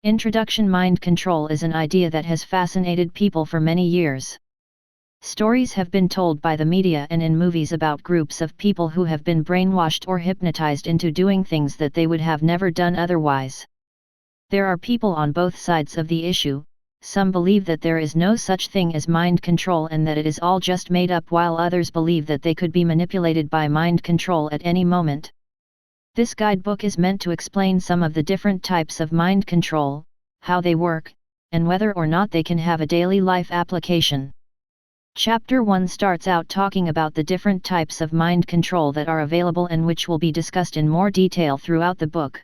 Introduction. Mind control is an idea that has fascinated people for many years. Stories have been told by the media and in movies about groups of people who have been brainwashed or hypnotized into doing things that they would have never done otherwise. There are people on both sides of the issue. Some believe that there is no such thing as mind control and that it is all just made up, while others believe that they could be manipulated by mind control at any moment. This guidebook is meant to explain some of the different types of mind control, how they work, and whether or not they can have a daily life application. Chapter 1 starts out talking about the different types of mind control that are available and which will be discussed in more detail throughout the book.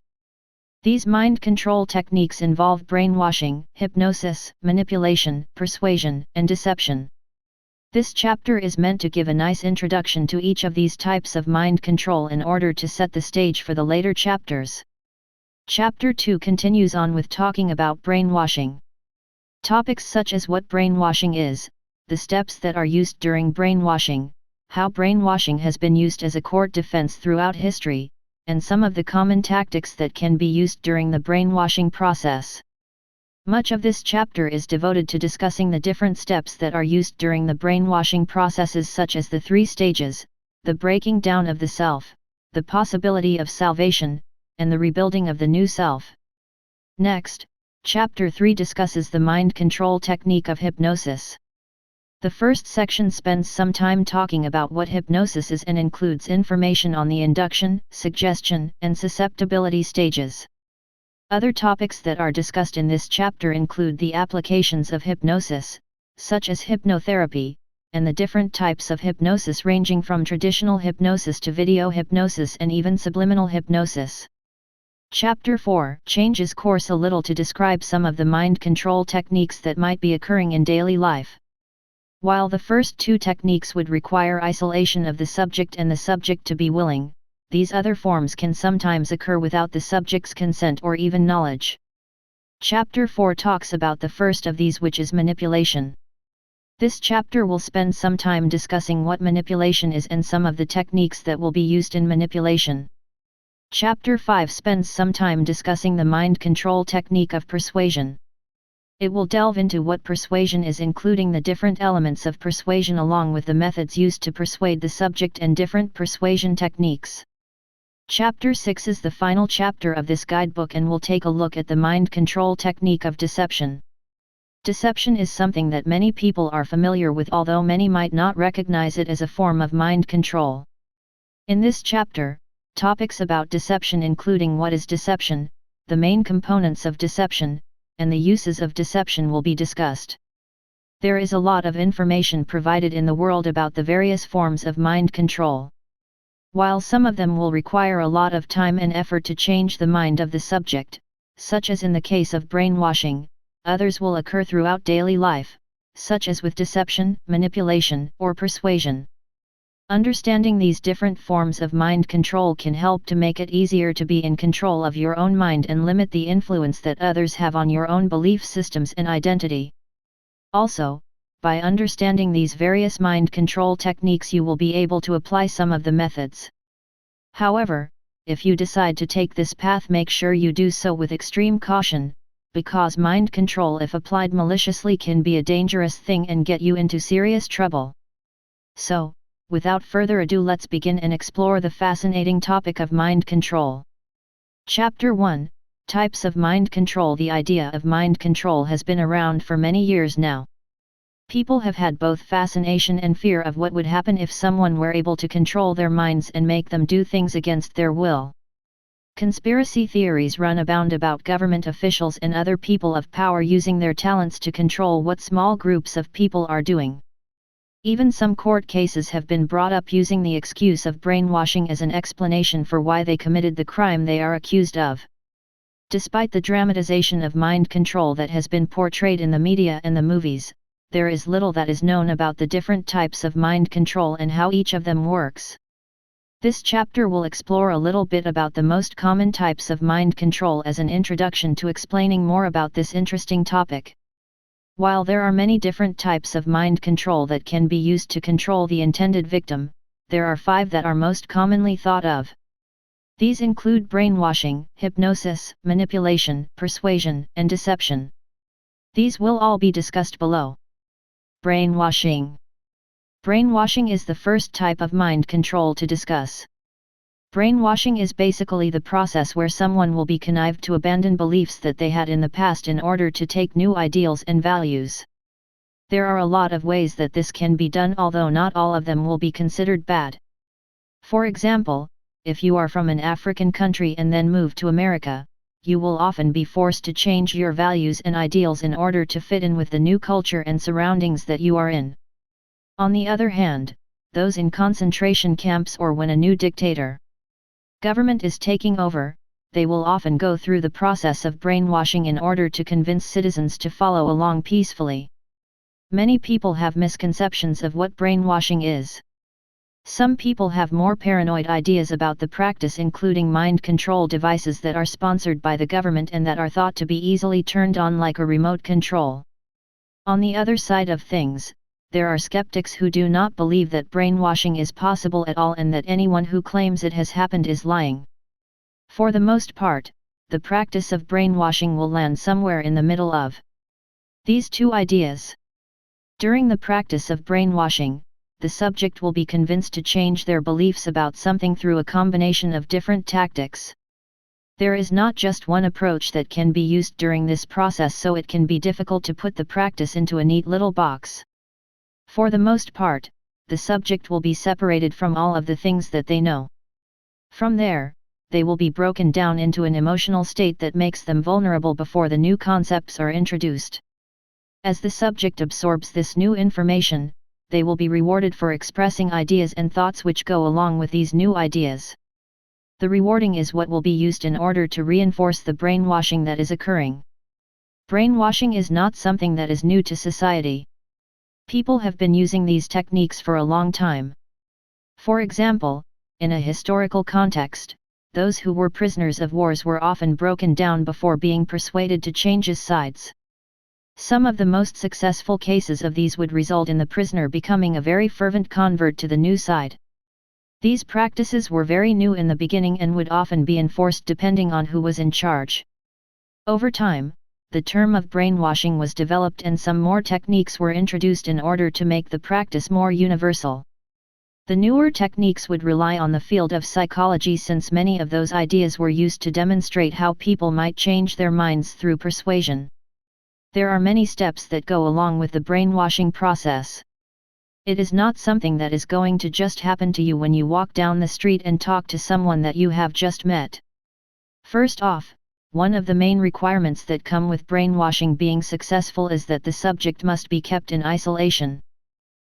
These mind control techniques involve brainwashing, hypnosis, manipulation, persuasion, and deception. This chapter is meant to give a nice introduction to each of these types of mind control in order to set the stage for the later chapters. Chapter 2 continues on with talking about brainwashing. Topics such as what brainwashing is, the steps that are used during brainwashing, how brainwashing has been used as a court defense throughout history, and some of the common tactics that can be used during the brainwashing process. Much of this chapter is devoted to discussing the different steps that are used during the brainwashing processes, such as the 3 stages, the breaking down of the self, the possibility of salvation, and the rebuilding of the new self. Next, Chapter 3 discusses the mind control technique of hypnosis. The first section spends some time talking about what hypnosis is and includes information on the induction, suggestion, and susceptibility stages. Other topics that are discussed in this chapter include the applications of hypnosis, such as hypnotherapy, and the different types of hypnosis ranging from traditional hypnosis to video hypnosis and even subliminal hypnosis. Chapter 4 changes course a little to describe some of the mind control techniques that might be occurring in daily life. While the first 2 techniques would require isolation of the subject and the subject to be willing, these other forms can sometimes occur without the subject's consent or even knowledge. Chapter 4 talks about the first of these, which is manipulation. This chapter will spend some time discussing what manipulation is and some of the techniques that will be used in manipulation. Chapter 5 spends some time discussing the mind control technique of persuasion. It will delve into what persuasion is, including the different elements of persuasion along with the methods used to persuade the subject and different persuasion techniques. Chapter 6 is the final chapter of this guidebook and will take a look at the mind control technique of deception. Deception is something that many people are familiar with, although many might not recognize it as a form of mind control. In this chapter, topics about deception, including what is deception, the main components of deception, and the uses of deception, will be discussed. There is a lot of information provided in the world about the various forms of mind control. While some of them will require a lot of time and effort to change the mind of the subject, such as in the case of brainwashing, others will occur throughout daily life, such as with deception, manipulation, or persuasion. Understanding these different forms of mind control can help to make it easier to be in control of your own mind and limit the influence that others have on your own belief systems and identity. Also, by understanding these various mind control techniques, you will be able to apply some of the methods. However, if you decide to take this path, make sure you do so with extreme caution, because mind control, if applied maliciously, can be a dangerous thing and get you into serious trouble. So, without further ado, let's begin and explore the fascinating topic of mind control. Chapter 1 Types of Mind Control. The idea of mind control has been around for many years now. People have had both fascination and fear of what would happen if someone were able to control their minds and make them do things against their will. Conspiracy theories run abound about government officials and other people of power using their talents to control what small groups of people are doing. Even some court cases have been brought up using the excuse of brainwashing as an explanation for why they committed the crime they are accused of. Despite the dramatization of mind control that has been portrayed in the media and the movies, there is little that is known about the different types of mind control and how each of them works. This chapter will explore a little bit about the most common types of mind control as an introduction to explaining more about this interesting topic. While there are many different types of mind control that can be used to control the intended victim, there are 5 that are most commonly thought of. These include brainwashing, hypnosis, manipulation, persuasion, and deception. These will all be discussed below. Brainwashing. Brainwashing is the first type of mind control to discuss. Brainwashing is basically the process where someone will be connived to abandon beliefs that they had in the past in order to take new ideals and values. There are a lot of ways that this can be done, although not all of them will be considered bad. For example, if you are from an African country and then move to America, you will often be forced to change your values and ideals in order to fit in with the new culture and surroundings that you are in. On the other hand, those in concentration camps or when a new dictator government is taking over, they will often go through the process of brainwashing in order to convince citizens to follow along peacefully. Many people have misconceptions of what brainwashing is. Some people have more paranoid ideas about the practice, including mind control devices that are sponsored by the government and that are thought to be easily turned on like a remote control. On the other side of things, there are skeptics who do not believe that brainwashing is possible at all and that anyone who claims it has happened is lying. For the most part, the practice of brainwashing will land somewhere in the middle of these two ideas. During the practice of brainwashing, the subject will be convinced to change their beliefs about something through a combination of different tactics. There is not just one approach that can be used during this process, so it can be difficult to put the practice into a neat little box. For the most part, the subject will be separated from all of the things that they know. From there, they will be broken down into an emotional state that makes them vulnerable before the new concepts are introduced. As the subject absorbs this new information, they will be rewarded for expressing ideas and thoughts which go along with these new ideas. The rewarding is what will be used in order to reinforce the brainwashing that is occurring. Brainwashing is not something that is new to society. People have been using these techniques for a long time. For example, in a historical context, those who were prisoners of wars were often broken down before being persuaded to change his sides. Some of the most successful cases of these would result in the prisoner becoming a very fervent convert to the new side. These practices were very new in the beginning and would often be enforced depending on who was in charge. Over time, the term of brainwashing was developed and some more techniques were introduced in order to make the practice more universal. The newer techniques would rely on the field of psychology, since many of those ideas were used to demonstrate how people might change their minds through persuasion. There are many steps that go along with the brainwashing process. It is not something that is going to just happen to you when you walk down the street and talk to someone that you have just met. First off, one of the main requirements that come with brainwashing being successful is that the subject must be kept in isolation.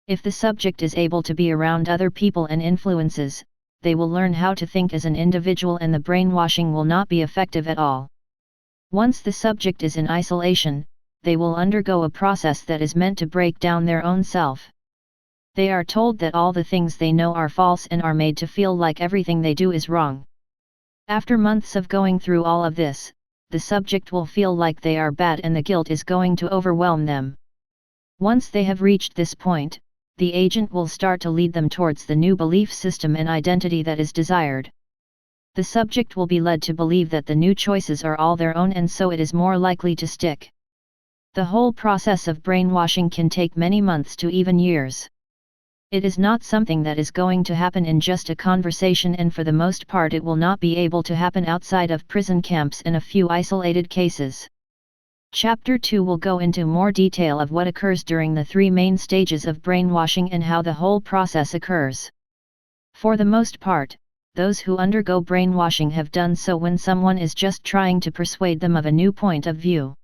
If the subject is able to be around other people and influences, they will learn how to think as an individual and the brainwashing will not be effective at all. Once the subject is in isolation, they will undergo a process that is meant to break down their own self. They are told that all the things they know are false and are made to feel like everything they do is wrong. After months of going through all of this, the subject will feel like they are bad and the guilt is going to overwhelm them. Once they have reached this point, the agent will start to lead them towards the new belief system and identity that is desired. The subject will be led to believe that the new choices are all their own, and so it is more likely to stick. The whole process of brainwashing can take many months to even years. It is not something that is going to happen in just a conversation, and for the most part it will not be able to happen outside of prison camps in a few isolated cases. Chapter 2 will go into more detail of what occurs during the three main stages of brainwashing and how the whole process occurs. For the most part, those who undergo brainwashing have done so when someone is just trying to persuade them of a new point of view.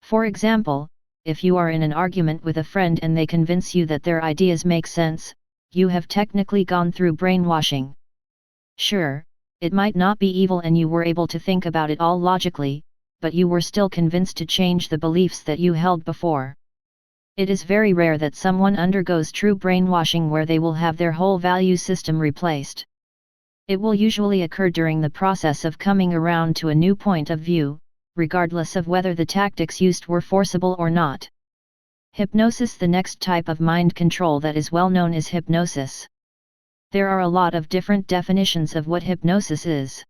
For example, if you are in an argument with a friend and they convince you that their ideas make sense, you have technically gone through brainwashing. Sure, it might not be evil and you were able to think about it all logically, but you were still convinced to change the beliefs that you held before. It is very rare that someone undergoes true brainwashing where they will have their whole value system replaced. It will usually occur during the process of coming around to a new point of view, regardless of whether the tactics used were forcible or not. Hypnosis. The next type of mind control that is well known is hypnosis. There are a lot of different definitions of what hypnosis is.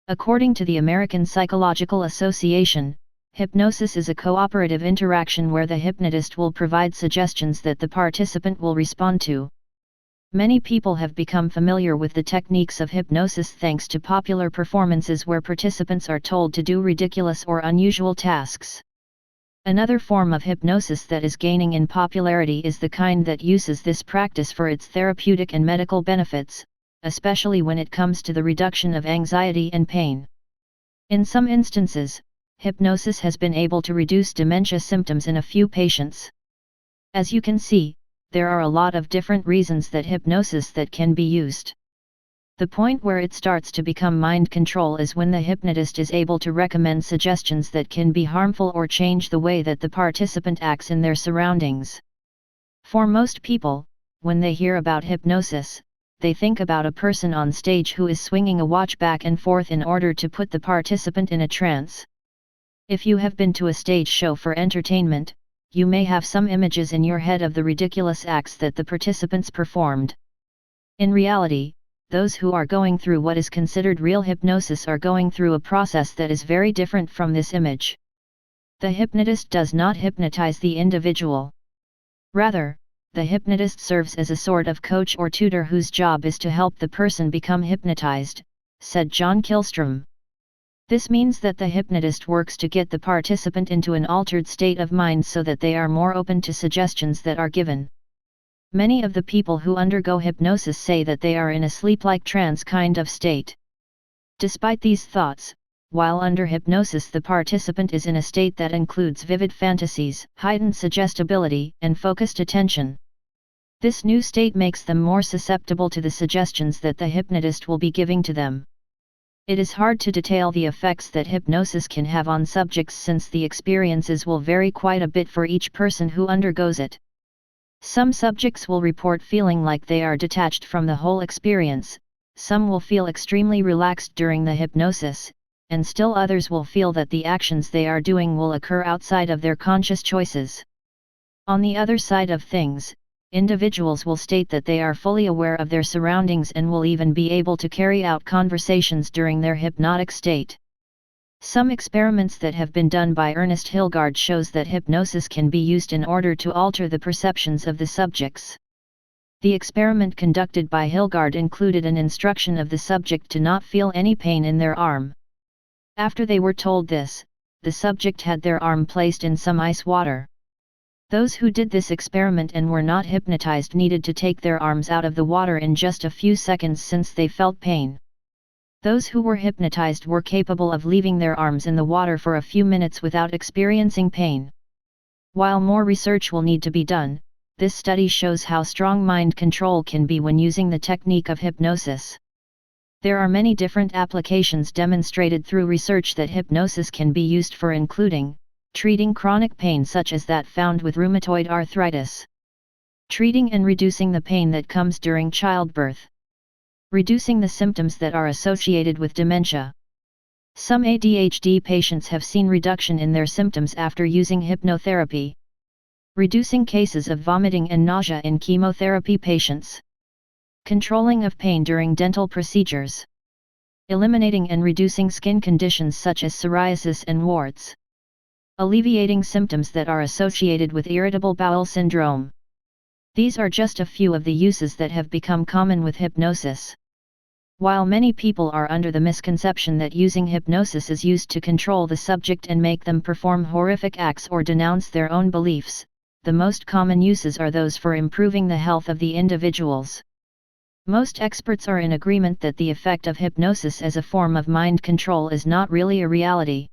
According to the American Psychological Association, hypnosis is a cooperative interaction where the hypnotist will provide suggestions that the participant will respond to. Many people have become familiar with the techniques of hypnosis thanks to popular performances where participants are told to do ridiculous or unusual tasks. Another form of hypnosis that is gaining in popularity is the kind that uses this practice for its therapeutic and medical benefits, especially when it comes to the reduction of anxiety and pain. In some instances, hypnosis has been able to reduce dementia symptoms in a few patients. As you can see, there are a lot of different reasons that hypnosis that can be used. The point where it starts to become mind control is when the hypnotist is able to recommend suggestions that can be harmful or change the way that the participant acts in their surroundings. For most people, when they hear about hypnosis, they think about a person on stage who is swinging a watch back and forth in order to put the participant in a trance. If you have been to a stage show for entertainment, you may have some images in your head of the ridiculous acts that the participants performed. In reality, those who are going through what is considered real hypnosis are going through a process that is very different from this image. The hypnotist does not hypnotize the individual. Rather, the hypnotist serves as a sort of coach or tutor whose job is to help the person become hypnotized, said John Kilstrom. This means that the hypnotist works to get the participant into an altered state of mind so that they are more open to suggestions that are given. Many of the people who undergo hypnosis say that they are in a sleep-like trance kind of state. Despite these thoughts, while under hypnosis the participant is in a state that includes vivid fantasies, heightened suggestibility, and focused attention. This new state makes them more susceptible to the suggestions that the hypnotist will be giving to them. It is hard to detail the effects that hypnosis can have on subjects since the experiences will vary quite a bit for each person who undergoes it. Some subjects will report feeling like they are detached from the whole experience, some will feel extremely relaxed during the hypnosis, and still others will feel that the actions they are doing will occur outside of their conscious choices. On the other side of things, individuals will state that they are fully aware of their surroundings and will even be able to carry out conversations during their hypnotic state. Some experiments that have been done by Ernest Hilgard shows that hypnosis can be used in order to alter the perceptions of the subjects. The experiment conducted by Hilgard included an instruction of the subject to not feel any pain in their arm. After they were told this, the subject had their arm placed in some ice water. Those who did this experiment and were not hypnotized needed to take their arms out of the water in just a few seconds since they felt pain. Those who were hypnotized were capable of leaving their arms in the water for a few minutes without experiencing pain. While more research will need to be done, this study shows how strong mind control can be when using the technique of hypnosis. There are many different applications demonstrated through research that hypnosis can be used for, including treating chronic pain such as that found with rheumatoid arthritis, treating and reducing the pain that comes during childbirth, reducing the symptoms that are associated with dementia. Some ADHD patients have seen reduction in their symptoms after using hypnotherapy, reducing cases of vomiting and nausea in chemotherapy patients, controlling of pain during dental procedures, eliminating and reducing skin conditions such as psoriasis and warts, alleviating symptoms that are associated with irritable bowel syndrome. These are just a few of the uses that have become common with hypnosis. While many people are under the misconception that using hypnosis is used to control the subject and make them perform horrific acts or denounce their own beliefs, the most common uses are those for improving the health of the individuals. Most experts are in agreement that the effect of hypnosis as a form of mind control is not really a reality.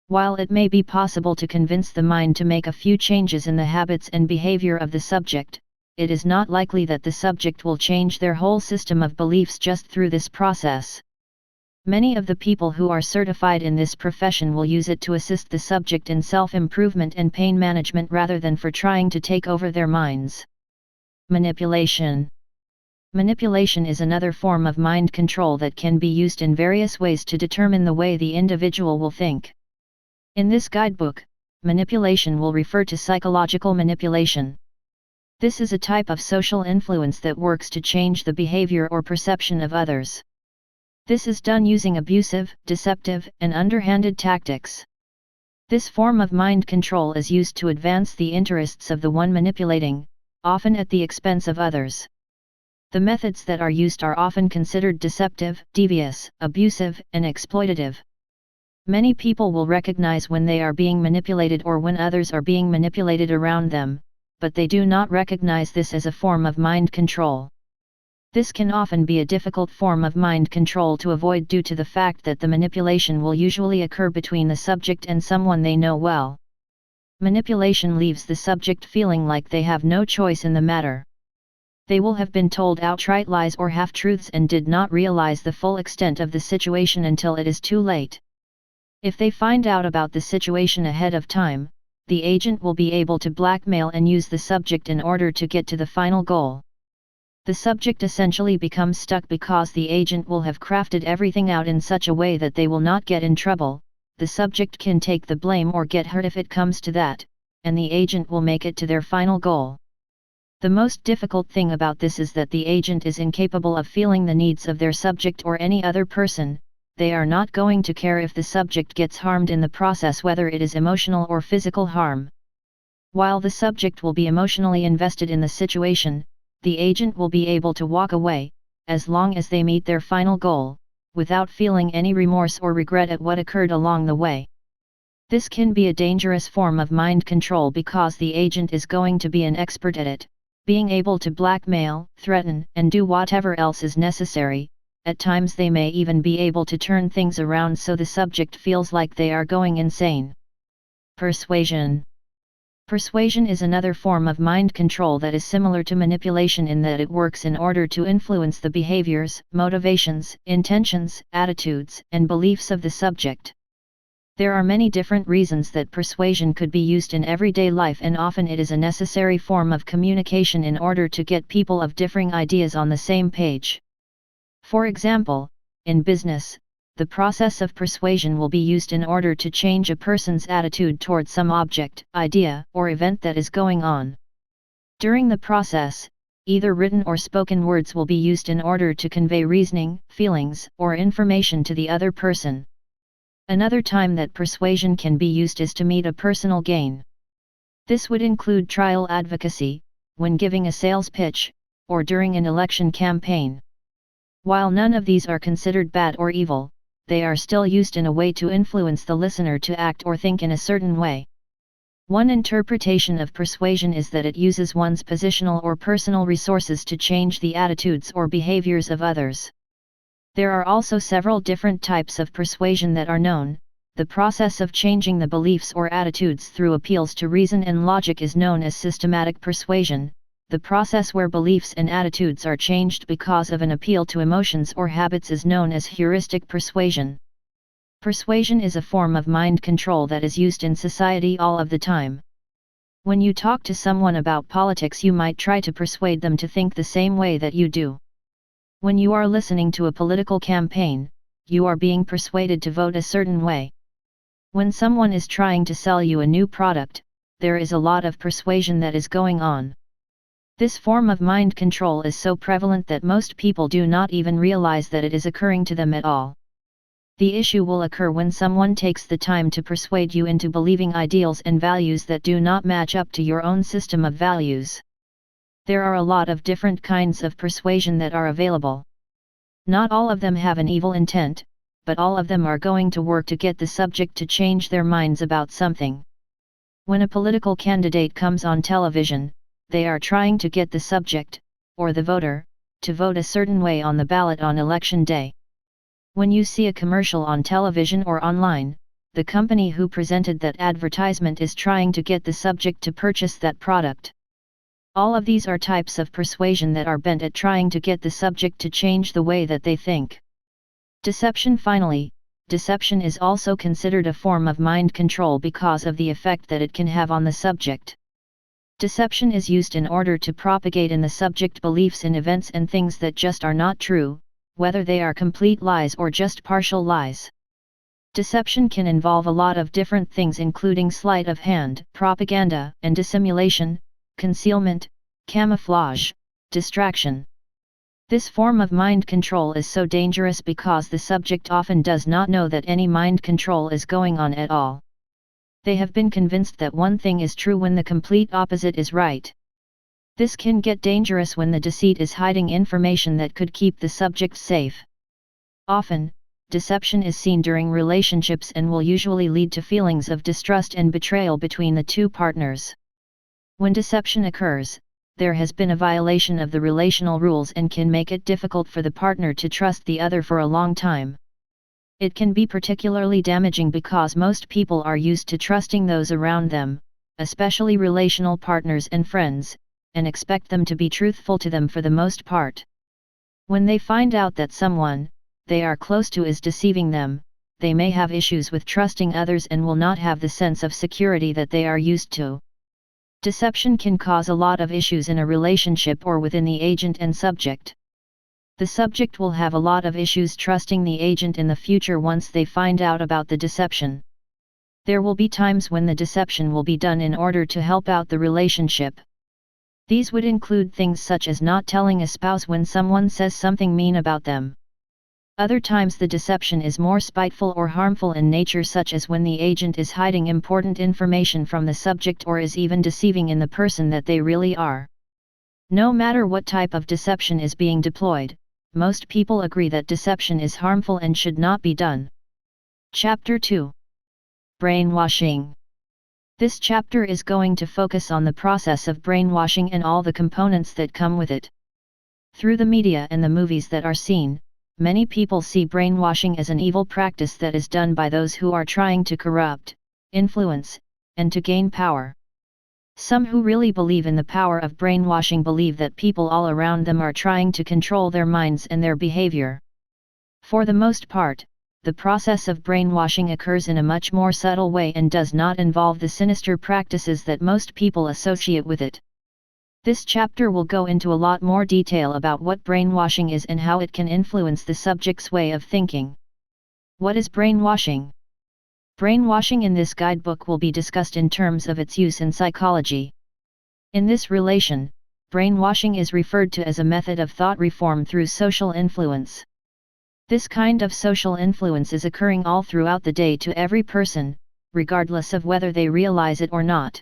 While it may be possible to convince the mind to make a few changes in the habits and behavior of the subject, it is not likely that the subject will change their whole system of beliefs just through this process. Many of the people who are certified in this profession will use it to assist the subject in self-improvement and pain management rather than for trying to take over their minds. Manipulation. Manipulation is another form of mind control that can be used in various ways to determine the way the individual will think. In this guidebook, manipulation will refer to psychological manipulation. This is a type of social influence that works to change the behavior or perception of others. This is done using abusive, deceptive, and underhanded tactics. This form of mind control is used to advance the interests of the one manipulating, often at the expense of others. The methods that are used are often considered deceptive, devious, abusive, and exploitative. Many people will recognize when they are being manipulated or when others are being manipulated around them, but they do not recognize this as a form of mind control. This can often be a difficult form of mind control to avoid due to the fact that the manipulation will usually occur between the subject and someone they know well. Manipulation leaves the subject feeling like they have no choice in the matter. They will have been told outright lies or half-truths and did not realize the full extent of the situation until it is too late. If they find out about the situation ahead of time, the agent will be able to blackmail and use the subject in order to get to the final goal. The subject essentially becomes stuck because the agent will have crafted everything out in such a way that they will not get in trouble. The subject can take the blame or get hurt if it comes to that, and the agent will make it to their final goal. The most difficult thing about this is that the agent is incapable of feeling the needs of their subject or any other person. They are not going to care if the subject gets harmed in the process, whether it is emotional or physical harm. While the subject will be emotionally invested in the situation, the agent will be able to walk away, as long as they meet their final goal, without feeling any remorse or regret at what occurred along the way. This can be a dangerous form of mind control because the agent is going to be an expert at it, being able to blackmail, threaten, and do whatever else is necessary. At times they may even be able to turn things around so the subject feels like they are going insane. Persuasion. Persuasion is another form of mind control that is similar to manipulation in that it works in order to influence the behaviors, motivations, intentions, attitudes, and beliefs of the subject. There are many different reasons that persuasion could be used in everyday life, and often it is a necessary form of communication in order to get people of differing ideas on the same page. For example, in business, the process of persuasion will be used in order to change a person's attitude towards some object, idea, or event that is going on. During the process, either written or spoken words will be used in order to convey reasoning, feelings, or information to the other person. Another time that persuasion can be used is to meet a personal gain. This would include trial advocacy, when giving a sales pitch, or during an election campaign. While none of these are considered bad or evil, they are still used in a way to influence the listener to act or think in a certain way. One interpretation of persuasion is that it uses one's positional or personal resources to change the attitudes or behaviors of others. There are also several different types of persuasion that are known. The process of changing the beliefs or attitudes through appeals to reason and logic is known as systematic persuasion. The process where beliefs and attitudes are changed because of an appeal to emotions or habits is known as heuristic persuasion. Persuasion is a form of mind control that is used in society all of the time. When you talk to someone about politics, you might try to persuade them to think the same way that you do. When you are listening to a political campaign, you are being persuaded to vote a certain way. When someone is trying to sell you a new product, there is a lot of persuasion that is going on. This form of mind control is so prevalent that most people do not even realize that it is occurring to them at all. The issue will occur when someone takes the time to persuade you into believing ideals and values that do not match up to your own system of values. There are a lot of different kinds of persuasion that are available. Not all of them have an evil intent, but all of them are going to work to get the subject to change their minds about something. When a political candidate comes on television, they are trying to get the subject, or the voter, to vote a certain way on the ballot on election day. When you see a commercial on television or online, the company who presented that advertisement is trying to get the subject to purchase that product. All of these are types of persuasion that are bent at trying to get the subject to change the way that they think. Deception. Finally, deception is also considered a form of mind control because of the effect that it can have on the subject. Deception is used in order to propagate in the subject beliefs in events and things that just are not true, whether they are complete lies or just partial lies. Deception can involve a lot of different things, including sleight of hand, propaganda and dissimulation, concealment, Camouflage, distraction. This form of mind control is so dangerous because the subject often does not know that any mind control is going on at all. They have been convinced that one thing is true when the complete opposite is right. This can get dangerous when the deceit is hiding information that could keep the subject safe. Often, deception is seen during relationships and will usually lead to feelings of distrust and betrayal between the two partners. When deception occurs, there has been a violation of the relational rules and can make it difficult for the partner to trust the other for a long time. It can be particularly damaging because most people are used to trusting those around them, especially relational partners and friends, and expect them to be truthful to them for the most part. When they find out that someone they are close to is deceiving them, they may have issues with trusting others and will not have the sense of security that they are used to. Deception can cause a lot of issues in a relationship or within the agent and subject. The subject will have a lot of issues trusting the agent in the future once they find out about the deception. There will be times when the deception will be done in order to help out the relationship. These would include things such as not telling a spouse when someone says something mean about them. Other times the deception is more spiteful or harmful in nature, such as when the agent is hiding important information from the subject or is even deceiving in the person that they really are. No matter what type of deception is being deployed, most people agree that deception is harmful and should not be done. Chapter 2. Brainwashing. This chapter is going to focus on the process of brainwashing and all the components that come with it. Through the media and the movies that are seen, many people see brainwashing as an evil practice that is done by those who are trying to corrupt, influence, and to gain power. Some who really believe in the power of brainwashing believe that people all around them are trying to control their minds and their behavior. For the most part, the process of brainwashing occurs in a much more subtle way and does not involve the sinister practices that most people associate with it. This chapter will go into a lot more detail about what brainwashing is and how it can influence the subject's way of thinking. What is brainwashing? Brainwashing in this guidebook will be discussed in terms of its use in psychology. In this relation, brainwashing is referred to as a method of thought reform through social influence. This kind of social influence is occurring all throughout the day to every person, regardless of whether they realize it or not.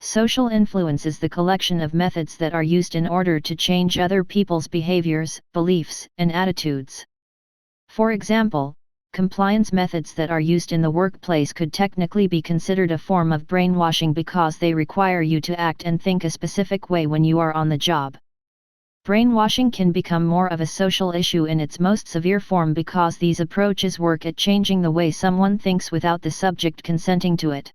Social influence is the collection of methods that are used in order to change other people's behaviors, beliefs, and attitudes. For example, compliance methods that are used in the workplace could technically be considered a form of brainwashing because they require you to act and think a specific way when you are on the job. Brainwashing can become more of a social issue in its most severe form because these approaches work at changing the way someone thinks without the subject consenting to it.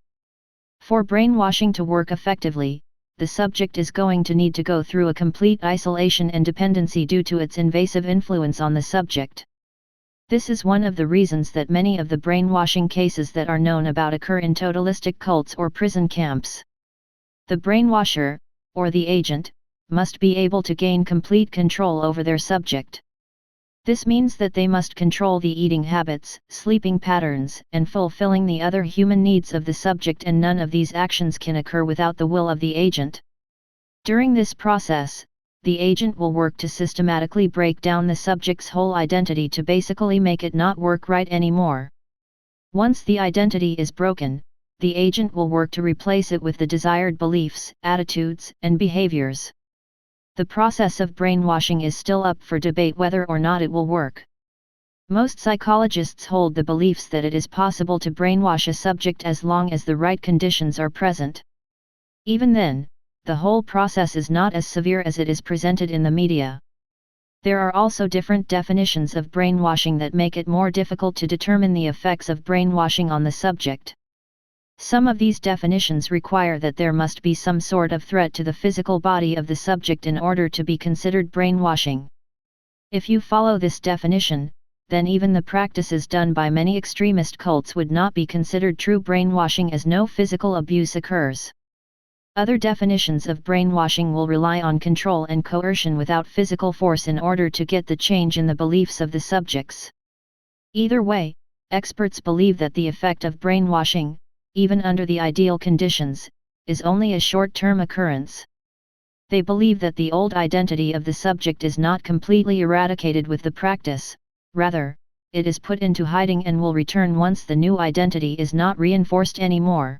For brainwashing to work effectively, the subject is going to need to go through a complete isolation and dependency due to its invasive influence on the subject. This is one of the reasons that many of the brainwashing cases that are known about occur in totalistic cults or prison camps. The brainwasher, or the agent, must be able to gain complete control over their subject. This means that they must control the eating habits, sleeping patterns, and fulfilling the other human needs of the subject, and none of these actions can occur without the will of the agent. During this process, the agent will work to systematically break down the subject's whole identity to basically make it not work right anymore. Once the identity is broken, the agent will work to replace it with the desired beliefs, attitudes, and behaviors. The process of brainwashing is still up for debate whether or not it will work. Most psychologists hold the beliefs that it is possible to brainwash a subject as long as the right conditions are present. Even then, the whole process is not as severe as it is presented in the media. There are also different definitions of brainwashing that make it more difficult to determine the effects of brainwashing on the subject. Some of these definitions require that there must be some sort of threat to the physical body of the subject in order to be considered brainwashing. If you follow this definition, then even the practices done by many extremist cults would not be considered true brainwashing as no physical abuse occurs. Other definitions of brainwashing will rely on control and coercion without physical force in order to get the change in the beliefs of the subjects. Either way, experts believe that the effect of brainwashing, even under the ideal conditions, is only a short-term occurrence. They believe that the old identity of the subject is not completely eradicated with the practice, rather, it is put into hiding and will return once the new identity is not reinforced anymore.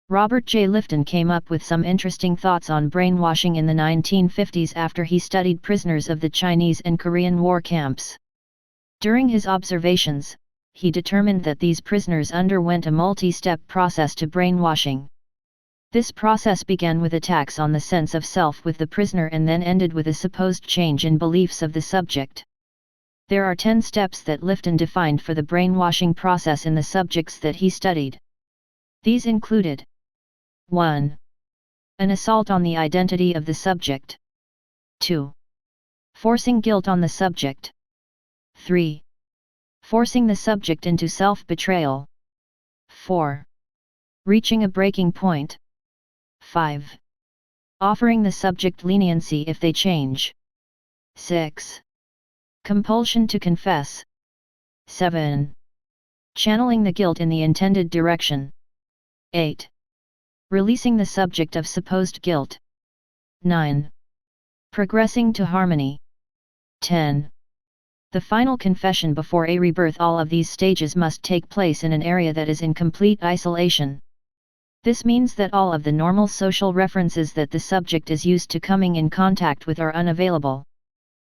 Robert J. Lifton came up with some interesting thoughts on brainwashing in the 1950s after he studied prisoners of the Chinese and Korean war camps. During his observations, he determined that these prisoners underwent a multi-step process to brainwashing. This process began with attacks on the sense of self with the prisoner and then ended with a supposed change in beliefs of the subject. There are 10 steps that Lifton defined for the brainwashing process in the subjects that he studied. These included: 1. An assault on the identity of the subject. 2. Forcing guilt on the subject. 3. Forcing the subject into self-betrayal. 4. Reaching a breaking point. 5. Offering the subject leniency if they change. 6. Compulsion to confess. 7. Channeling the guilt in the intended direction. 8. Releasing the subject of supposed guilt. 9. Progressing to harmony. 10. The final confession before a rebirth. All of these stages must take place in an area that is in complete isolation. This means that all of the normal social references that the subject is used to coming in contact with are unavailable.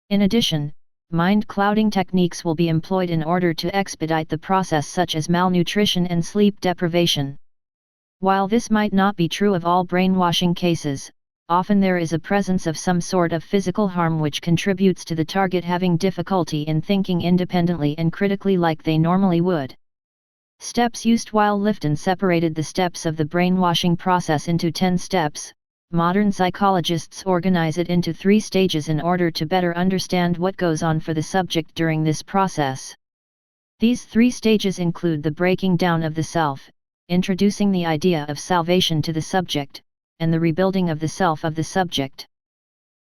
In addition, mind-clouding techniques will be employed in order to expedite the process, such as malnutrition and sleep deprivation. While this might not be true of all brainwashing cases, often there is a presence of some sort of physical harm which contributes to the target having difficulty in thinking independently and critically like they normally would. Steps used. While Lifton separated the steps of the brainwashing process into 10 steps, modern psychologists organize it into 3 stages in order to better understand what goes on for the subject during this process. These 3 stages include the breaking down of the self, introducing the idea of salvation to the subject, and the rebuilding of the self of the subject.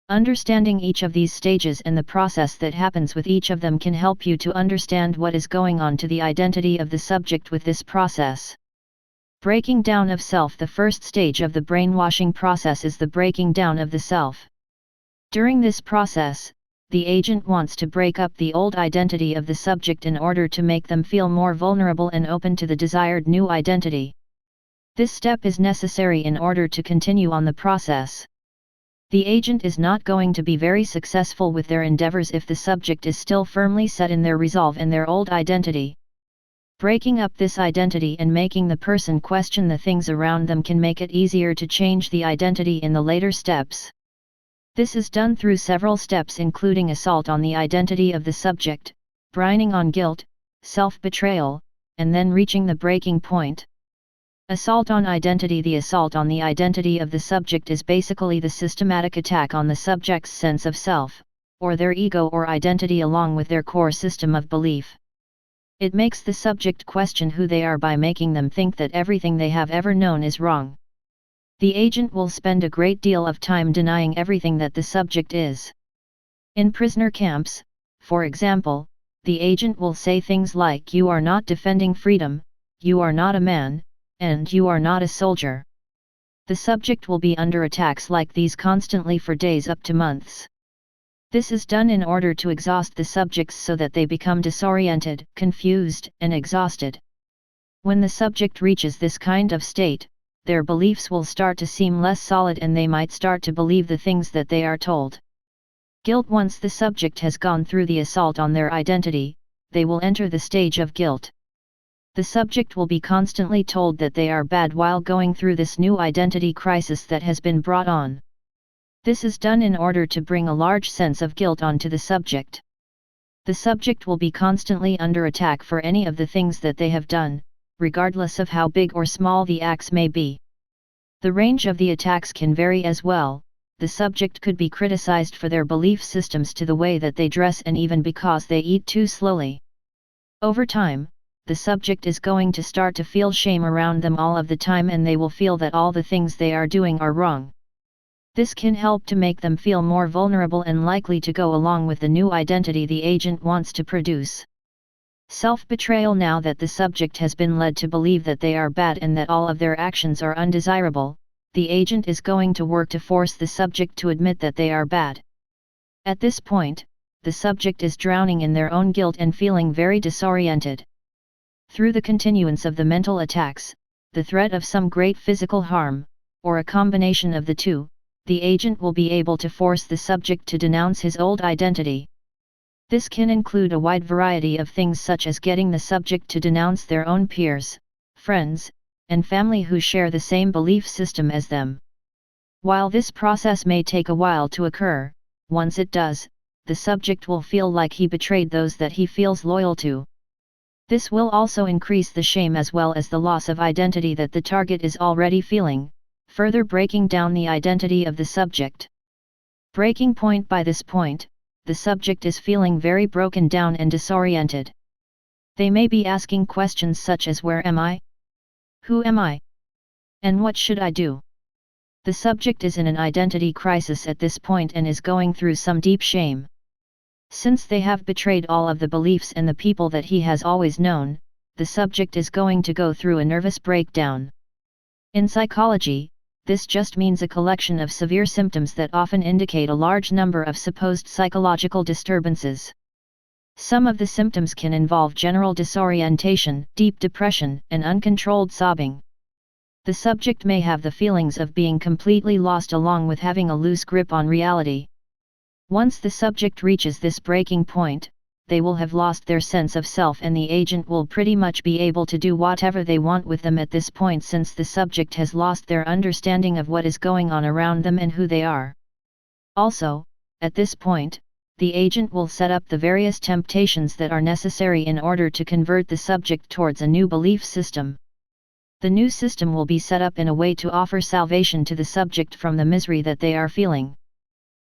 Understanding each of these stages and the process that happens with each of them can help you to understand what is going on to the identity of the subject with this process. Breaking down of self. The first stage of the brainwashing process is the breaking down of the self. During this process, the agent wants to break up the old identity of the subject in order to make them feel more vulnerable and open to the desired new identity. This step is necessary in order to continue on the process. The agent is not going to be very successful with their endeavors if the subject is still firmly set in their resolve and their old identity. Breaking up this identity and making the person question the things around them can make it easier to change the identity in the later steps. This is done through several steps, including assault on the identity of the subject, brining on guilt, self-betrayal, and then reaching the breaking point. Assault on identity. The assault on the identity of the subject is basically the systematic attack on the subject's sense of self, or their ego or identity along with their core system of belief. It makes the subject question who they are by making them think that everything they have ever known is wrong. The agent will spend a great deal of time denying everything that the subject is. In prisoner camps, for example, the agent will say things like, "You are not defending freedom, you are not a man, and you are not a soldier." The subject will be under attacks like these constantly for days up to months. This is done in order to exhaust the subjects so that they become disoriented, confused, and exhausted. When the subject reaches this kind of state, their beliefs will start to seem less solid and they might start to believe the things that they are told. Guilt. Once the subject has gone through the assault on their identity, they will enter the stage of guilt. The subject will be constantly told that they are bad while going through this new identity crisis that has been brought on. This is done in order to bring a large sense of guilt onto the subject. The subject will be constantly under attack for any of the things that they have done, regardless of how big or small the acts may be. The range of the attacks can vary as well. The subject could be criticized for their belief systems to the way that they dress and even because they eat too slowly. Over time, the subject is going to start to feel shame around them all of the time and they will feel that all the things they are doing are wrong. This can help to make them feel more vulnerable and likely to go along with the new identity the agent wants to produce. Self-betrayal. Now that the subject has been led to believe that they are bad and that all of their actions are undesirable, the agent is going to work to force the subject to admit that they are bad. At this point, the subject is drowning in their own guilt and feeling very disoriented. Through the continuance of the mental attacks, the threat of some great physical harm, or a combination of the two, the agent will be able to force the subject to denounce his old identity. This can include a wide variety of things such as getting the subject to denounce their own peers, friends, and family who share the same belief system as them. While this process may take a while to occur, once it does, the subject will feel like he betrayed those that he feels loyal to. This will also increase the shame as well as the loss of identity that the target is already feeling, further breaking down the identity of the subject. Breaking point. By this point, the subject is feeling very broken down and disoriented. They may be asking questions such as where am I? Who am I? And what should I do? The subject is in an identity crisis at this point and is going through some deep shame. Since they have betrayed all of the beliefs and the people that he has always known, the subject is going to go through a nervous breakdown. In psychology, this just means a collection of severe symptoms that often indicate a large number of supposed psychological disturbances. Some of the symptoms can involve general disorientation, deep depression, and uncontrolled sobbing. The subject may have the feelings of being completely lost along with having a loose grip on reality. Once the subject reaches this breaking point, they will have lost their sense of self and the agent will pretty much be able to do whatever they want with them at this point since the subject has lost their understanding of what is going on around them and who they are. Also, at this point, the agent will set up the various temptations that are necessary in order to convert the subject towards a new belief system. The new system will be set up in a way to offer salvation to the subject from the misery that they are feeling.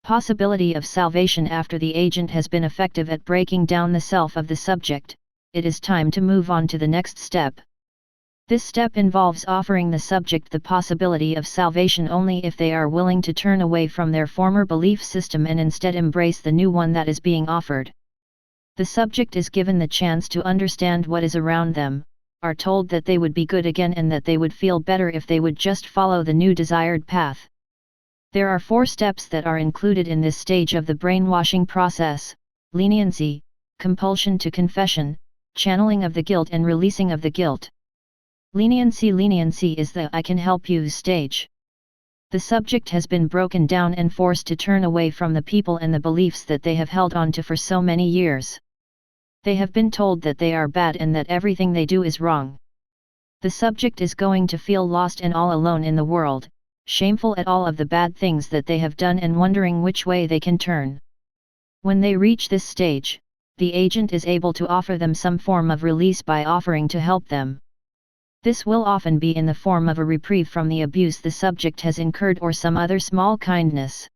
Possibility of salvation. After the agent has been effective at breaking down the self of the subject, it is time to move on to the next step. This step involves offering the subject the possibility of salvation only if they are willing to turn away from their former belief system and instead embrace the new one that is being offered. The subject is given the chance to understand what is around them, are told that they would be good again and that they would feel better if they would just follow the new desired path. There are 4 steps that are included in this stage of the brainwashing process: leniency, compulsion to confession, channeling of the guilt and releasing of the guilt. Leniency is the I can help you stage. The subject has been broken down and forced to turn away from the people and the beliefs that they have held on to for so many years. They have been told that they are bad and that everything they do is wrong. The subject is going to feel lost and all alone in the world, shameful at all of the bad things that they have done and wondering which way they can turn. When they reach this stage, the agent is able to offer them some form of release by offering to help them. This will often be in the form of a reprieve from the abuse the subject has incurred or some other small kindness.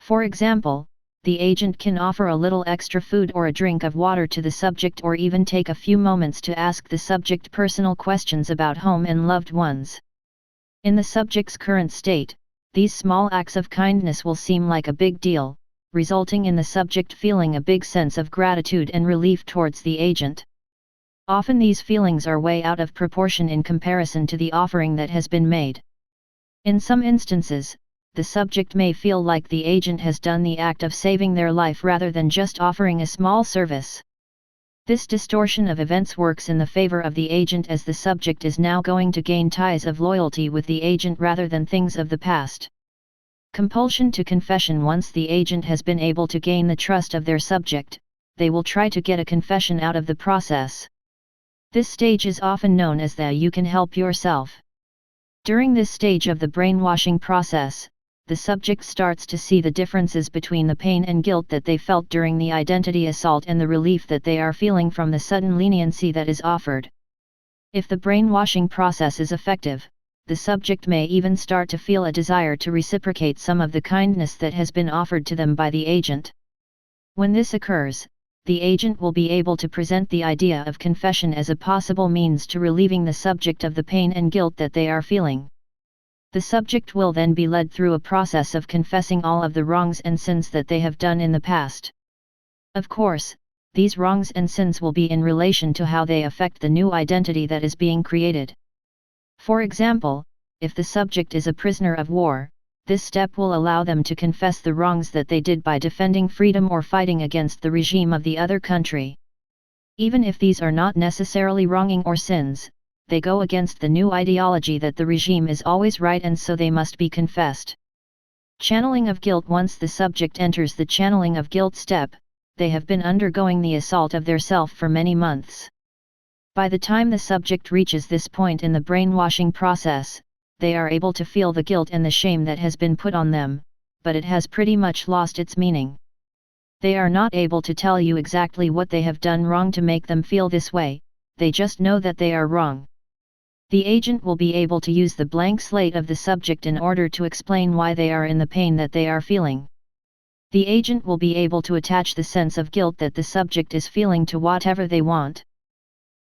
For example, the agent can offer a little extra food or a drink of water to the subject or even take a few moments to ask the subject personal questions about home and loved ones. In the subject's current state, these small acts of kindness will seem like a big deal, resulting in the subject feeling a big sense of gratitude and relief towards the agent. Often these feelings are way out of proportion in comparison to the offering that has been made. In some instances, the subject may feel like the agent has done the act of saving their life rather than just offering a small service. This distortion of events works in the favor of the agent as the subject is now going to gain ties of loyalty with the agent rather than things of the past. Compulsion to confession. Once the agent has been able to gain the trust of their subject, they will try to get a confession out of the process. This stage is often known as the you can help yourself. During this stage of the brainwashing process, the subject starts to see the differences between the pain and guilt that they felt during the identity assault and the relief that they are feeling from the sudden leniency that is offered. If the brainwashing process is effective, the subject may even start to feel a desire to reciprocate some of the kindness that has been offered to them by the agent. When this occurs, the agent will be able to present the idea of confession as a possible means to relieving the subject of the pain and guilt that they are feeling. The subject will then be led through a process of confessing all of the wrongs and sins that they have done in the past. Of course, these wrongs and sins will be in relation to how they affect the new identity that is being created. For example, if the subject is a prisoner of war, this step will allow them to confess the wrongs that they did by defending freedom or fighting against the regime of the other country. Even if these are not necessarily wronging or sins, they go against the new ideology that the regime is always right and so they must be confessed. Channeling of guilt. Once the subject enters the channeling of guilt step, they have been undergoing the assault of their self for many months. By the time the subject reaches this point in the brainwashing process, they are able to feel the guilt and the shame that has been put on them, but it has pretty much lost its meaning. They are not able to tell you exactly what they have done wrong to make them feel this way, they just know that they are wrong. The agent will be able to use the blank slate of the subject in order to explain why they are in the pain that they are feeling. The agent will be able to attach the sense of guilt that the subject is feeling to whatever they want.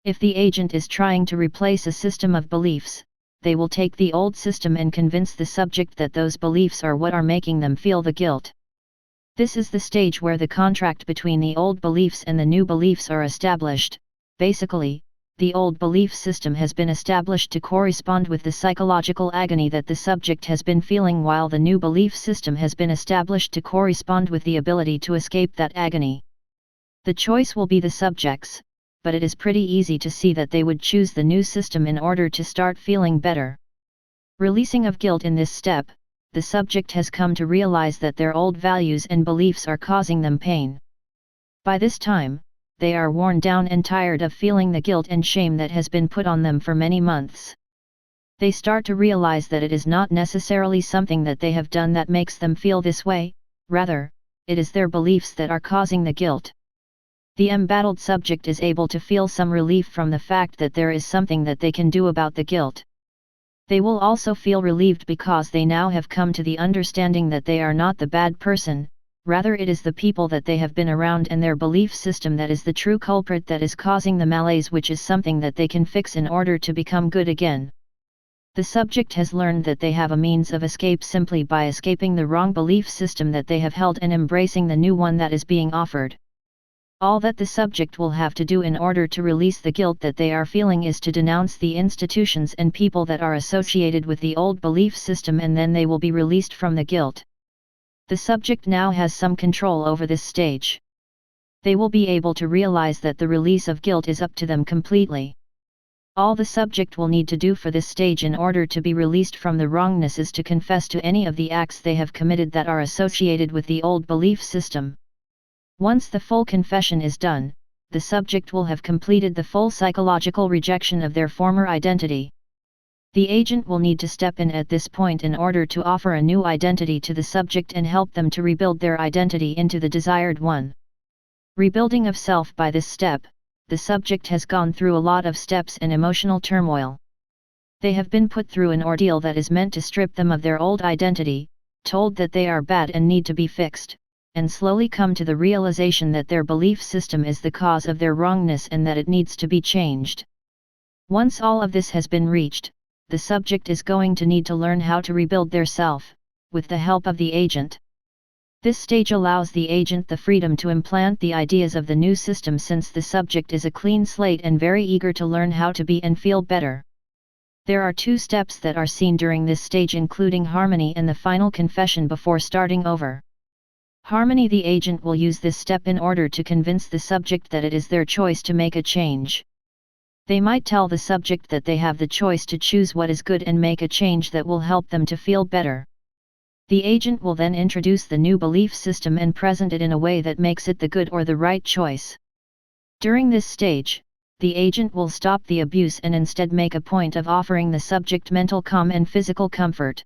If the agent is trying to replace a system of beliefs, they will take the old system and convince the subject that those beliefs are what are making them feel the guilt. This is the stage where the contract between the old beliefs and the new beliefs are established. Basically, the old belief system has been established to correspond with the psychological agony that the subject has been feeling, while the new belief system has been established to correspond with the ability to escape that agony. The choice will be the subject's, but it is pretty easy to see that they would choose the new system in order to start feeling better. Releasing of guilt. In this step, the subject has come to realize that their old values and beliefs are causing them pain. By this time, they are worn down and tired of feeling the guilt and shame that has been put on them for many months. They start to realize that it is not necessarily something that they have done that makes them feel this way, rather, it is their beliefs that are causing the guilt. The embattled subject is able to feel some relief from the fact that there is something that they can do about the guilt. They will also feel relieved because they now have come to the understanding that they are not the bad person, rather it is the people that they have been around and their belief system that is the true culprit that is causing the malaise, which is something that they can fix in order to become good again. The subject has learned that they have a means of escape simply by escaping the wrong belief system that they have held and embracing the new one that is being offered. All that the subject will have to do in order to release the guilt that they are feeling is to denounce the institutions and people that are associated with the old belief system, and then they will be released from the guilt. The subject now has some control over this stage. They will be able to realize that the release of guilt is up to them completely. All the subject will need to do for this stage in order to be released from the wrongness is to confess to any of the acts they have committed that are associated with the old belief system. Once the full confession is done, the subject will have completed the full psychological rejection of their former identity. The agent will need to step in at this point in order to offer a new identity to the subject and help them to rebuild their identity into the desired one. Rebuilding of self. By this step, the subject has gone through a lot of steps and emotional turmoil. They have been put through an ordeal that is meant to strip them of their old identity, told that they are bad and need to be fixed, and slowly come to the realization that their belief system is the cause of their wrongness and that it needs to be changed. Once all of this has been reached, the subject is going to need to learn how to rebuild their self, with the help of the agent. This stage allows the agent the freedom to implant the ideas of the new system, since the subject is a clean slate and very eager to learn how to be and feel better. There are 2 steps that are seen during this stage, including harmony and the final confession before starting over. Harmony. The agent will use this step in order to convince the subject that it is their choice to make a change. They might tell the subject that they have the choice to choose what is good and make a change that will help them to feel better. The agent will then introduce the new belief system and present it in a way that makes it the good or the right choice. During this stage, the agent will stop the abuse and instead make a point of offering the subject mental calm and physical comfort.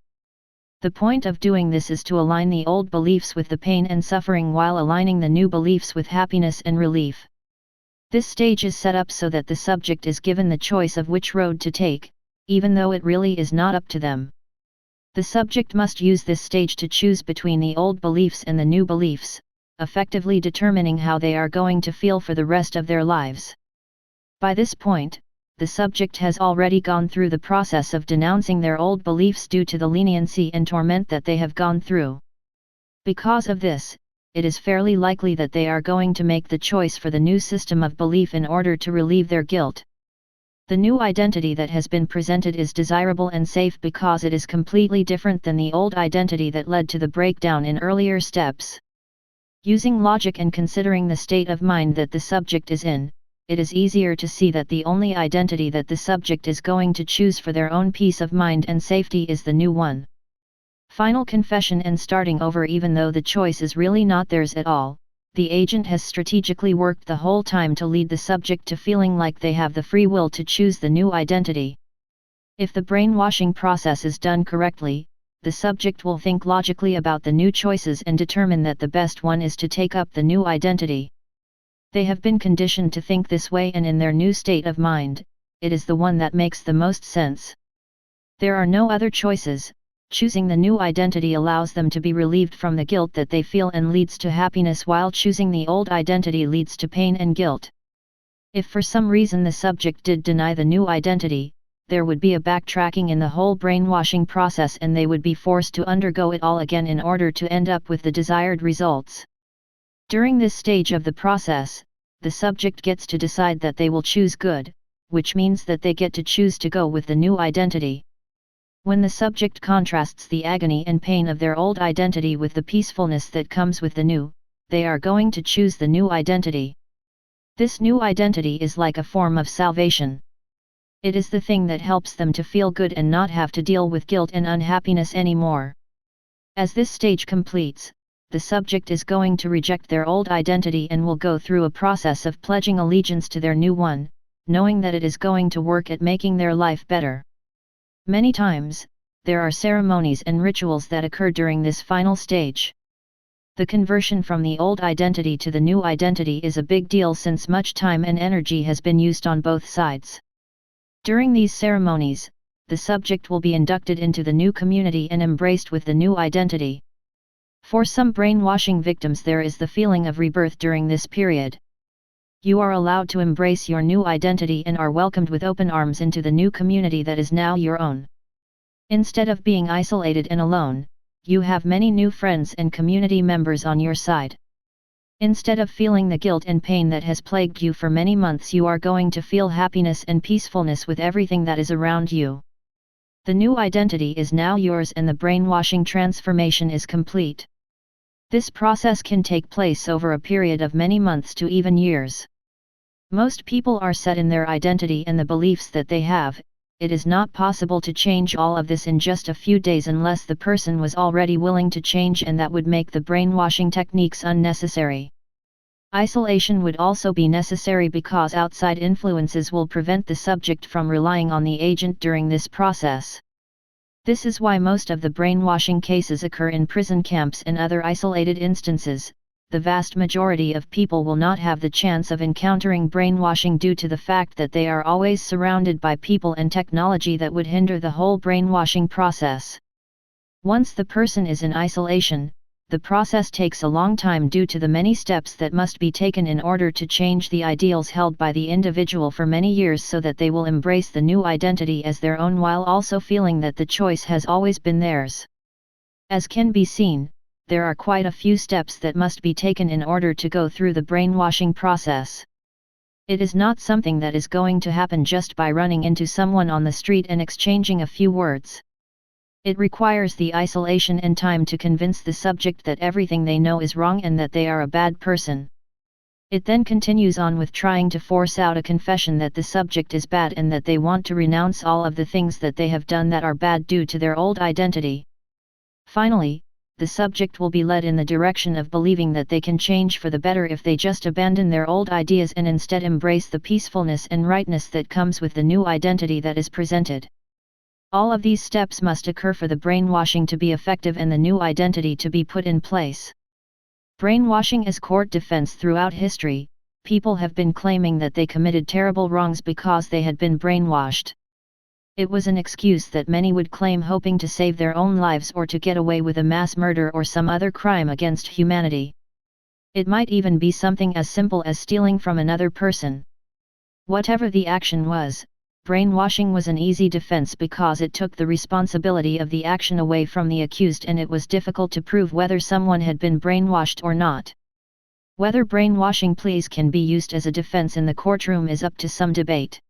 The point of doing this is to align the old beliefs with the pain and suffering while aligning the new beliefs with happiness and relief. This stage is set up so that the subject is given the choice of which road to take, even though it really is not up to them. The subject must use this stage to choose between the old beliefs and the new beliefs, effectively determining how they are going to feel for the rest of their lives. By this point, the subject has already gone through the process of denouncing their old beliefs due to the leniency and torment that they have gone through. Because of this, it is fairly likely that they are going to make the choice for the new system of belief in order to relieve their guilt. The new identity that has been presented is desirable and safe because it is completely different than the old identity that led to the breakdown in earlier steps. Using logic and considering the state of mind that the subject is in, it is easier to see that the only identity that the subject is going to choose for their own peace of mind and safety is the new one. Final confession and starting over. Even though the choice is really not theirs at all, the agent has strategically worked the whole time to lead the subject to feeling like they have the free will to choose the new identity. If the brainwashing process is done correctly, the subject will think logically about the new choices and determine that the best one is to take up the new identity. They have been conditioned to think this way, and in their new state of mind, it is the one that makes the most sense. There are no other choices. Choosing the new identity allows them to be relieved from the guilt that they feel and leads to happiness, while choosing the old identity leads to pain and guilt. If for some reason the subject did deny the new identity, there would be a backtracking in the whole brainwashing process, and they would be forced to undergo it all again in order to end up with the desired results. During this stage of the process, the subject gets to decide that they will choose good, which means that they get to choose to go with the new identity. When the subject contrasts the agony and pain of their old identity with the peacefulness that comes with the new, they are going to choose the new identity. This new identity is like a form of salvation. It is the thing that helps them to feel good and not have to deal with guilt and unhappiness anymore. As this stage completes, the subject is going to reject their old identity and will go through a process of pledging allegiance to their new one, knowing that it is going to work at making their life better. Many times, there are ceremonies and rituals that occur during this final stage. The conversion from the old identity to the new identity is a big deal, since much time and energy has been used on both sides. During these ceremonies, the subject will be inducted into the new community and embraced with the new identity. For some brainwashing victims, there is the feeling of rebirth during this period. You are allowed to embrace your new identity and are welcomed with open arms into the new community that is now your own. Instead of being isolated and alone, you have many new friends and community members on your side. Instead of feeling the guilt and pain that has plagued you for many months, you are going to feel happiness and peacefulness with everything that is around you. The new identity is now yours and the brainwashing transformation is complete. This process can take place over a period of many months to even years. Most people are set in their identity and the beliefs that they have. It is not possible to change all of this in just a few days unless the person was already willing to change, and that would make the brainwashing techniques unnecessary. Isolation would also be necessary because outside influences will prevent the subject from relying on the agent during this process. This is why most of the brainwashing cases occur in prison camps and other isolated instances. The vast majority of people will not have the chance of encountering brainwashing due to the fact that they are always surrounded by people and technology that would hinder the whole brainwashing process. Once the person is in isolation, the process takes a long time due to the many steps that must be taken in order to change the ideals held by the individual for many years so that they will embrace the new identity as their own while also feeling that the choice has always been theirs. As can be seen, there are quite a few steps that must be taken in order to go through the brainwashing process. It is not something that is going to happen just by running into someone on the street and exchanging a few words. It requires the isolation and time to convince the subject that everything they know is wrong and that they are a bad person. It then continues on with trying to force out a confession that the subject is bad and that they want to renounce all of the things that they have done that are bad due to their old identity. Finally, the subject will be led in the direction of believing that they can change for the better if they just abandon their old ideas and instead embrace the peacefulness and rightness that comes with the new identity that is presented. All of these steps must occur for the brainwashing to be effective and the new identity to be put in place. Brainwashing as court defense. Throughout history, people have been claiming that they committed terrible wrongs because they had been brainwashed. It was an excuse that many would claim, hoping to save their own lives or to get away with a mass murder or some other crime against humanity. It might even be something as simple as stealing from another person. Whatever the action was, brainwashing was an easy defense because it took the responsibility of the action away from the accused, and it was difficult to prove whether someone had been brainwashed or not. Whether brainwashing pleas can be used as a defense in the courtroom is up to some debate.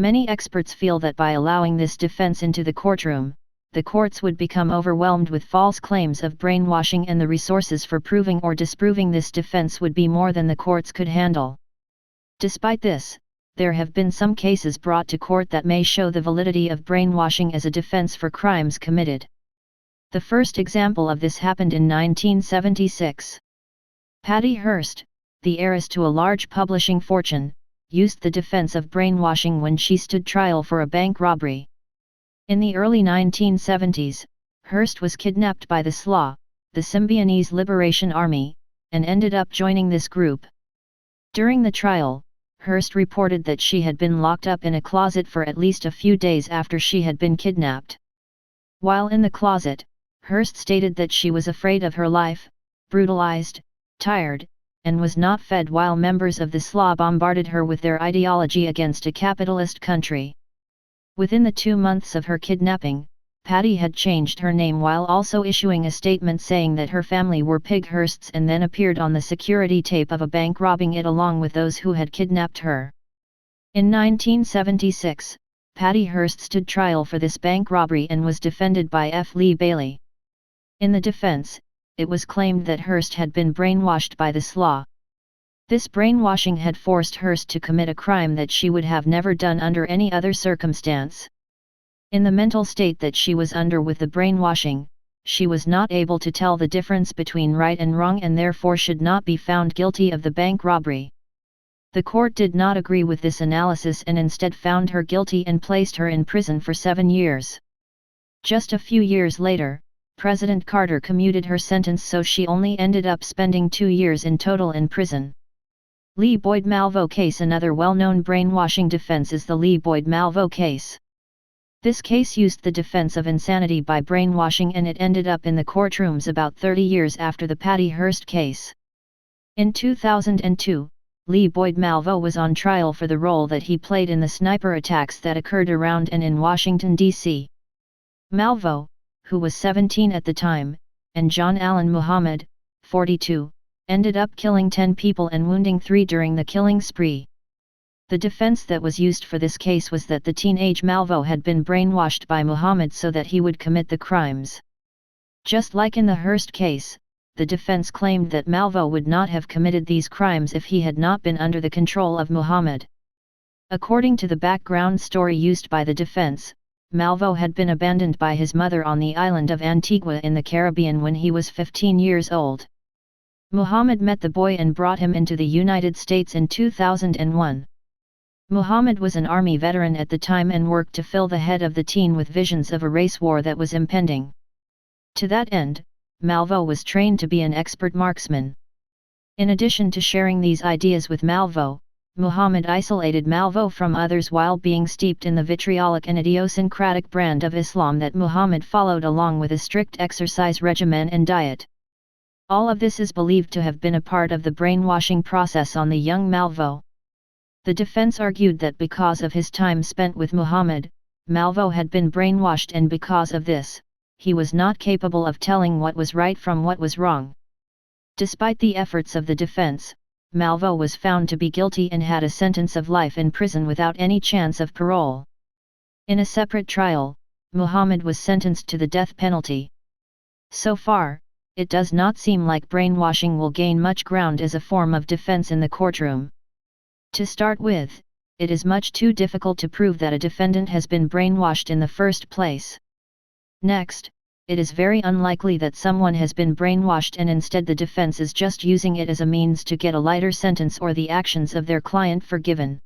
Many experts feel that by allowing this defense into the courtroom, the courts would become overwhelmed with false claims of brainwashing, and the resources for proving or disproving this defense would be more than the courts could handle. Despite this, there have been some cases brought to court that may show the validity of brainwashing as a defense for crimes committed. The first example of this happened in 1976. Patty Hearst, the heiress to a large publishing fortune, used the defense of brainwashing when she stood trial for a bank robbery. In the early 1970s, Hearst was kidnapped by the SLA, the Symbionese Liberation Army, and ended up joining this group. During the trial, Hearst reported that she had been locked up in a closet for at least a few days after she had been kidnapped. While in the closet, Hearst stated that she was afraid of her life, brutalized, tired, and was not fed while members of the SLA bombarded her with their ideology against a capitalist country. Within the 2 months of her kidnapping, Patty had changed her name while also issuing a statement saying that her family were Pig Hearsts, and then appeared on the security tape of a bank robbing it along with those who had kidnapped her. In 1976, Patty Hearst stood trial for this bank robbery and was defended by F. Lee Bailey. In the defense, it was claimed that Hearst had been brainwashed by the SLA. This brainwashing had forced Hearst to commit a crime that she would have never done under any other circumstance. In the mental state that she was under with the brainwashing, she was not able to tell the difference between right and wrong, and therefore should not be found guilty of the bank robbery. The court did not agree with this analysis and instead found her guilty and placed her in prison for 7 years. Just a few years later, President Carter commuted her sentence, so she only ended up spending 2 years in total in prison. Lee Boyd Malvo case. Another well-known brainwashing defense is the Lee Boyd Malvo case. This case used the defense of insanity by brainwashing, and it ended up in the courtrooms about 30 years after the Patty Hearst case. In 2002, Lee Boyd Malvo was on trial for the role that he played in the sniper attacks that occurred around and in Washington, D.C. Malvo, who was 17 at the time, and John Allen Muhammad, 42, ended up killing 10 people and wounding 3 during the killing spree. The defense that was used for this case was that the teenage Malvo had been brainwashed by Muhammad so that he would commit the crimes. Just like in the Hearst case, the defense claimed that Malvo would not have committed these crimes if he had not been under the control of Muhammad. According to the background story used by the defense, Malvo had been abandoned by his mother on the island of Antigua in the Caribbean when he was 15 years old. Muhammad met the boy and brought him into the United States in 2001. Muhammad was an army veteran at the time and worked to fill the head of the teen with visions of a race war that was impending. To that end, Malvo was trained to be an expert marksman. In addition to sharing these ideas with Malvo, Muhammad isolated Malvo from others while being steeped in the vitriolic and idiosyncratic brand of Islam that Muhammad followed, along with a strict exercise regimen and diet. All of this is believed to have been a part of the brainwashing process on the young Malvo. The defense argued that because of his time spent with Muhammad, Malvo had been brainwashed, and because of this, he was not capable of telling what was right from what was wrong. Despite the efforts of the defense, Malvo was found to be guilty and had a sentence of life in prison without any chance of parole. In a separate trial, Muhammad was sentenced to the death penalty. So far, it does not seem like brainwashing will gain much ground as a form of defense in the courtroom. To start with, it is much too difficult to prove that a defendant has been brainwashed in the first place. Next, it is very unlikely that someone has been brainwashed and instead the defense is just using it as a means to get a lighter sentence or the actions of their client forgiven.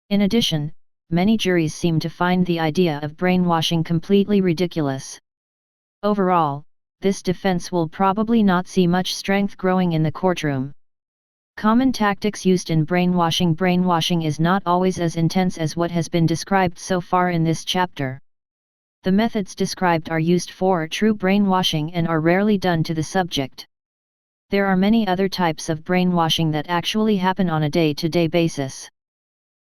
In addition, many juries seem to find the idea of brainwashing completely ridiculous. Overall, this defense will probably not see much strength growing in the courtroom. Common tactics used in brainwashing. Brainwashing is not always as intense as what has been described so far in this chapter. The methods described are used for true brainwashing and are rarely done to the subject. There are many other types of brainwashing that actually happen on a day-to-day basis.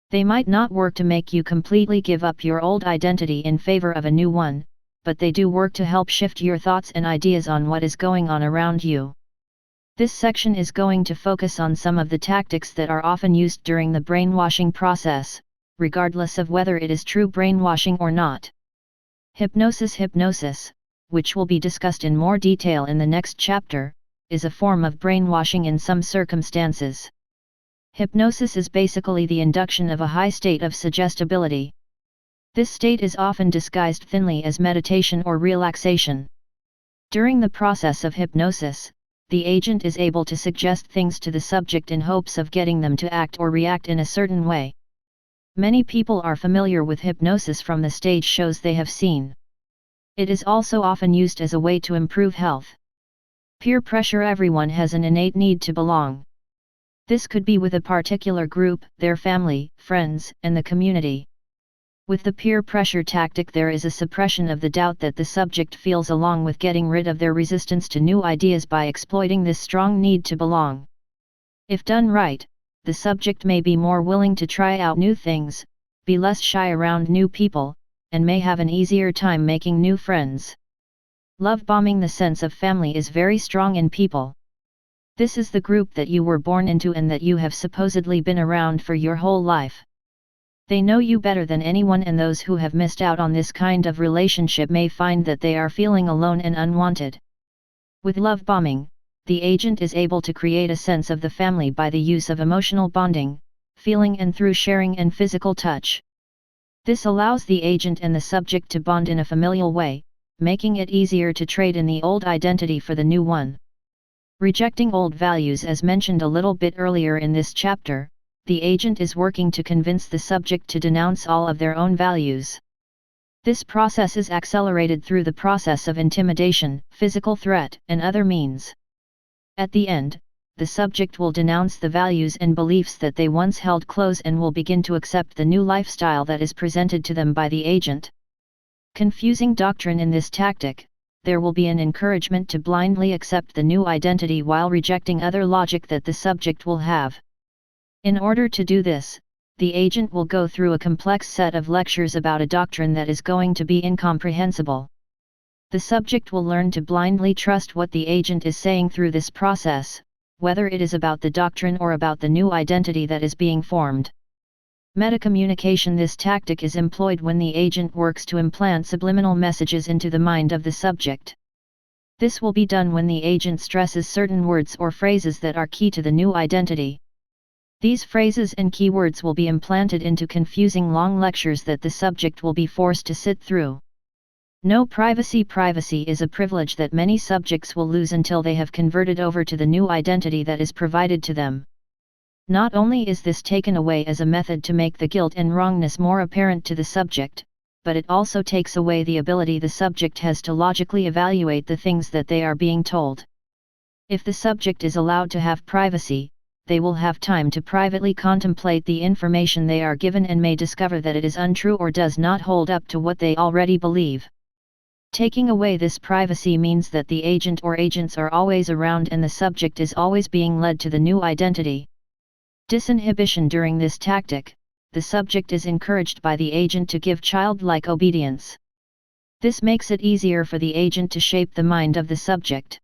They might not work to make you completely give up your old identity in favor of a new one, but they do work to help shift your thoughts and ideas on what is going on around you. This section is going to focus on some of the tactics that are often used during the brainwashing process, regardless of whether it is true brainwashing or not. Hypnosis, which will be discussed in more detail in the next chapter, is a form of brainwashing in some circumstances. Hypnosis is basically the induction of a high state of suggestibility. This state is often disguised thinly as meditation or relaxation. During the process of hypnosis, the agent is able to suggest things to the subject in hopes of getting them to act or react in a certain way. Many people are familiar with hypnosis from the stage shows they have seen. It is also often used as a way to improve health. Peer pressure. Everyone has an innate need to belong. This could be with a particular group, their family, friends, and the community. With the peer pressure tactic, there is a suppression of the doubt that the subject feels, along with getting rid of their resistance to new ideas by exploiting this strong need to belong. If done right, the subject may be more willing to try out new things, be less shy around new people, and may have an easier time making new friends. Love bombing. The sense of family is very strong in people. This is the group that you were born into and that you have supposedly been around for your whole life. They know you better than anyone, and those who have missed out on this kind of relationship may find that they are feeling alone and unwanted. With love bombing, the agent is able to create a sense of the family by the use of emotional bonding, feeling, and through sharing and physical touch. This allows the agent and the subject to bond in a familial way, making it easier to trade in the old identity for the new one. Rejecting old values. As mentioned a little bit earlier in this chapter, the agent is working to convince the subject to denounce all of their own values. This process is accelerated through the process of intimidation, physical threat, and other means. At the end, the subject will denounce the values and beliefs that they once held close and will begin to accept the new lifestyle that is presented to them by the agent. Confusing doctrine. In this tactic, there will be an encouragement to blindly accept the new identity while rejecting other logic that the subject will have. In order to do this, the agent will go through a complex set of lectures about a doctrine that is going to be incomprehensible. The subject will learn to blindly trust what the agent is saying through this process, whether it is about the doctrine or about the new identity that is being formed. Metacommunication. This tactic is employed when the agent works to implant subliminal messages into the mind of the subject. This will be done when the agent stresses certain words or phrases that are key to the new identity. These phrases and keywords will be implanted into confusing long lectures that the subject will be forced to sit through. No privacy. Privacy is a privilege that many subjects will lose until they have converted over to the new identity that is provided to them. Not only is this taken away as a method to make the guilt and wrongness more apparent to the subject, but it also takes away the ability the subject has to logically evaluate the things that they are being told. If the subject is allowed to have privacy, they will have time to privately contemplate the information they are given and may discover that it is untrue or does not hold up to what they already believe. Taking away this privacy means that the agent or agents are always around and the subject is always being led to the new identity. Disinhibition. During this tactic, the subject is encouraged by the agent to give childlike obedience. This makes it easier for the agent to shape the mind of the subject.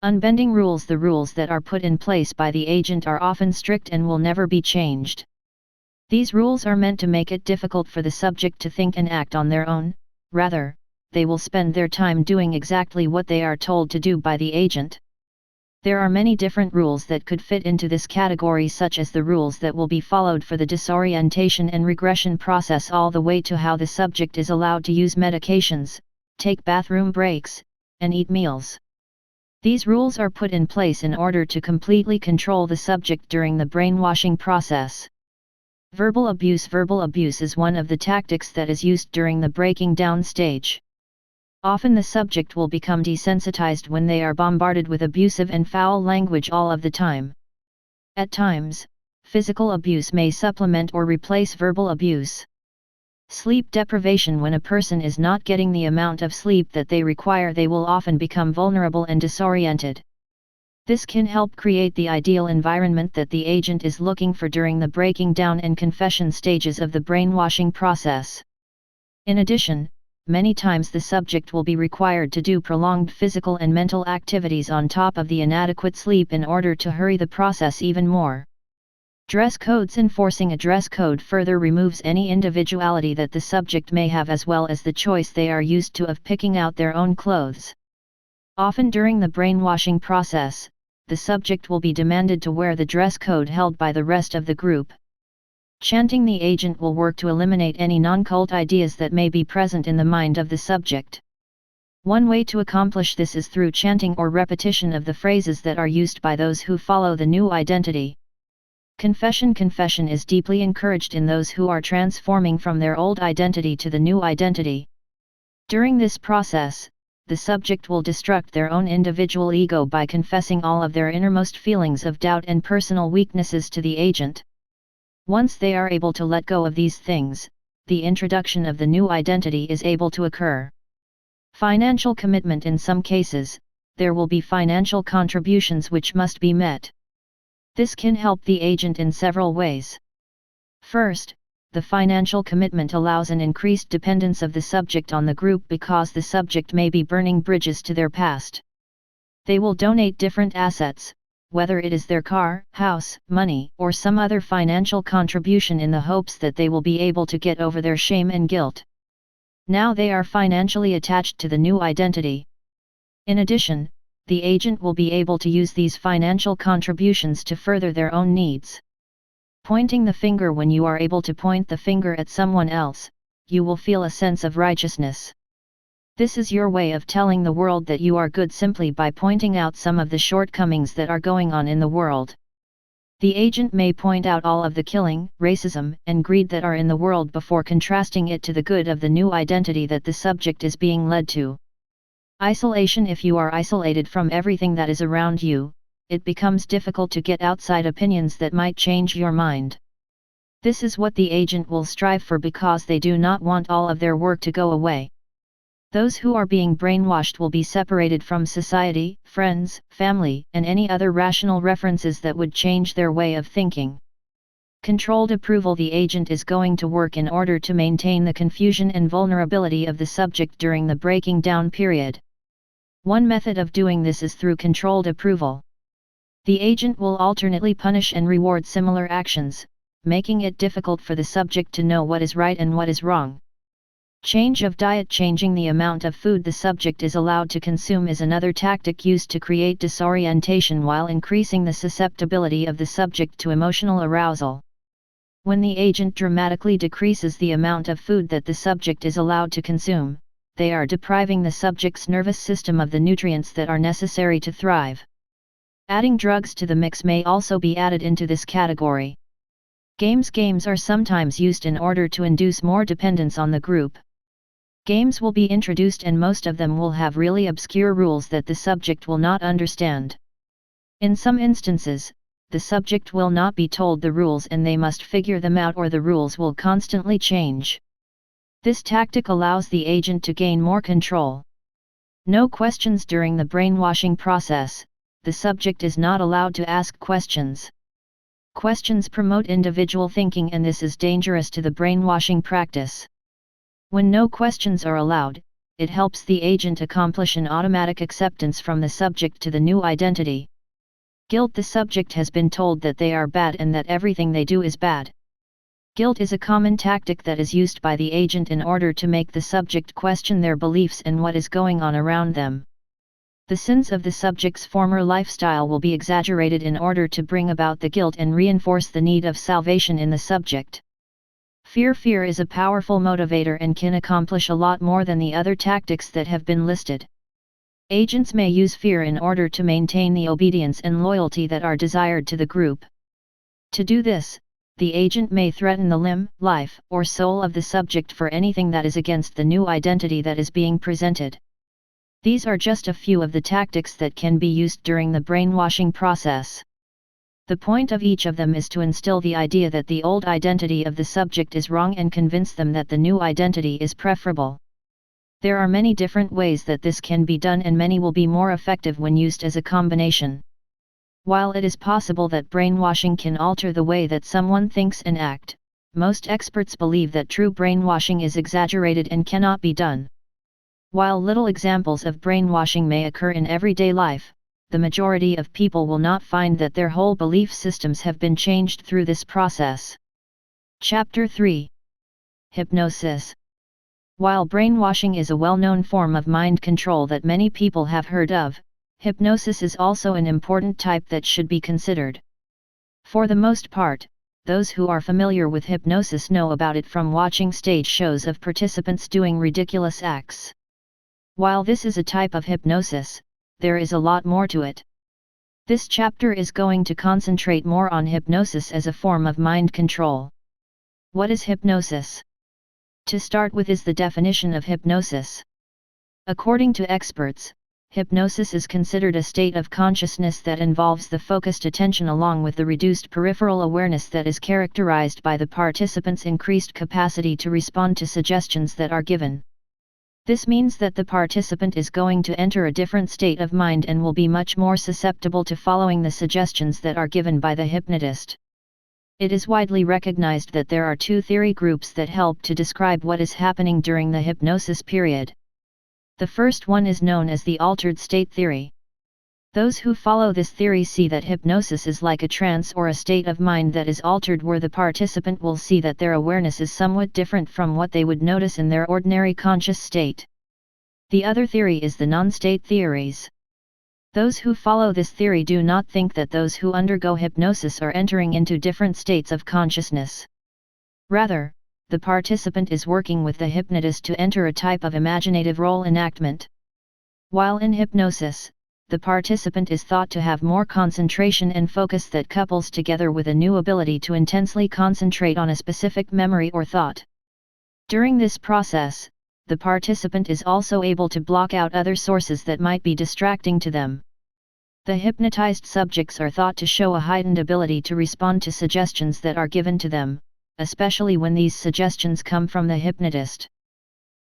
Unbending rules. The rules that are put in place by the agent are often strict and will never be changed. These rules are meant to make it difficult for the subject to think and act on their own, rather, they will spend their time doing exactly what they are told to do by the agent. There are many different rules that could fit into this category, such as the rules that will be followed for the disorientation and regression process, all the way to how the subject is allowed to use medications, take bathroom breaks, and eat meals. These rules are put in place in order to completely control the subject during the brainwashing process. Verbal abuse. Verbal abuse is one of the tactics that is used during the breaking down stage. Often the subject will become desensitized when they are bombarded with abusive and foul language all of the time. At times, physical abuse may supplement or replace verbal abuse. Sleep deprivation. When a person is not getting the amount of sleep that they require, they will often become vulnerable and disoriented. This can help create the ideal environment that the agent is looking for during the breaking down and confession stages of the brainwashing process. In addition, many times the subject will be required to do prolonged physical and mental activities on top of the inadequate sleep in order to hurry the process even more. Dress codes. Enforcing a dress code further removes any individuality that the subject may have, as well as the choice they are used to of picking out their own clothes. Often during the brainwashing process, the subject will be demanded to wear the dress code held by the rest of the group. Chanting the agent will work to eliminate any non-cult ideas that may be present in the mind of the subject. One way to accomplish this is through chanting or repetition of the phrases that are used by those who follow the new identity. Confession is deeply encouraged in those who are transforming from their old identity to the new identity. During this process, the subject will destruct their own individual ego by confessing all of their innermost feelings of doubt and personal weaknesses to the agent. Once they are able to let go of these things, the introduction of the new identity is able to occur. Financial commitment. In some cases, there will be financial contributions which must be met. This can help the agent in several ways. First, the financial commitment allows an increased dependence of the subject on the group because the subject may be burning bridges to their past. They will donate different assets, whether it is their car, house, money, or some other financial contribution, in the hopes that they will be able to get over their shame and guilt. Now they are financially attached to the new identity. In addition, the agent will be able to use these financial contributions to further their own needs. Pointing the finger. When you are able to point the finger at someone else, you will feel a sense of righteousness. This is your way of telling the world that you are good simply by pointing out some of the shortcomings that are going on in the world. The agent may point out all of the killing, racism, and greed that are in the world before contrasting it to the good of the new identity that the subject is being led to. Isolation. If you are isolated from everything that is around you, it becomes difficult to get outside opinions that might change your mind. This is what the agent will strive for because they do not want all of their work to go away. Those who are being brainwashed will be separated from society, friends, family, and any other rational references that would change their way of thinking. Controlled approval. The agent is going to work in order to maintain the confusion and vulnerability of the subject during the breaking down period. One method of doing this is through controlled approval. The agent will alternately punish and reward similar actions, making it difficult for the subject to know what is right and what is wrong. Change of diet. Changing the amount of food the subject is allowed to consume is another tactic used to create disorientation while increasing the susceptibility of the subject to emotional arousal. When the agent dramatically decreases the amount of food that the subject is allowed to consume, they are depriving the subject's nervous system of the nutrients that are necessary to thrive. Adding drugs to the mix may also be added into this category. Games are sometimes used in order to induce more dependence on the group. Games will be introduced and most of them will have really obscure rules that the subject will not understand. In some instances, the subject will not be told the rules and they must figure them out, or the rules will constantly change. This tactic allows the agent to gain more control. No questions. During the brainwashing process, the subject is not allowed to ask questions. Questions promote individual thinking and this is dangerous to the brainwashing practice. When no questions are allowed, it helps the agent accomplish an automatic acceptance from the subject to the new identity. Guilt. The subject has been told that they are bad and that everything they do is bad. Guilt is a common tactic that is used by the agent in order to make the subject question their beliefs and what is going on around them. The sins of the subject's former lifestyle will be exaggerated in order to bring about the guilt and reinforce the need of salvation in the subject. Fear is a powerful motivator and can accomplish a lot more than the other tactics that have been listed. Agents may use fear in order to maintain the obedience and loyalty that are desired to the group. To do this, the agent may threaten the limb, life, or soul of the subject for anything that is against the new identity that is being presented. These are just a few of the tactics that can be used during the brainwashing process. The point of each of them is to instill the idea that the old identity of the subject is wrong and convince them that the new identity is preferable. There are many different ways that this can be done and many will be more effective when used as a combination. While it is possible that brainwashing can alter the way that someone thinks and act, most experts believe that true brainwashing is exaggerated and cannot be done. While little examples of brainwashing may occur in everyday life, the majority of people will not find that their whole belief systems have been changed through this process. Chapter 3. Hypnosis. While brainwashing is a well-known form of mind control that many people have heard of, hypnosis is also an important type that should be considered. For the most part, those who are familiar with hypnosis know about it from watching stage shows of participants doing ridiculous acts. While this is a type of hypnosis, there is a lot more to it. This chapter is going to concentrate more on hypnosis as a form of mind control. What is hypnosis? To start with is the definition of hypnosis. According to experts, hypnosis is considered a state of consciousness that involves the focused attention along with the reduced peripheral awareness that is characterized by the participant's increased capacity to respond to suggestions that are given. This means that the participant is going to enter a different state of mind and will be much more susceptible to following the suggestions that are given by the hypnotist. It is widely recognized that there are two theory groups that help to describe what is happening during the hypnosis period. The first one is known as the altered state theory. Those who follow this theory see that hypnosis is like a trance or a state of mind that is altered where the participant will see that their awareness is somewhat different from what they would notice in their ordinary conscious state. The other theory is the non-state theories. Those who follow this theory do not think that those who undergo hypnosis are entering into different states of consciousness. Rather, the participant is working with the hypnotist to enter a type of imaginative role enactment. While in hypnosis, the participant is thought to have more concentration and focus that couples together with a new ability to intensely concentrate on a specific memory or thought. During this process, the participant is also able to block out other sources that might be distracting to them. The hypnotized subjects are thought to show a heightened ability to respond to suggestions that are given to them, especially when these suggestions come from the hypnotist.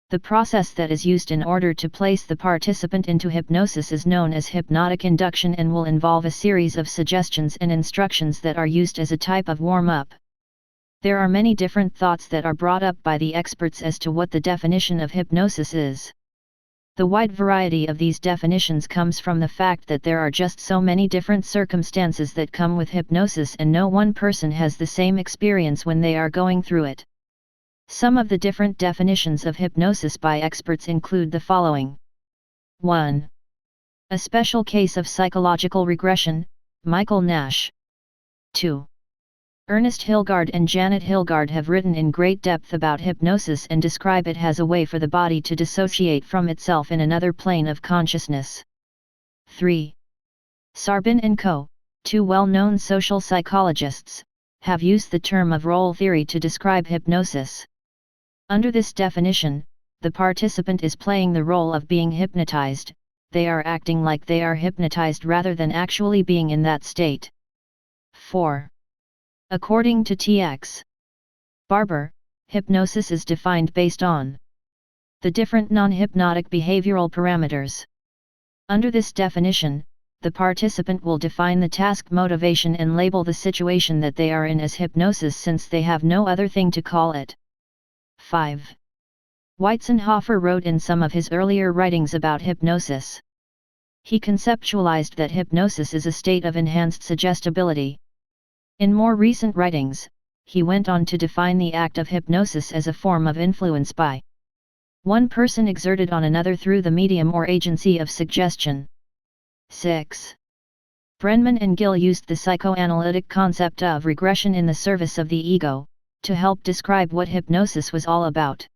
The process that is used in order to place the participant into hypnosis is known as hypnotic induction and will involve a series of suggestions and instructions that are used as a type of warm-up. There are many different thoughts that are brought up by the experts as to what the definition of hypnosis is. The wide variety of these definitions comes from the fact that there are just so many different circumstances that come with hypnosis and no one person has the same experience when they are going through it. Some of the different definitions of hypnosis by experts include the following. 1. A special case of psychological regression, Michael Nash. 2. Ernest Hilgard and Janet Hilgard have written in great depth about hypnosis and describe it as a way for the body to dissociate from itself in another plane of consciousness. 3. Sarbin and Co., two well-known social psychologists, have used the term of role theory to describe hypnosis. Under this definition, the participant is playing the role of being hypnotized, they are acting like they are hypnotized rather than actually being in that state. 4. According to T.X. Barber, hypnosis is defined based on the different non-hypnotic behavioral parameters. Under this definition, the participant will define the task motivation and label the situation that they are in as hypnosis since they have no other thing to call it. 5. Weitzenhofer wrote in some of his earlier writings about hypnosis. He conceptualized that hypnosis is a state of enhanced suggestibility. In more recent writings, he went on to define the act of hypnosis as a form of influence by one person exerted on another through the medium or agency of suggestion. 6. Brenman and Gill used the psychoanalytic concept of regression in the service of the ego, to help describe what hypnosis was all about.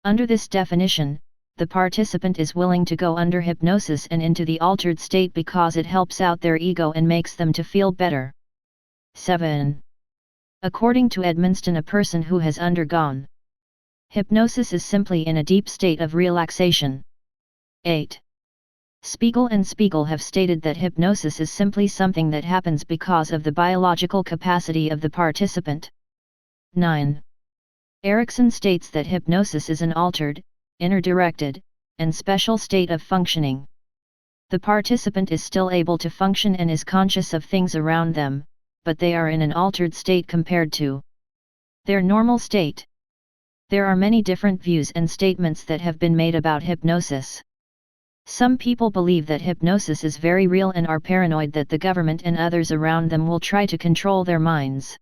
Under this definition, the participant is willing to go under hypnosis and into the altered state because it helps out their ego and makes them to feel better. 7. According to Edmonston, a person who has undergone hypnosis is simply in a deep state of relaxation. 8. Spiegel and Spiegel have stated that hypnosis is simply something that happens because of the biological capacity of the participant. 9. Erickson states that hypnosis is an altered, inner-directed, and special state of functioning. The participant is still able to function and is conscious of things around them, but they are in an altered state compared to their normal state. There are many different views and statements that have been made about hypnosis. Some people believe that hypnosis is very real and are paranoid that the government and others around them will try to control their minds.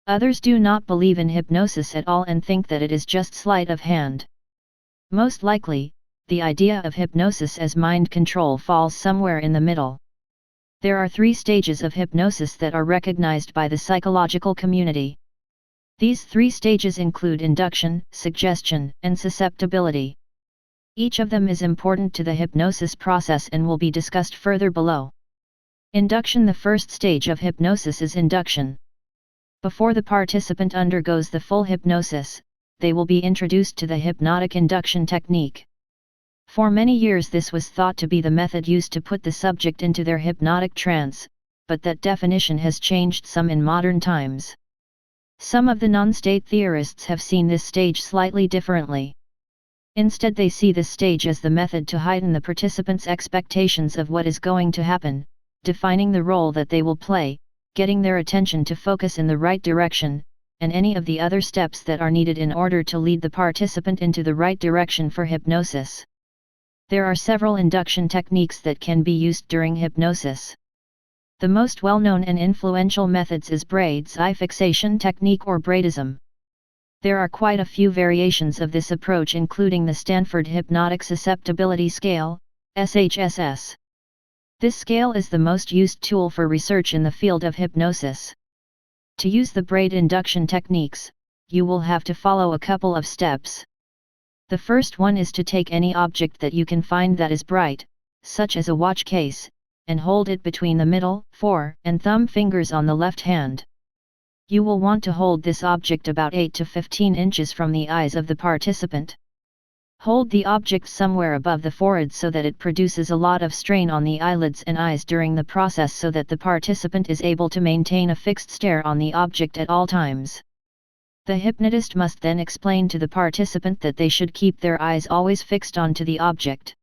Others do not believe in hypnosis at all and think that it is just sleight of hand. Most likely, the idea of hypnosis as mind control falls somewhere in the middle. There are 3 stages of hypnosis that are recognized by the psychological community. These 3 stages include induction, suggestion, and susceptibility. Each of them is important to the hypnosis process and will be discussed further below. Induction. The first stage of hypnosis is induction. Before the participant undergoes the full hypnosis, they will be introduced to the hypnotic induction technique. For many years this was thought to be the method used to put the subject into their hypnotic trance, but that definition has changed some in modern times. Some of the non-state theorists have seen this stage slightly differently. Instead, they see this stage as the method to heighten the participants' expectations of what is going to happen, defining the role that they will play, getting their attention to focus in the right direction, and any of the other steps that are needed in order to lead the participant into the right direction for hypnosis. There are several induction techniques that can be used during hypnosis. The most well-known and influential methods is Braid's eye fixation technique or Braidism. There are quite a few variations of this approach, including the Stanford Hypnotic Susceptibility Scale, SHSS. This scale is the most used tool for research in the field of hypnosis. To use the Braid induction techniques, you will have to follow a couple of steps. The first one is to take any object that you can find that is bright, such as a watch case, and hold it between the middle, 4, and thumb fingers on the left hand. You will want to hold this object about 8 to 15 inches from the eyes of the participant. Hold the object somewhere above the forehead so that it produces a lot of strain on the eyelids and eyes during the process so that the participant is able to maintain a fixed stare on the object at all times. The hypnotist must then explain to the participant that they should keep their eyes always fixed onto the object.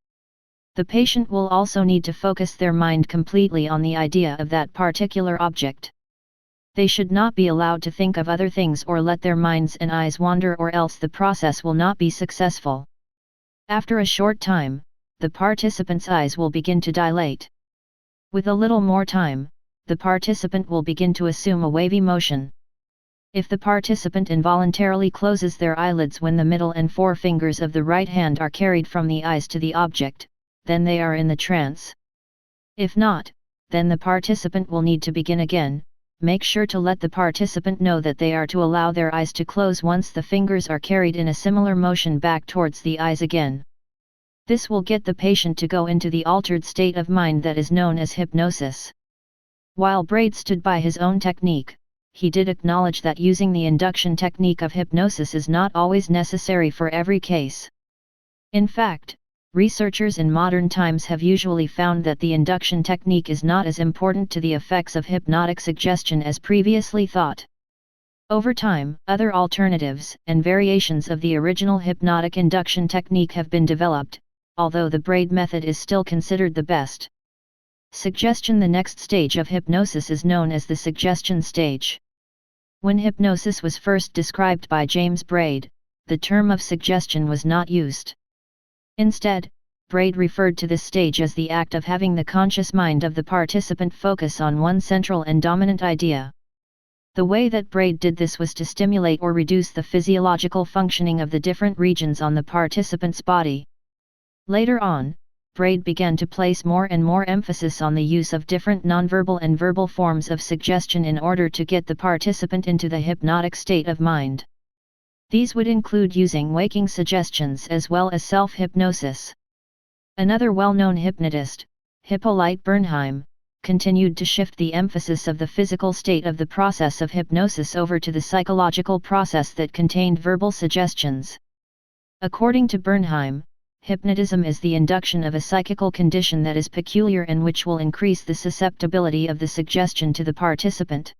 The patient will also need to focus their mind completely on the idea of that particular object. They should not be allowed to think of other things or let their minds and eyes wander, or else the process will not be successful. After a short time, the participant's eyes will begin to dilate. With a little more time, the participant will begin to assume a wavy motion. If the participant involuntarily closes their eyelids when the middle and forefingers of the right hand are carried from the eyes to the object, then they are in the trance. If not, then the participant will need to begin again. Make sure to let the participant know that they are to allow their eyes to close once the fingers are carried in a similar motion back towards the eyes again. This will get the patient to go into the altered state of mind that is known as hypnosis. While Braid stood by his own technique, he did acknowledge that using the induction technique of hypnosis is not always necessary for every case. In fact, researchers in modern times have usually found that the induction technique is not as important to the effects of hypnotic suggestion as previously thought. Over time, other alternatives and variations of the original hypnotic induction technique have been developed, although the Braid method is still considered the best. Suggestion. The next stage of hypnosis is known as the suggestion stage. When hypnosis was first described by James Braid, the term of suggestion was not used. Instead, Braid referred to this stage as the act of having the conscious mind of the participant focus on one central and dominant idea. The way that Braid did this was to stimulate or reduce the physiological functioning of the different regions on the participant's body. Later on, Braid began to place more and more emphasis on the use of different nonverbal and verbal forms of suggestion in order to get the participant into the hypnotic state of mind. These would include using waking suggestions as well as self-hypnosis. Another well-known hypnotist, Hippolyte Bernheim, continued to shift the emphasis of the physical state of the process of hypnosis over to the psychological process that contained verbal suggestions. According to Bernheim, hypnotism is the induction of a psychical condition that is peculiar and which will increase the susceptibility of the suggestion to the participant.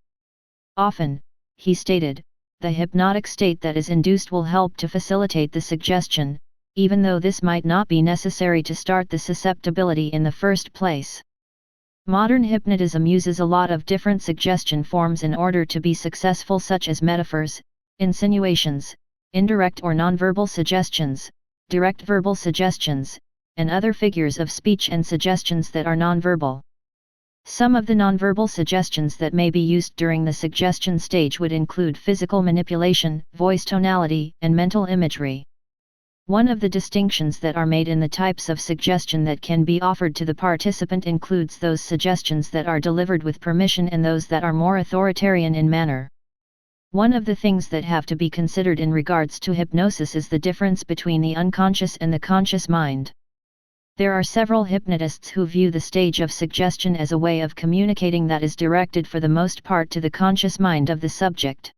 Often, he stated, the hypnotic state that is induced will help to facilitate the suggestion, even though this might not be necessary to start the susceptibility in the first place. Modern hypnotism uses a lot of different suggestion forms in order to be successful, such as metaphors, insinuations, indirect or nonverbal suggestions, direct verbal suggestions, and other figures of speech and suggestions that are nonverbal. Some of the nonverbal suggestions that may be used during the suggestion stage would include physical manipulation, voice tonality, and mental imagery. One of the distinctions that are made in the types of suggestion that can be offered to the participant includes those suggestions that are delivered with permission and those that are more authoritarian in manner. One of the things that have to be considered in regards to hypnosis is the difference between the unconscious and the conscious mind. There are several hypnotists who view the stage of suggestion as a way of communicating that is directed for the most part to the conscious mind of the subject.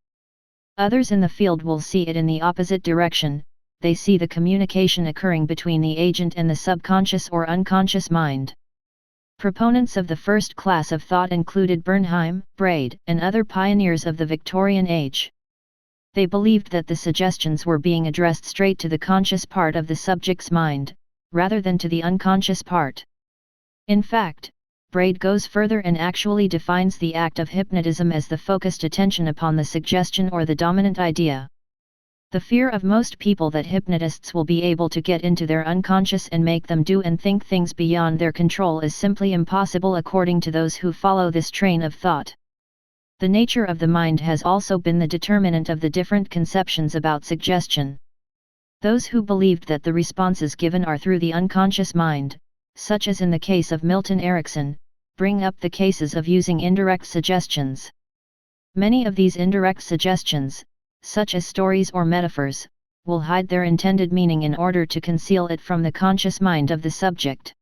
Others in the field will see it in the opposite direction. They see the communication occurring between the agent and the subconscious or unconscious mind. Proponents of the first class of thought included Bernheim, Braid, and other pioneers of the Victorian age. They believed that the suggestions were being addressed straight to the conscious part of the subject's mind, rather than to the unconscious part. In fact, Braid goes further and actually defines the act of hypnotism as the focused attention upon the suggestion or the dominant idea. The fear of most people that hypnotists will be able to get into their unconscious and make them do and think things beyond their control is simply impossible according to those who follow this train of thought. The nature of the mind has also been the determinant of the different conceptions about suggestion. Those who believed that the responses given are through the unconscious mind, such as in the case of Milton Erickson, bring up the cases of using indirect suggestions. Many of these indirect suggestions, such as stories or metaphors, will hide their intended meaning in order to conceal it from the conscious mind of the subject.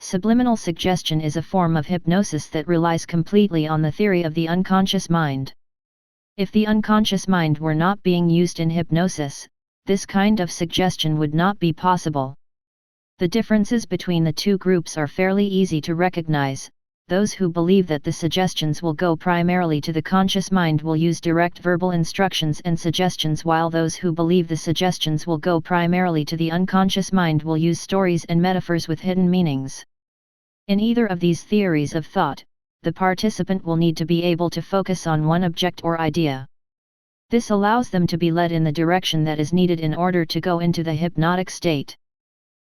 Subliminal suggestion is a form of hypnosis that relies completely on the theory of the unconscious mind. If the unconscious mind were not being used in hypnosis, this kind of suggestion would not be possible. The differences between the two groups are fairly easy to recognize. Those who believe that the suggestions will go primarily to the conscious mind will use direct verbal instructions and suggestions, while those who believe the suggestions will go primarily to the unconscious mind will use stories and metaphors with hidden meanings. In either of these theories of thought, the participant will need to be able to focus on one object or idea. This allows them to be led in the direction that is needed in order to go into the hypnotic state.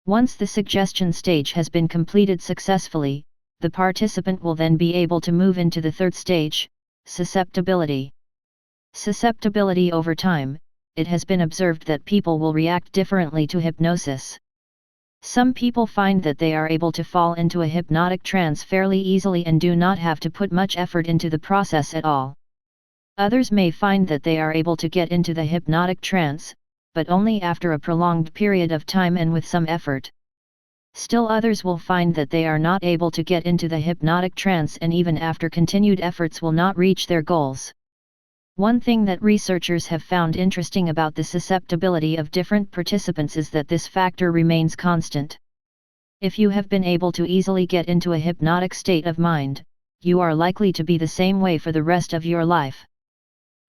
Once the suggestion stage has been completed successfully, the participant will then be able to move into the third stage, susceptibility. Susceptibility. Over time, it has been observed that people will react differently to hypnosis. Some people find that they are able to fall into a hypnotic trance fairly easily and do not have to put much effort into the process at all. Others may find that they are able to get into the hypnotic trance, but only after a prolonged period of time and with some effort. Still others will find that they are not able to get into the hypnotic trance and even after continued efforts will not reach their goals. One thing that researchers have found interesting about the susceptibility of different participants is that this factor remains constant. If you have been able to easily get into a hypnotic state of mind, you are likely to be the same way for the rest of your life.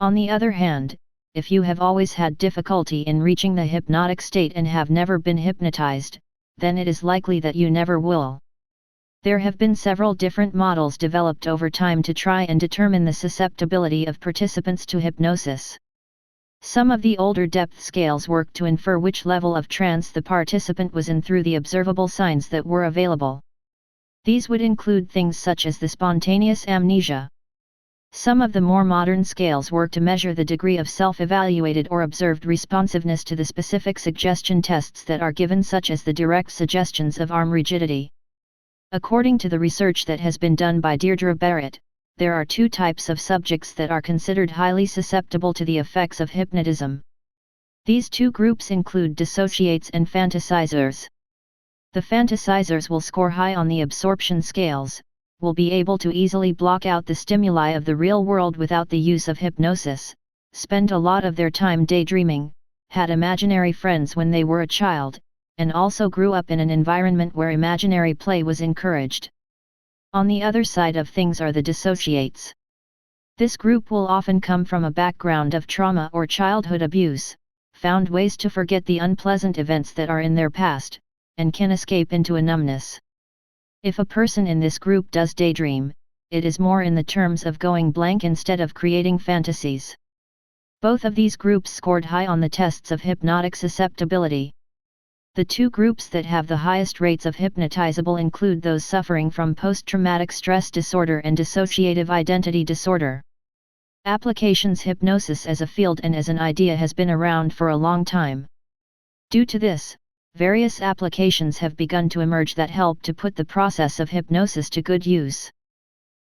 On the other hand, if you have always had difficulty in reaching the hypnotic state and have never been hypnotized, then it is likely that you never will. There have been several different models developed over time to try and determine the susceptibility of participants to hypnosis. Some of the older depth scales work to infer which level of trance the participant was in through the observable signs that were available. These would include things such as the spontaneous amnesia. Some of the more modern scales work to measure the degree of self-evaluated or observed responsiveness to the specific suggestion tests that are given, such as the direct suggestions of arm rigidity. According to the research that has been done by Deirdre Barrett, there are two types of subjects that are considered highly susceptible to the effects of hypnotism. These two groups include dissociates and fantasizers. The fantasizers will score high on the absorption scales, will be able to easily block out the stimuli of the real world without the use of hypnosis, spend a lot of their time daydreaming, had imaginary friends when they were a child, and also grew up in an environment where imaginary play was encouraged. On the other side of things are the dissociates. This group will often come from a background of trauma or childhood abuse, found ways to forget the unpleasant events that are in their past, and can escape into a numbness. If a person in this group does daydream, it is more in the terms of going blank instead of creating fantasies. Both of these groups scored high on the tests of hypnotic susceptibility. The two groups that have the highest rates of hypnotizable include those suffering from post-traumatic stress disorder and dissociative identity disorder. Applications hypnosis as a field and as an idea has been around for a long time. Due to this, various applications have begun to emerge that help to put the process of hypnosis to good use.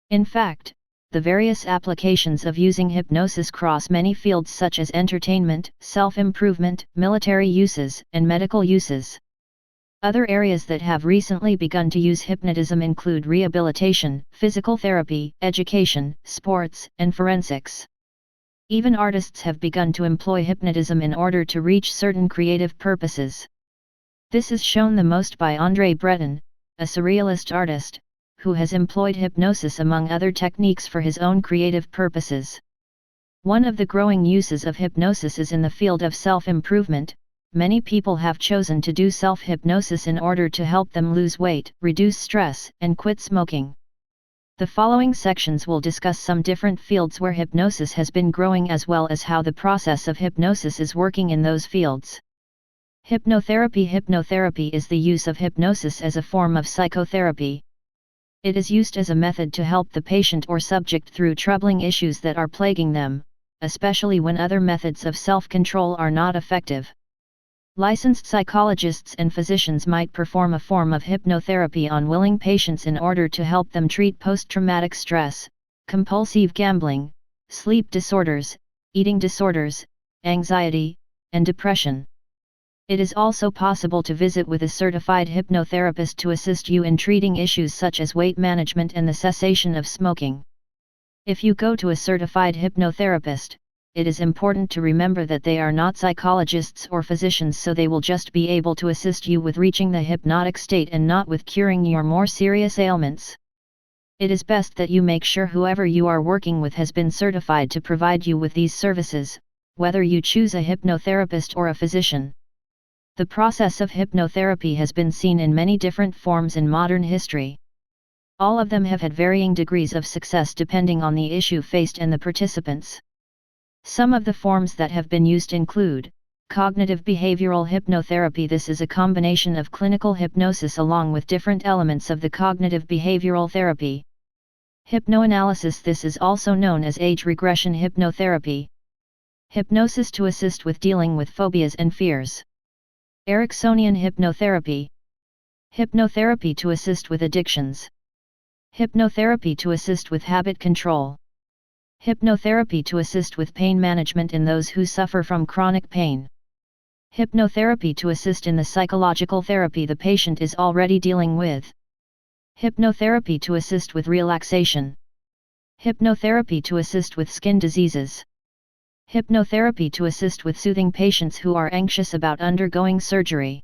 In fact, the various applications of using hypnosis cross many fields such as entertainment, self-improvement, military uses, and medical uses. Other areas that have recently begun to use hypnotism include rehabilitation, physical therapy, education, sports, and forensics. Even artists have begun to employ hypnotism in order to reach certain creative purposes. This is shown the most by André Breton, a surrealist artist, who has employed hypnosis among other techniques for his own creative purposes. One of the growing uses of hypnosis is in the field of self-improvement. Many people have chosen to do self-hypnosis in order to help them lose weight, reduce stress, and quit smoking. The following sections will discuss some different fields where hypnosis has been growing as well as how the process of hypnosis is working in those fields. Hypnotherapy. Hypnotherapy is the use of hypnosis as a form of psychotherapy. It is used as a method to help the patient or subject through troubling issues that are plaguing them, especially when other methods of self-control are not effective. Licensed psychologists and physicians might perform a form of hypnotherapy on willing patients in order to help them treat post-traumatic stress, compulsive gambling, sleep disorders, eating disorders, anxiety, and depression. It is also possible to visit with a certified hypnotherapist to assist you in treating issues such as weight management and the cessation of smoking. If you go to a certified hypnotherapist, it is important to remember that they are not psychologists or physicians, so they will just be able to assist you with reaching the hypnotic state and not with curing your more serious ailments. It is best that you make sure whoever you are working with has been certified to provide you with these services, whether you choose a hypnotherapist or a physician. The process of hypnotherapy has been seen in many different forms in modern history. All of them have had varying degrees of success depending on the issue faced and the participants. Some of the forms that have been used include cognitive behavioral hypnotherapy. This is a combination of clinical hypnosis along with different elements of the cognitive behavioral therapy. Hypnoanalysis. This is also known as age regression hypnotherapy. Hypnosis to assist with dealing with phobias and fears. Ericksonian hypnotherapy. Hypnotherapy to assist with addictions. Hypnotherapy to assist with habit control. Hypnotherapy to assist with pain management in those who suffer from chronic pain. Hypnotherapy to assist in the psychological therapy the patient is already dealing with. Hypnotherapy to assist with relaxation. Hypnotherapy to assist with skin diseases. Hypnotherapy to assist with soothing patients who are anxious about undergoing surgery.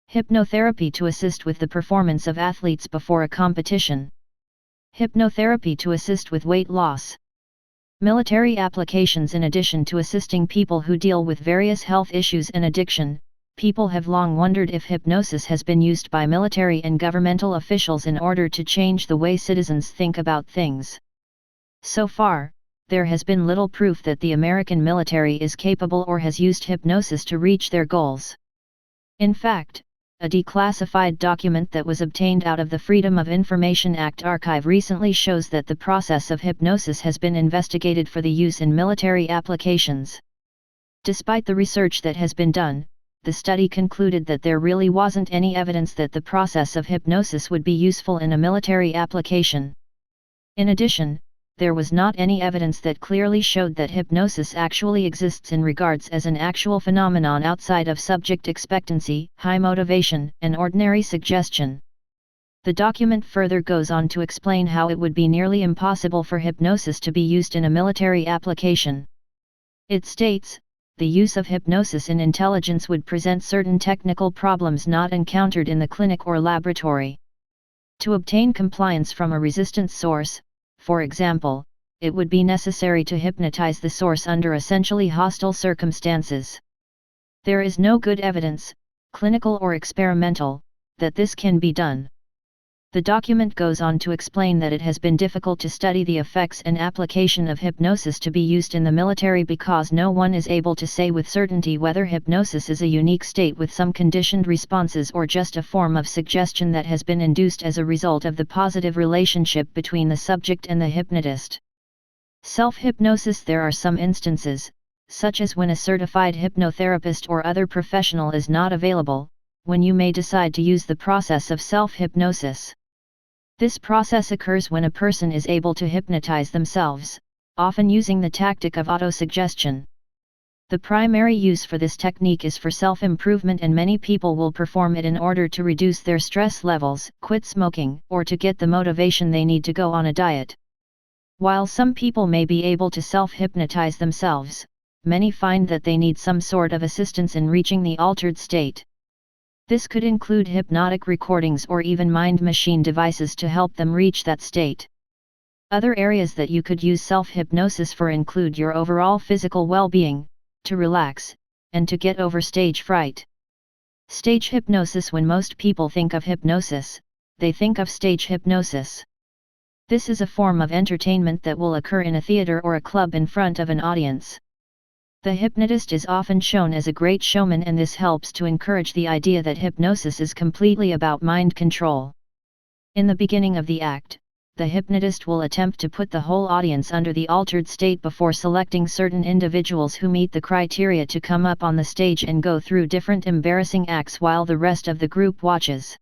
Hypnotherapy to assist with the performance of athletes before a competition. Hypnotherapy to assist with weight loss. Military applications. In addition to assisting people who deal with various health issues and addiction, people have long wondered if hypnosis has been used by military and governmental officials in order to change the way citizens think about things. So far, there has been little proof that the American military is capable or has used hypnosis to reach their goals. In fact, a declassified document that was obtained out of the Freedom of Information Act archive recently shows that the process of hypnosis has been investigated for the use in military applications. Despite the research that has been done, the study concluded that there really wasn't any evidence that the process of hypnosis would be useful in a military application. In addition, there was not any evidence that clearly showed that hypnosis actually exists in regards as an actual phenomenon outside of subject expectancy, high motivation, and ordinary suggestion. The document further goes on to explain how it would be nearly impossible for hypnosis to be used in a military application. It states, the use of hypnosis in intelligence would present certain technical problems not encountered in the clinic or laboratory. To obtain compliance from a resistant source, for example, it would be necessary to hypnotize the source under essentially hostile circumstances. There is no good evidence, clinical or experimental, that this can be done. The document goes on to explain that it has been difficult to study the effects and application of hypnosis to be used in the military because no one is able to say with certainty whether hypnosis is a unique state with some conditioned responses or just a form of suggestion that has been induced as a result of the positive relationship between the subject and the hypnotist. Self-hypnosis. There are some instances, such as when a certified hypnotherapist or other professional is not available, when you may decide to use the process of self-hypnosis. This process occurs when a person is able to hypnotize themselves, often using the tactic of autosuggestion. The primary use for this technique is for self-improvement, and many people will perform it in order to reduce their stress levels, quit smoking, or to get the motivation they need to go on a diet. While some people may be able to self-hypnotize themselves, many find that they need some sort of assistance in reaching the altered state. This could include hypnotic recordings or even mind-machine devices to help them reach that state. Other areas that you could use self-hypnosis for include your overall physical well-being, to relax, and to get over stage fright. Stage hypnosis. When most people think of hypnosis, they think of stage hypnosis. This is a form of entertainment that will occur in a theater or a club in front of an audience. The hypnotist is often shown as a great showman, and this helps to encourage the idea that hypnosis is completely about mind control. In the beginning of the act, the hypnotist will attempt to put the whole audience under the altered state before selecting certain individuals who meet the criteria to come up on the stage and go through different embarrassing acts while the rest of the group watches.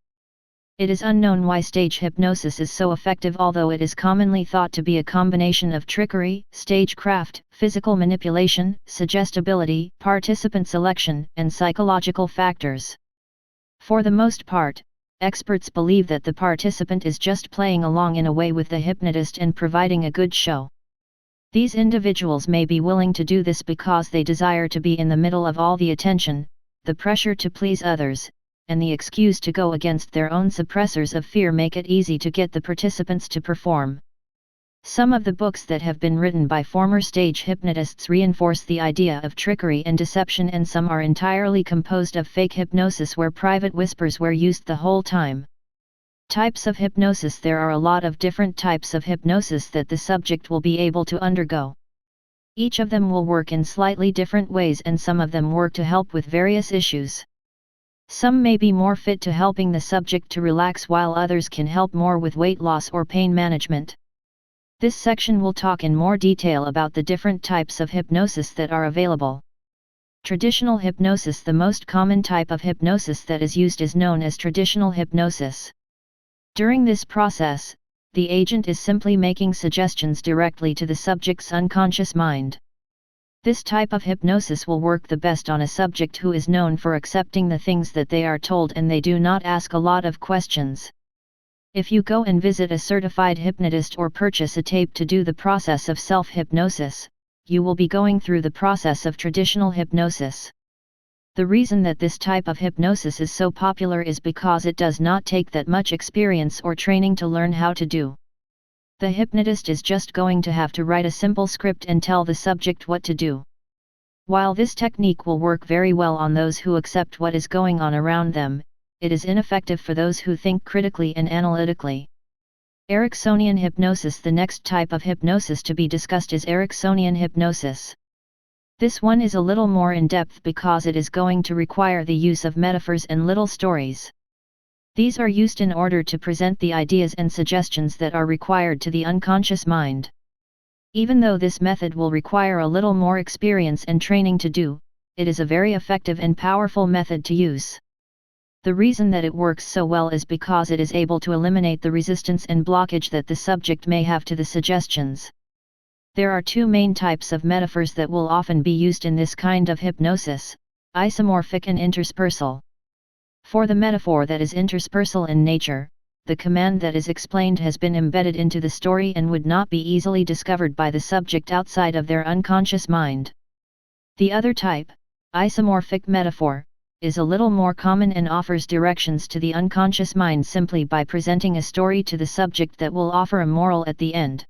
It is unknown why stage hypnosis is so effective, although it is commonly thought to be a combination of trickery, stagecraft, physical manipulation, suggestibility, participant selection, and psychological factors. For the most part, experts believe that the participant is just playing along in a way with the hypnotist and providing a good show. These individuals may be willing to do this because they desire to be in the middle of all the attention, the pressure to please others, and the excuse to go against their own suppressors of fear make it easy to get the participants to perform. Some of the books that have been written by former stage hypnotists reinforce the idea of trickery and deception, and some are entirely composed of fake hypnosis where private whispers were used the whole time. Types of hypnosis. There are a lot of different types of hypnosis that the subject will be able to undergo. Each of them will work in slightly different ways, and some of them work to help with various issues. Some may be more fit to helping the subject to relax, while others can help more with weight loss or pain management. This section will talk in more detail about the different types of hypnosis that are available. Traditional hypnosis. The most common type of hypnosis that is used is known as traditional hypnosis. During this process, the agent is simply making suggestions directly to the subject's unconscious mind. This type of hypnosis will work the best on a subject who is known for accepting the things that they are told, and they do not ask a lot of questions. If you go and visit a certified hypnotist or purchase a tape to do the process of self-hypnosis, you will be going through the process of traditional hypnosis. The reason that this type of hypnosis is so popular is because it does not take that much experience or training to learn how to do. The hypnotist is just going to have to write a simple script and tell the subject what to do. While this technique will work very well on those who accept what is going on around them, it is ineffective for those who think critically and analytically. Ericksonian hypnosis. The next type of hypnosis to be discussed is Ericksonian hypnosis. This one is a little more in-depth because it is going to require the use of metaphors and little stories. These are used in order to present the ideas and suggestions that are required to the unconscious mind. Even though this method will require a little more experience and training to do, it is a very effective and powerful method to use. The reason that it works so well is because it is able to eliminate the resistance and blockage that the subject may have to the suggestions. There are two main types of metaphors that will often be used in this kind of hypnosis: isomorphic and interspersal. For the metaphor that is interspersal in nature, the command that is explained has been embedded into the story and would not be easily discovered by the subject outside of their unconscious mind. The other type, isomorphic metaphor, is a little more common and offers directions to the unconscious mind simply by presenting a story to the subject that will offer a moral at the end.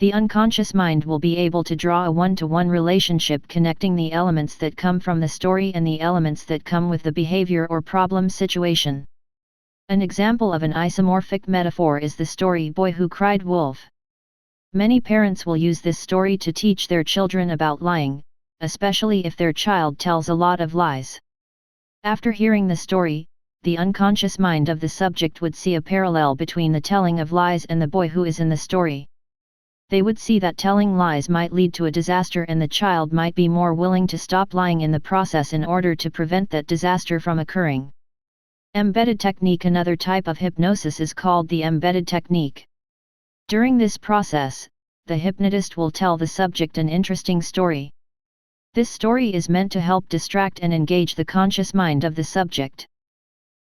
The unconscious mind will be able to draw a one-to-one relationship connecting the elements that come from the story and the elements that come with the behavior or problem situation. An example of an isomorphic metaphor is the story Boy Who Cried Wolf. Many parents will use this story to teach their children about lying, especially if their child tells a lot of lies. After hearing the story, the unconscious mind of the subject would see a parallel between the telling of lies and the boy who is in the story. They would see that telling lies might lead to a disaster and the child might be more willing to stop lying in the process in order to prevent that disaster from occurring. Embedded technique. Another type of hypnosis is called the embedded technique. During this process, the hypnotist will tell the subject an interesting story. This story is meant to help distract and engage the conscious mind of the subject.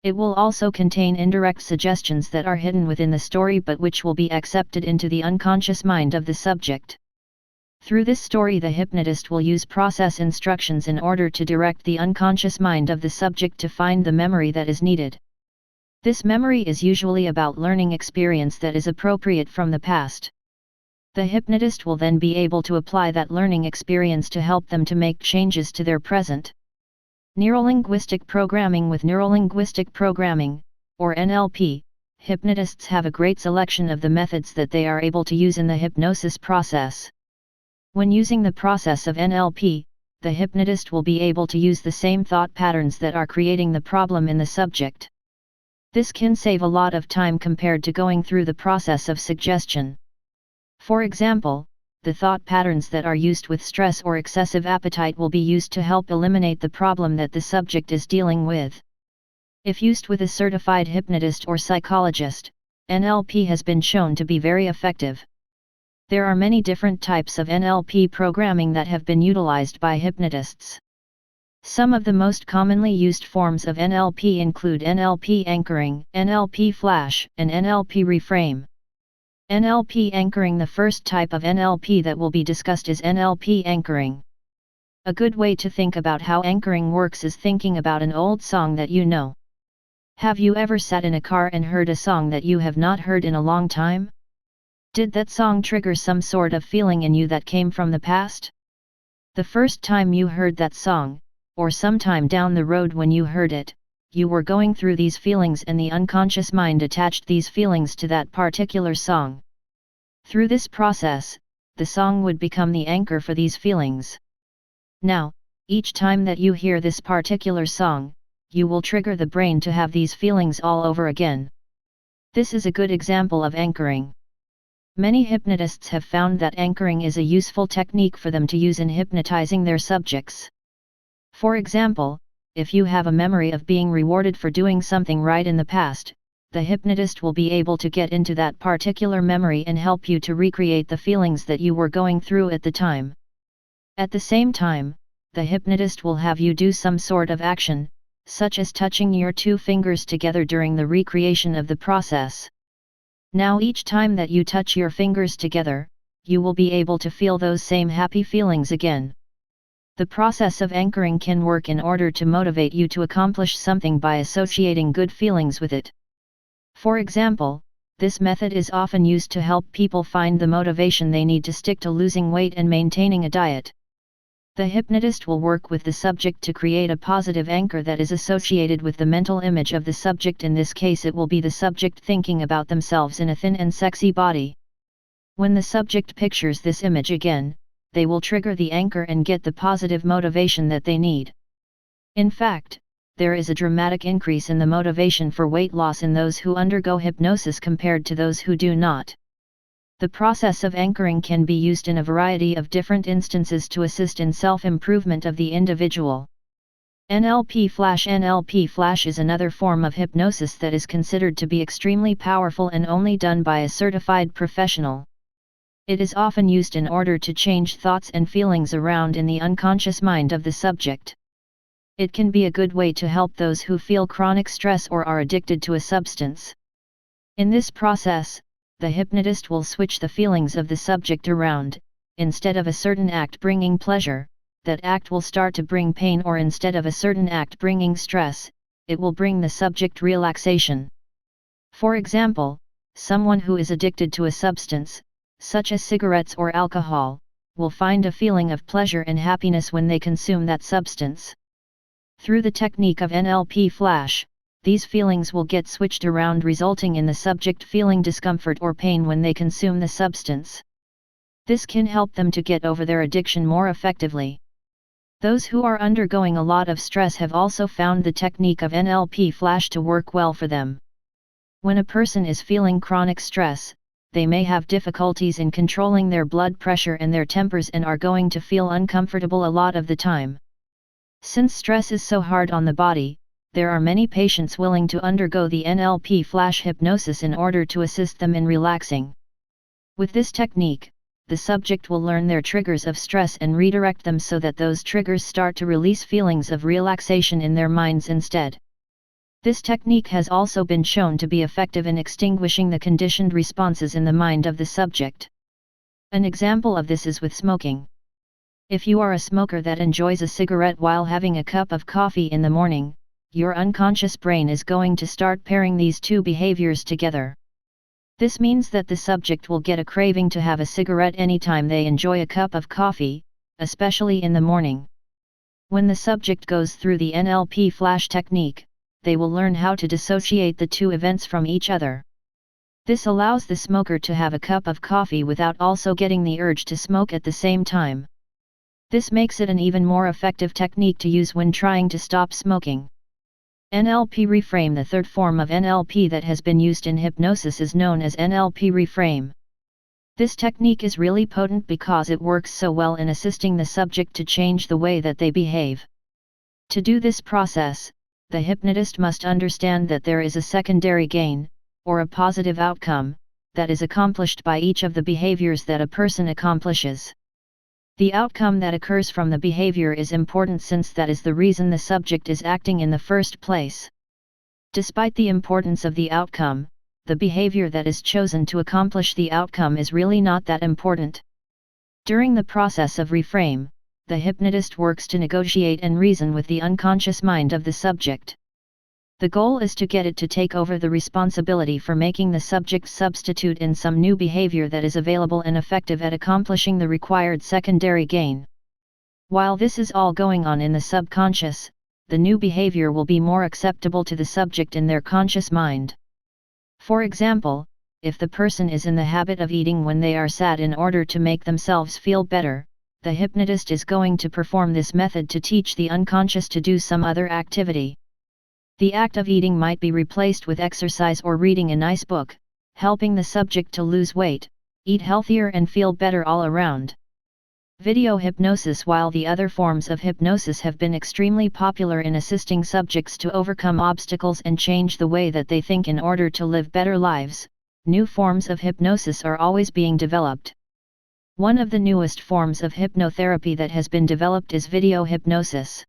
It will also contain indirect suggestions that are hidden within the story but which will be accepted into the unconscious mind of the subject. Through this story, the hypnotist will use process instructions in order to direct the unconscious mind of the subject to find the memory that is needed. This memory is usually about learning experience that is appropriate from the past. The hypnotist will then be able to apply that learning experience to help them to make changes to their present. Neurolinguistic programming. With neurolinguistic programming, or NLP, hypnotists have a great selection of the methods that they are able to use in the hypnosis process. When using the process of NLP, the hypnotist will be able to use the same thought patterns that are creating the problem in the subject. This can save a lot of time compared to going through the process of suggestion. For example, the thought patterns that are used with stress or excessive appetite will be used to help eliminate the problem that the subject is dealing with. If used with a certified hypnotist or psychologist, NLP has been shown to be very effective. There are many different types of NLP programming that have been utilized by hypnotists. Some of the most commonly used forms of NLP include NLP anchoring, NLP flash, and NLP reframe. NLP anchoring. The first type of NLP that will be discussed is NLP anchoring. A good way to think about how anchoring works is thinking about an old song that you know. Have you ever sat in a car and heard a song that you have not heard in a long time? Did that song trigger some sort of feeling in you that came from the past? The first time you heard that song, or sometime down the road when you heard it, you were going through these feelings and the unconscious mind attached these feelings to that particular song. Through this process, the song would become the anchor for these feelings. Now, each time that you hear this particular song, you will trigger the brain to have these feelings all over again. This is a good example of anchoring. Many hypnotists have found that anchoring is a useful technique for them to use in hypnotizing their subjects. For example, if you have a memory of being rewarded for doing something right in the past, the hypnotist will be able to get into that particular memory and help you to recreate the feelings that you were going through at the time. At the same time, the hypnotist will have you do some sort of action, such as touching your two fingers together during the recreation of the process. Now each time that you touch your fingers together, you will be able to feel those same happy feelings again. The process of anchoring can work in order to motivate you to accomplish something by associating good feelings with it. For example, this method is often used to help people find the motivation they need to stick to losing weight and maintaining a diet. The hypnotist will work with the subject to create a positive anchor that is associated with the mental image of the subject. In this case, it will be the subject thinking about themselves in a thin and sexy body. When the subject pictures this image again, they will trigger the anchor and get the positive motivation that they need. In fact, there is a dramatic increase in the motivation for weight loss in those who undergo hypnosis compared to those who do not. The process of anchoring can be used in a variety of different instances to assist in self-improvement of the individual. NLP flash is another form of hypnosis that is considered to be extremely powerful and only done by a certified professional. It is often used in order to change thoughts and feelings around in the unconscious mind of the subject. It can be a good way to help those who feel chronic stress or are addicted to a substance. In this process, the hypnotist will switch the feelings of the subject around. Instead of a certain act bringing pleasure, that act will start to bring pain, or instead of a certain act bringing stress, it will bring the subject relaxation. For example, someone who is addicted to a substance, such as cigarettes or alcohol, will find a feeling of pleasure and happiness when they consume that substance. Through the technique of NLP flash, these feelings will get switched around, resulting in the subject feeling discomfort or pain when they consume the substance. This can help them to get over their addiction more effectively. Those who are undergoing a lot of stress have also found the technique of NLP Flash to work well for them. When a person is feeling chronic stress, they may have difficulties in controlling their blood pressure and their tempers and are going to feel uncomfortable a lot of the time. Since stress is so hard on the body, there are many patients willing to undergo the NLP Flash hypnosis in order to assist them in relaxing. With this technique, the subject will learn their triggers of stress and redirect them so that those triggers start to release feelings of relaxation in their minds instead. This technique has also been shown to be effective in extinguishing the conditioned responses in the mind of the subject. An example of this is with smoking. If you are a smoker that enjoys a cigarette while having a cup of coffee in the morning, your unconscious brain is going to start pairing these two behaviors together. This means that the subject will get a craving to have a cigarette anytime they enjoy a cup of coffee, especially in the morning. When the subject goes through the NLP Flash technique, they will learn how to dissociate the two events from each other. This allows the smoker to have a cup of coffee without also getting the urge to smoke at the same time. This makes it an even more effective technique to use when trying to stop smoking. NLP Reframe. The third form of NLP that has been used in hypnosis is known as NLP Reframe. This technique is really potent because it works so well in assisting the subject to change the way that they behave. To do this process, the hypnotist must understand that there is a secondary gain, or a positive outcome, that is accomplished by each of the behaviors that a person accomplishes. The outcome that occurs from the behavior is important since that is the reason the subject is acting in the first place. Despite the importance of the outcome, the behavior that is chosen to accomplish the outcome is really not that important. During the process of reframe, the hypnotist works to negotiate and reason with the unconscious mind of the subject. The goal is to get it to take over the responsibility for making the subject substitute in some new behavior that is available and effective at accomplishing the required secondary gain. While this is all going on in the subconscious, the new behavior will be more acceptable to the subject in their conscious mind. For example, if the person is in the habit of eating when they are sad in order to make themselves feel better, the hypnotist is going to perform this method to teach the unconscious to do some other activity. The act of eating might be replaced with exercise or reading a nice book, helping the subject to lose weight, eat healthier and feel better all around. Video hypnosis. While the other forms of hypnosis have been extremely popular in assisting subjects to overcome obstacles and change the way that they think in order to live better lives, new forms of hypnosis are always being developed. One of the newest forms of hypnotherapy that has been developed is video hypnosis.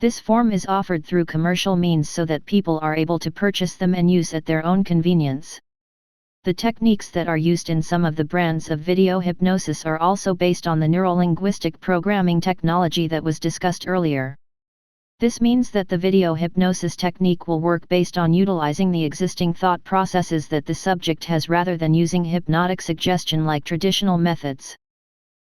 This form is offered through commercial means so that people are able to purchase them and use at their own convenience. The techniques that are used in some of the brands of video hypnosis are also based on the neurolinguistic programming technology that was discussed earlier. This means that the video hypnosis technique will work based on utilizing the existing thought processes that the subject has rather than using hypnotic suggestion like traditional methods.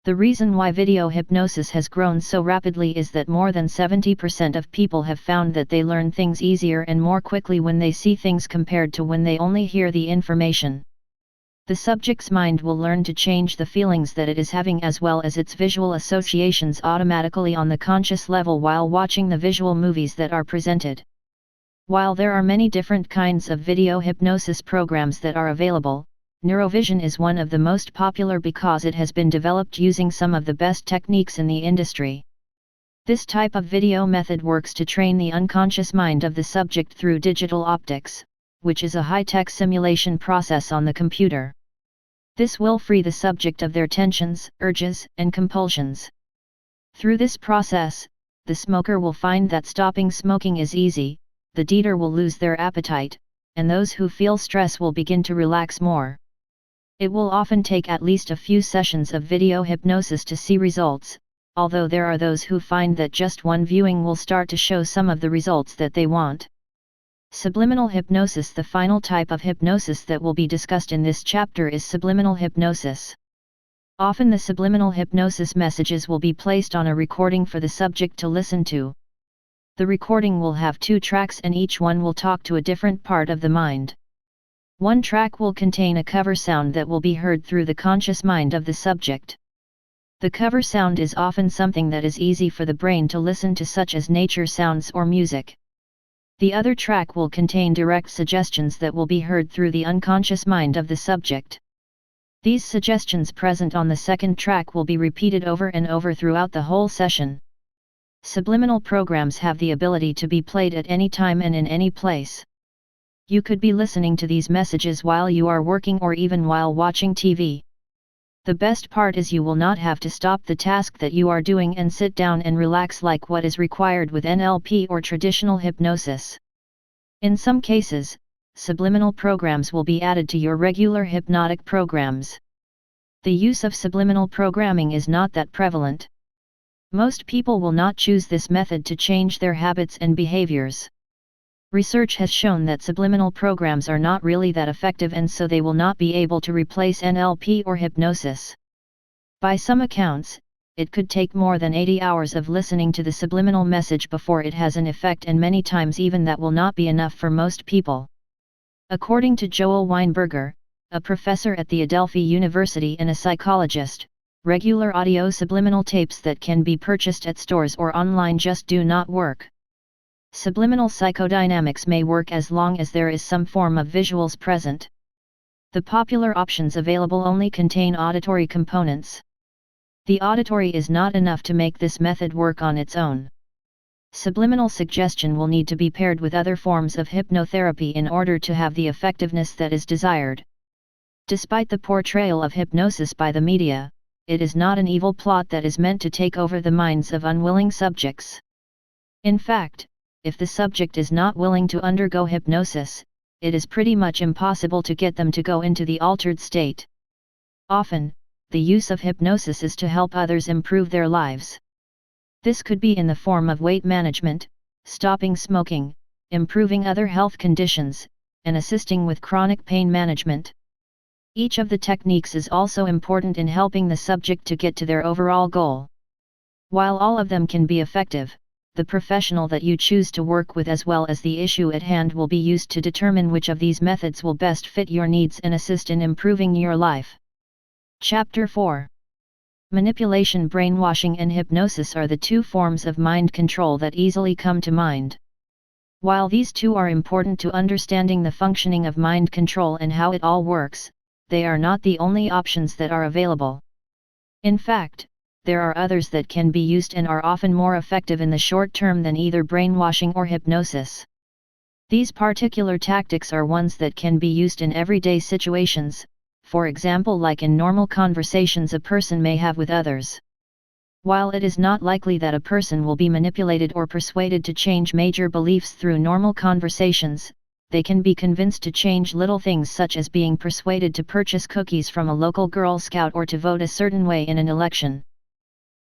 The reason why video hypnosis has grown so rapidly is that more than 70% of people have found that they learn things easier and more quickly when they see things compared to when they only hear the information. The subject's mind will learn to change the feelings that it is having as well as its visual associations automatically on the conscious level while watching the visual movies that are presented. While there are many different kinds of video hypnosis programs that are available, Neurovision is one of the most popular because it has been developed using some of the best techniques in the industry. This type of video method works to train the unconscious mind of the subject through digital optics, which is a high-tech simulation process on the computer. This will free the subject of their tensions, urges, and compulsions. Through this process, the smoker will find that stopping smoking is easy, the eater will lose their appetite, and those who feel stress will begin to relax more. It will often take at least a few sessions of video hypnosis to see results, although there are those who find that just one viewing will start to show some of the results that they want. Subliminal hypnosis. The final type of hypnosis that will be discussed in this chapter is subliminal hypnosis. Often the subliminal hypnosis messages will be placed on a recording for the subject to listen to. The recording will have 2 tracks and each one will talk to a different part of the mind. One track will contain a cover sound that will be heard through the conscious mind of the subject. The cover sound is often something that is easy for the brain to listen to, such as nature sounds or music. The other track will contain direct suggestions that will be heard through the unconscious mind of the subject. These suggestions present on the second track will be repeated over and over throughout the whole session. Subliminal programs have the ability to be played at any time and in any place. You could be listening to these messages while you are working or even while watching TV. The best part is you will not have to stop the task that you are doing and sit down and relax like what is required with NLP or traditional hypnosis. In some cases, subliminal programs will be added to your regular hypnotic programs. The use of subliminal programming is not that prevalent. Most people will not choose this method to change their habits and behaviors. Research has shown that subliminal programs are not really that effective, and so they will not be able to replace NLP or hypnosis. By some accounts, it could take more than 80 hours of listening to the subliminal message before it has an effect, and many times even that will not be enough for most people. According to Joel Weinberger, a professor at the Adelphi University and a psychologist, regular audio subliminal tapes that can be purchased at stores or online just do not work. Subliminal psychodynamics may work as long as there is some form of visuals present. The popular options available only contain auditory components. The auditory is not enough to make this method work on its own. Subliminal suggestion will need to be paired with other forms of hypnotherapy in order to have the effectiveness that is desired. Despite the portrayal of hypnosis by the media, it is not an evil plot that is meant to take over the minds of unwilling subjects. In fact, if the subject is not willing to undergo hypnosis, it is pretty much impossible to get them to go into the altered state. Often, the use of hypnosis is to help others improve their lives. This could be in the form of weight management, stopping smoking, improving other health conditions, and assisting with chronic pain management. Each of the techniques is also important in helping the subject to get to their overall goal. While all of them can be effective, the professional that you choose to work with as well as the issue at hand will be used to determine which of these methods will best fit your needs and assist in improving your life. Chapter 4. Manipulation. Brainwashing and hypnosis are the 2 forms of mind control that easily come to mind. While these 2 are important to understanding the functioning of mind control and how it all works, they are not the only options that are available. In fact, there are others that can be used and are often more effective in the short term than either brainwashing or hypnosis. These particular tactics are ones that can be used in everyday situations, for example like in normal conversations a person may have with others. While it is not likely that a person will be manipulated or persuaded to change major beliefs through normal conversations, they can be convinced to change little things such as being persuaded to purchase cookies from a local Girl Scout or to vote a certain way in an election.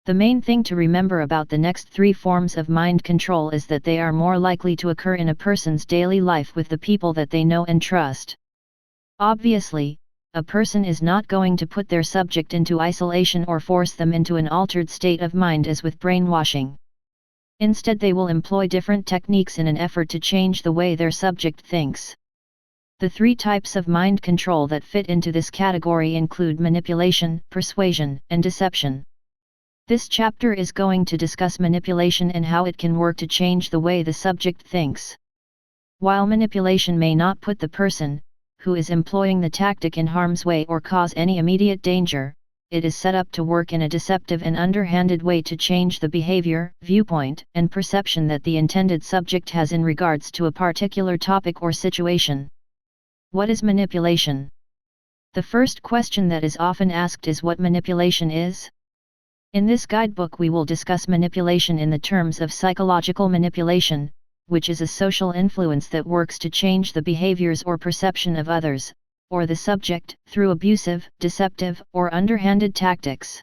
The main thing to remember about the next 3 forms of mind control is that they are more likely to occur in a person's daily life with the people that they know and trust. Obviously, a person is not going to put their subject into isolation or force them into an altered state of mind as with brainwashing. Instead, they will employ different techniques in an effort to change the way their subject thinks. The 3 types of mind control that fit into this category include manipulation, persuasion, and deception. This chapter is going to discuss manipulation and how it can work to change the way the subject thinks. While manipulation may not put the person who is employing the tactic in harm's way or cause any immediate danger, it is set up to work in a deceptive and underhanded way to change the behavior, viewpoint, and perception that the intended subject has in regards to a particular topic or situation. What is manipulation? The first question that is often asked is what manipulation is. In this guidebook we will discuss manipulation in the terms of psychological manipulation, which is a social influence that works to change the behaviors or perception of others, or the subject, through abusive, deceptive, or underhanded tactics.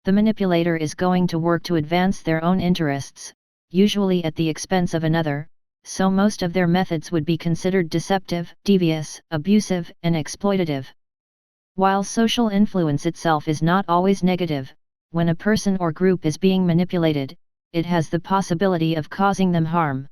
The manipulator is going to work to advance their own interests, usually at the expense of another, so most of their methods would be considered deceptive, devious, abusive, and exploitative. While social influence itself is not always negative, when a person or group is being manipulated, it has the possibility of causing them harm.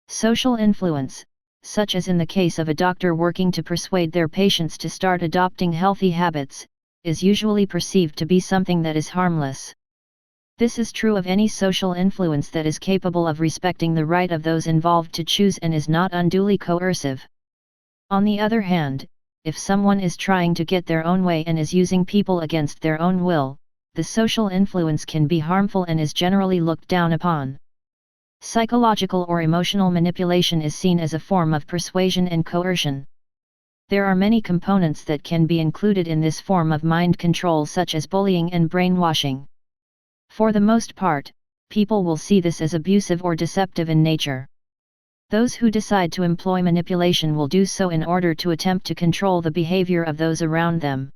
Social influence, such as in the case of a doctor working to persuade their patients to start adopting healthy habits, is usually perceived to be something that is harmless. This is true of any social influence that is capable of respecting the right of those involved to choose and is not unduly coercive. On the other hand, if someone is trying to get their own way and is using people against their own will, the social influence can be harmful and is generally looked down upon. Psychological or emotional manipulation is seen as a form of persuasion and coercion. There are many components that can be included in this form of mind control, such as bullying and brainwashing. For the most part, people will see this as abusive or deceptive in nature. Those who decide to employ manipulation will do so in order to attempt to control the behavior of those around them.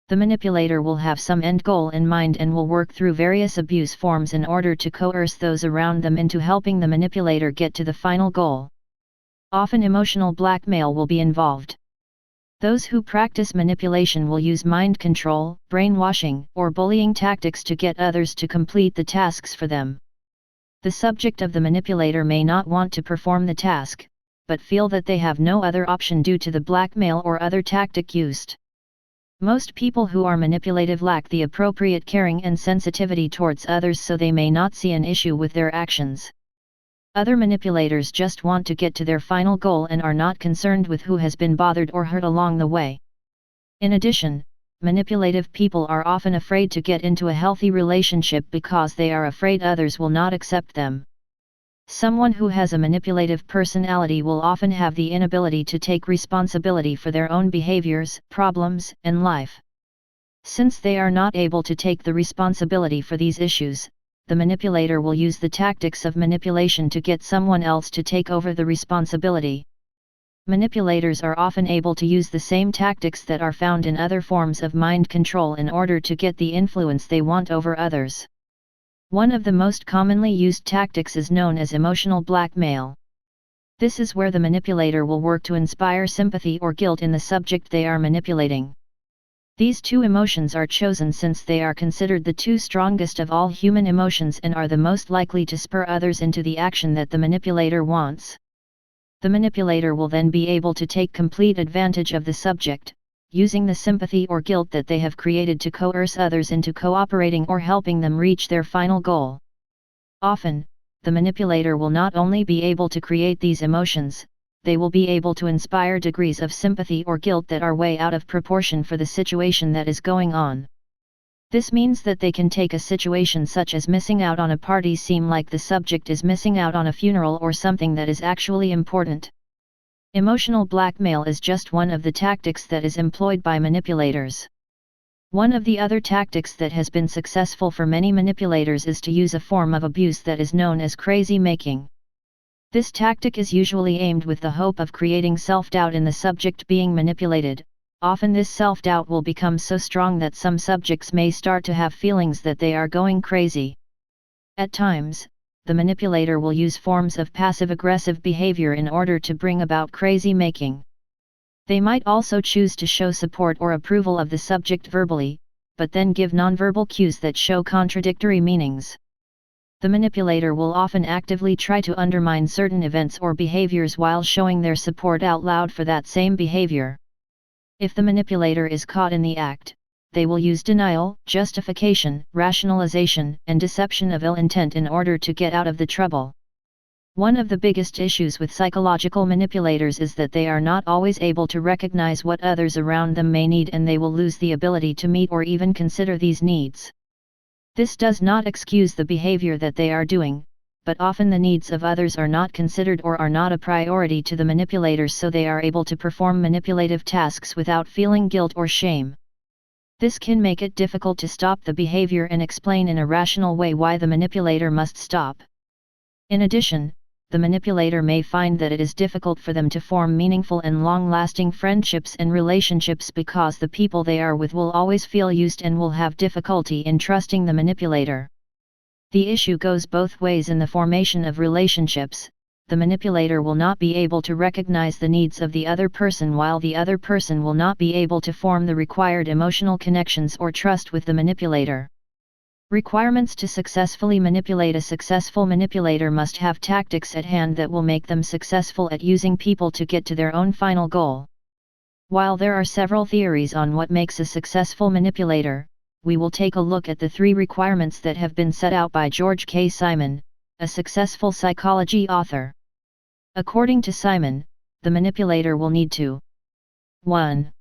The manipulator will have some end goal in mind and will work through various abuse forms in order to coerce those around them into helping the manipulator get to the final goal. Often emotional blackmail will be involved. Those who practice manipulation will use mind control, brainwashing, or bullying tactics to get others to complete the tasks for them. The subject of the manipulator may not want to perform the task, but feel that they have no other option due to the blackmail or other tactic used. Most people who are manipulative lack the appropriate caring and sensitivity towards others, so they may not see an issue with their actions. Other manipulators just want to get to their final goal and are not concerned with who has been bothered or hurt along the way. In addition, manipulative people are often afraid to get into a healthy relationship because they are afraid others will not accept them. Someone who has a manipulative personality will often have the inability to take responsibility for their own behaviors, problems, and life. Since they are not able to take the responsibility for these issues, the manipulator will use the tactics of manipulation to get someone else to take over the responsibility. Manipulators are often able to use the same tactics that are found in other forms of mind control in order to get the influence they want over others. One of the most commonly used tactics is known as emotional blackmail. This is where the manipulator will work to inspire sympathy or guilt in the subject they are manipulating. These two emotions are chosen since they are considered the two strongest of all human emotions and are the most likely to spur others into the action that the manipulator wants. The manipulator will then be able to take complete advantage of the subject, using the sympathy or guilt that they have created to coerce others into cooperating or helping them reach their final goal. Often, the manipulator will not only be able to create these emotions, they will be able to inspire degrees of sympathy or guilt that are way out of proportion for the situation that is going on. This means that they can take a situation such as missing out on a party seem like the subject is missing out on a funeral or something that is actually important. Emotional blackmail is just one of the tactics that is employed by manipulators. One of the other tactics that has been successful for many manipulators is to use a form of abuse that is known as crazy making. This tactic is usually aimed with the hope of creating self-doubt in the subject being manipulated. Often this self-doubt will become so strong that some subjects may start to have feelings that they are going crazy. At times, the manipulator will use forms of passive-aggressive behavior in order to bring about crazy making. They might also choose to show support or approval of the subject verbally, but then give nonverbal cues that show contradictory meanings. The manipulator will often actively try to undermine certain events or behaviors while showing their support out loud for that same behavior. If the manipulator is caught in the act, they will use denial, justification, rationalization, and deception of ill intent in order to get out of the trouble. One of the biggest issues with psychological manipulators is that they are not always able to recognize what others around them may need, and they will lose the ability to meet or even consider these needs. This does not excuse the behavior that they are doing, but often the needs of others are not considered or are not a priority to the manipulators, so they are able to perform manipulative tasks without feeling guilt or shame. This can make it difficult to stop the behavior and explain in a rational way why the manipulator must stop. In addition, the manipulator may find that it is difficult for them to form meaningful and long-lasting friendships and relationships because the people they are with will always feel used and will have difficulty in trusting the manipulator. The issue goes both ways in the formation of relationships. The manipulator will not be able to recognize the needs of the other person, while the other person will not be able to form the required emotional connections or trust with the manipulator. Requirements to successfully manipulate. A successful manipulator must have tactics at hand that will make them successful at using people to get to their own final goal. While there are several theories on what makes a successful manipulator, we will take a look at the 3 requirements that have been set out by George K. Simon, a successful psychology author. According to Simon, the manipulator will need to 1.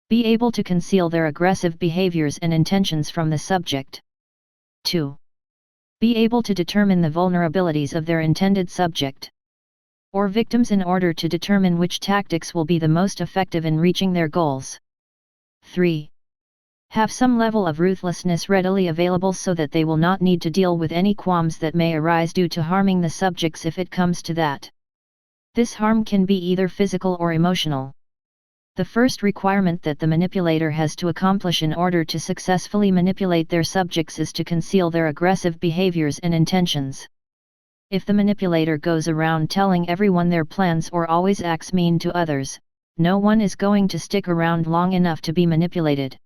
Be able to conceal their aggressive behaviors and intentions from the subject. 2. Be able to determine the vulnerabilities of their intended subject or victims in order to determine which tactics will be the most effective in reaching their goals. 3. Have some level of ruthlessness readily available so that they will not need to deal with any qualms that may arise due to harming the subjects if it comes to that. This harm can be either physical or emotional. The first requirement that the manipulator has to accomplish in order to successfully manipulate their subjects is to conceal their aggressive behaviors and intentions. If the manipulator goes around telling everyone their plans or always acts mean to others, no one is going to stick around long enough to be manipulated.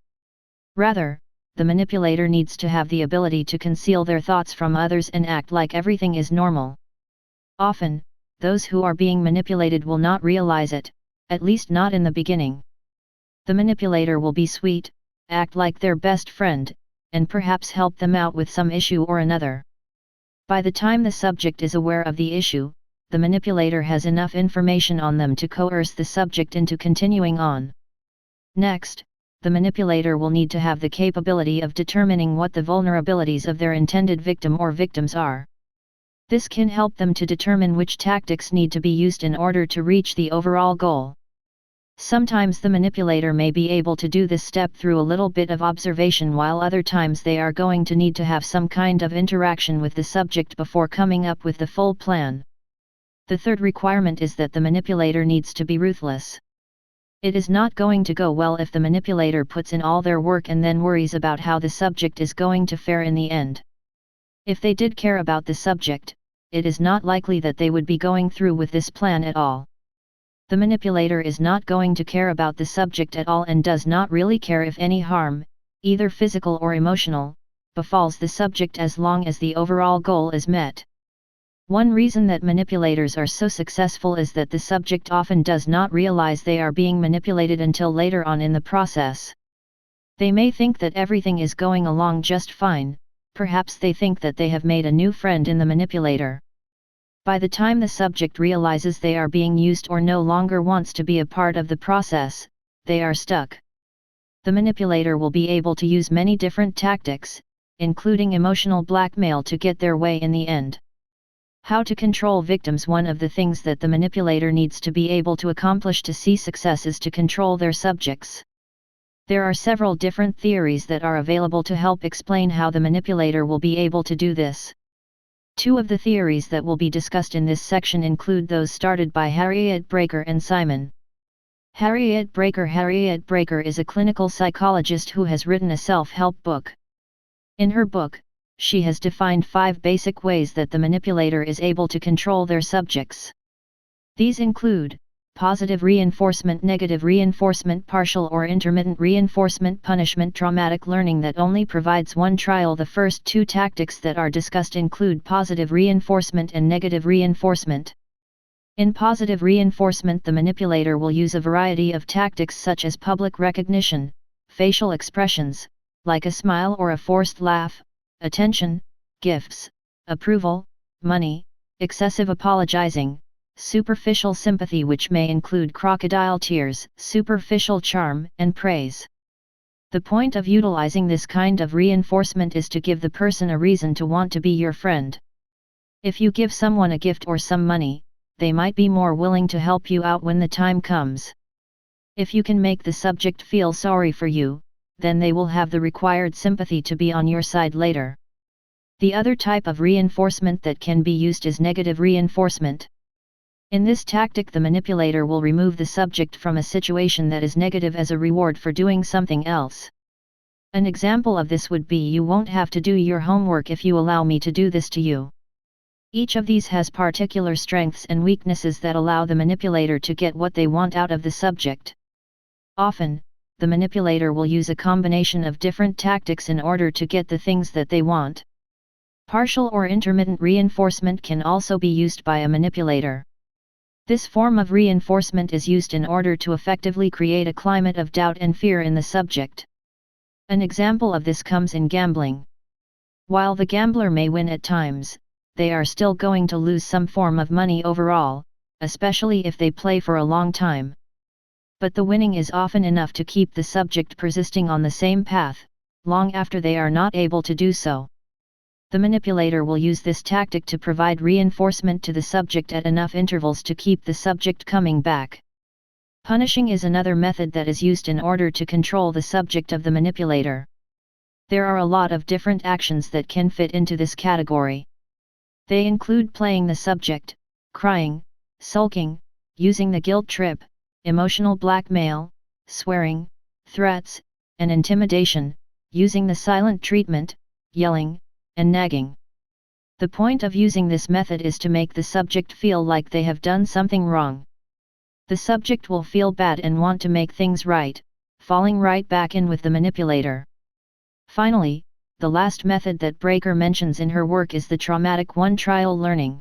Rather, the manipulator needs to have the ability to conceal their thoughts from others and act like everything is normal. Often, those who are being manipulated will not realize it, at least not in the beginning. The manipulator will be sweet, act like their best friend, and perhaps help them out with some issue or another. By the time the subject is aware of the issue, the manipulator has enough information on them to coerce the subject into continuing on. Next, the manipulator will need to have the capability of determining what the vulnerabilities of their intended victim or victims are. This can help them to determine which tactics need to be used in order to reach the overall goal. Sometimes the manipulator may be able to do this step through a little bit of observation, while other times they are going to need to have some kind of interaction with the subject before coming up with the full plan. The third requirement is that the manipulator needs to be ruthless. It is not going to go well if the manipulator puts in all their work and then worries about how the subject is going to fare in the end. If they did care about the subject, it is not likely that they would be going through with this plan at all. The manipulator is not going to care about the subject at all and does not really care if any harm, either physical or emotional, befalls the subject as long as the overall goal is met. One reason that manipulators are so successful is that the subject often does not realize they are being manipulated until later on in the process. They may think that everything is going along just fine, perhaps they think that they have made a new friend in the manipulator. By the time the subject realizes they are being used or no longer wants to be a part of the process, they are stuck. The manipulator will be able to use many different tactics, including emotional blackmail, to get their way in the end. How to control victims. One of the things that the manipulator needs to be able to accomplish to see success is to control their subjects. There are several different theories that are available to help explain how the manipulator will be able to do this. Two of the theories that will be discussed in this section include those started by Harriet Breker and Simon. Harriet Breker is a clinical psychologist who has written a self-help book. In her book, she has defined 5 basic ways that the manipulator is able to control their subjects. These include positive reinforcement, negative reinforcement, partial or intermittent reinforcement, punishment, traumatic learning that only provides one trial. The first 2 tactics that are discussed include positive reinforcement and negative reinforcement. In positive reinforcement, the manipulator will use a variety of tactics such as public recognition, facial expressions, like a smile or a forced laugh, attention, gifts, approval, money, excessive apologizing, superficial sympathy, which may include crocodile tears, superficial charm, and praise. The point of utilizing this kind of reinforcement is to give the person a reason to want to be your friend. If you give someone a gift or some money, they might be more willing to help you out when the time comes. If you can make the subject feel sorry for you, then they will have the required sympathy to be on your side later. The other type of reinforcement that can be used is negative reinforcement. In this tactic, the manipulator will remove the subject from a situation that is negative as a reward for doing something else. An example of this would be, "You won't have to do your homework if you allow me to do this to you." Each of these has particular strengths and weaknesses that allow the manipulator to get what they want out of the subject. Often, the manipulator will use a combination of different tactics in order to get the things that they want. Partial or intermittent reinforcement can also be used by a manipulator. This form of reinforcement is used in order to effectively create a climate of doubt and fear in the subject. An example of this comes in gambling. While the gambler may win at times, they are still going to lose some form of money overall, especially if they play for a long time. But the winning is often enough to keep the subject persisting on the same path, long after they are not able to do so. The manipulator will use this tactic to provide reinforcement to the subject at enough intervals to keep the subject coming back. Punishing is another method that is used in order to control the subject of the manipulator. There are a lot of different actions that can fit into this category. They include playing the subject, crying, sulking, using the guilt trip, emotional blackmail, swearing, threats, and intimidation, using the silent treatment, yelling, and nagging. The point of using this method is to make the subject feel like they have done something wrong. The subject will feel bad and want to make things right, falling right back in with the manipulator. Finally, the last method that Breaker mentions in her work is the traumatic one: trial learning.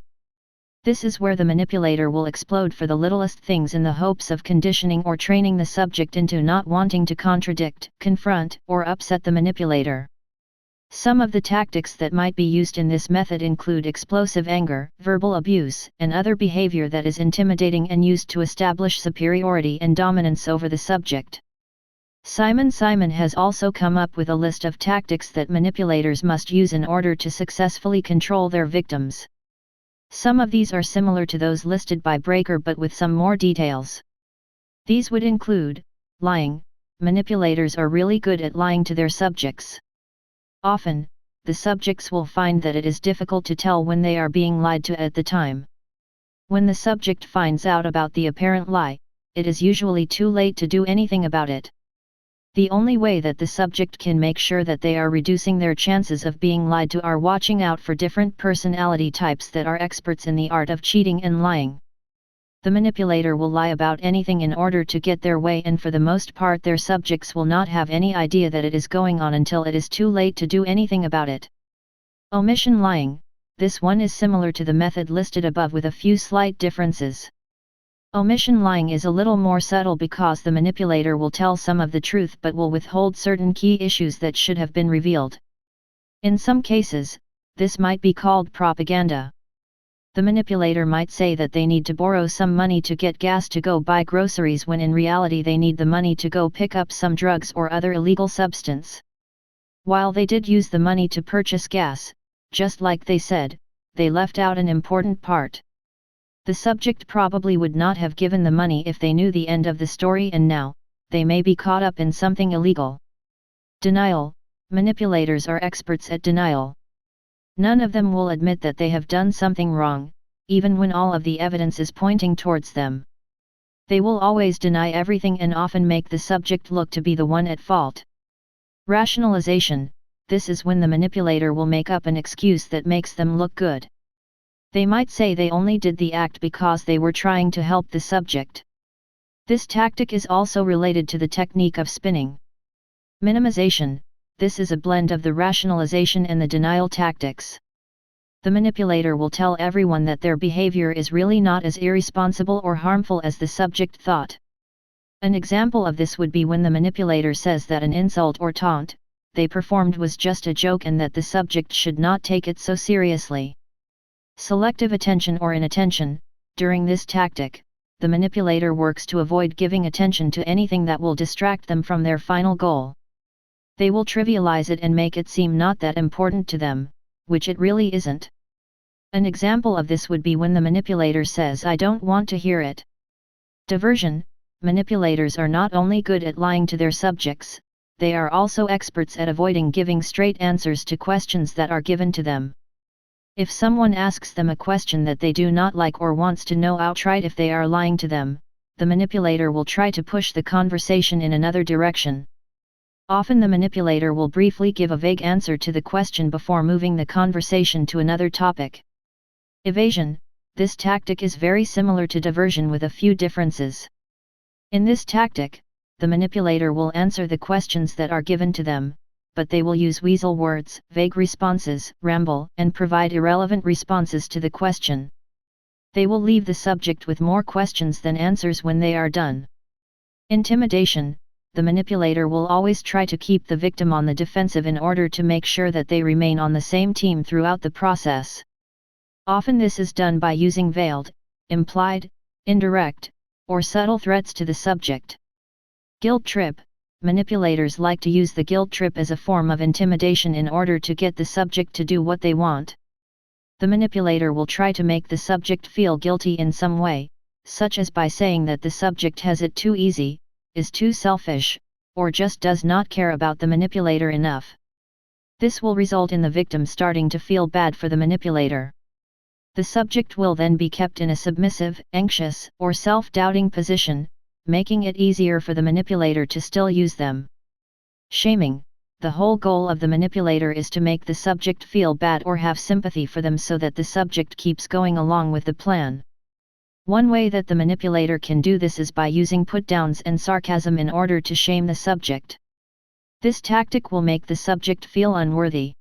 This is where the manipulator will explode for the littlest things in the hopes of conditioning or training the subject into not wanting to contradict, confront, or upset the manipulator. Some of the tactics that might be used in this method include explosive anger, verbal abuse, and other behavior that is intimidating and used to establish superiority and dominance over the subject. Simon Simon has also come up with a list of tactics that manipulators must use in order to successfully control their victims. Some of these are similar to those listed by Breaker but with some more details. These would include lying. Manipulators are really good at lying to their subjects. Often, the subjects will find that it is difficult to tell when they are being lied to at the time. When the subject finds out about the apparent lie, it is usually too late to do anything about it. The only way that the subject can make sure that they are reducing their chances of being lied to are watching out for different personality types that are experts in the art of cheating and lying. The manipulator will lie about anything in order to get their way, and for the most part their subjects will not have any idea that it is going on until it is too late to do anything about it. Omission lying. This one is similar to the method listed above with a few slight differences. Omission lying is a little more subtle because the manipulator will tell some of the truth but will withhold certain key issues that should have been revealed. In some cases, this might be called propaganda. The manipulator might say that they need to borrow some money to get gas to go buy groceries when in reality they need the money to go pick up some drugs or other illegal substance. While they did use the money to purchase gas, just like they said, they left out an important part. The subject probably would not have given the money if they knew the end of the story, and now, they may be caught up in something illegal. Denial. Manipulators are experts at denial. None of them will admit that they have done something wrong, even when all of the evidence is pointing towards them. They will always deny everything and often make the subject look to be the one at fault. Rationalization. This is when the manipulator will make up an excuse that makes them look good. They might say they only did the act because they were trying to help the subject. This tactic is also related to the technique of spinning. Minimization. This is a blend of the rationalization and the denial tactics. The manipulator will tell everyone that their behavior is really not as irresponsible or harmful as the subject thought. An example of this would be when the manipulator says that an insult or taunt they performed was just a joke and that the subject should not take it so seriously. Selective attention or inattention. During this tactic, the manipulator works to avoid giving attention to anything that will distract them from their final goal. They will trivialize it and make it seem not that important to them, which it really isn't. An example of this would be when the manipulator says, "I don't want to hear it." Diversion. Manipulators are not only good at lying to their subjects, they are also experts at avoiding giving straight answers to questions that are given to them. If someone asks them a question that they do not like or wants to know outright if they are lying to them, the manipulator will try to push the conversation in another direction. Often the manipulator will briefly give a vague answer to the question before moving the conversation to another topic. Evasion. This tactic is very similar to diversion with a few differences. In this tactic, the manipulator will answer the questions that are given to them, but they will use weasel words, vague responses, ramble, and provide irrelevant responses to the question. They will leave the subject with more questions than answers when they are done. Intimidation. The manipulator will always try to keep the victim on the defensive in order to make sure that they remain on the same team throughout the process. Often this is done by using veiled, implied, indirect, or subtle threats to the subject. Guilt trip. Manipulators like to use the guilt trip as a form of intimidation in order to get the subject to do what they want. The manipulator will try to make the subject feel guilty in some way, such as by saying that the subject has it too easy, is too selfish, or just does not care about the manipulator enough. This will result in the victim starting to feel bad for the manipulator. The subject will then be kept in a submissive, anxious, or self-doubting position, making it easier for the manipulator to still use them. Shaming. The whole goal of the manipulator is to make the subject feel bad or have sympathy for them so that the subject keeps going along with the plan. One way that the manipulator can do this is by using put-downs and sarcasm in order to shame the subject. This tactic will make the subject feel unworthy.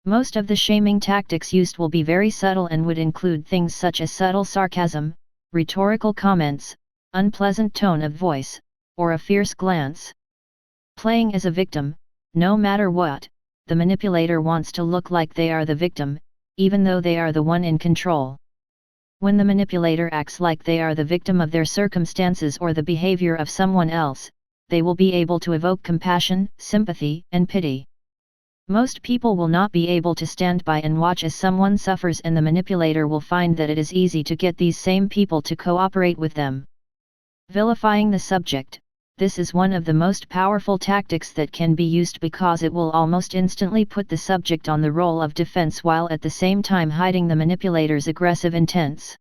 Most of the shaming tactics used will be very subtle and would include things such as subtle sarcasm, rhetorical comments, unpleasant tone of voice, or a fierce glance. Playing as a victim. No matter what, the manipulator wants to look like they are the victim, even though they are the one in control. When the manipulator acts like they are the victim of their circumstances or the behavior of someone else, they will be able to evoke compassion, sympathy, and pity. Most people will not be able to stand by and watch as someone suffers, and the manipulator will find that it is easy to get these same people to cooperate with them. Vilifying the subject. This is one of the most powerful tactics that can be used because it will almost instantly put the subject on the role of defense while at the same time hiding the manipulator's aggressive intents.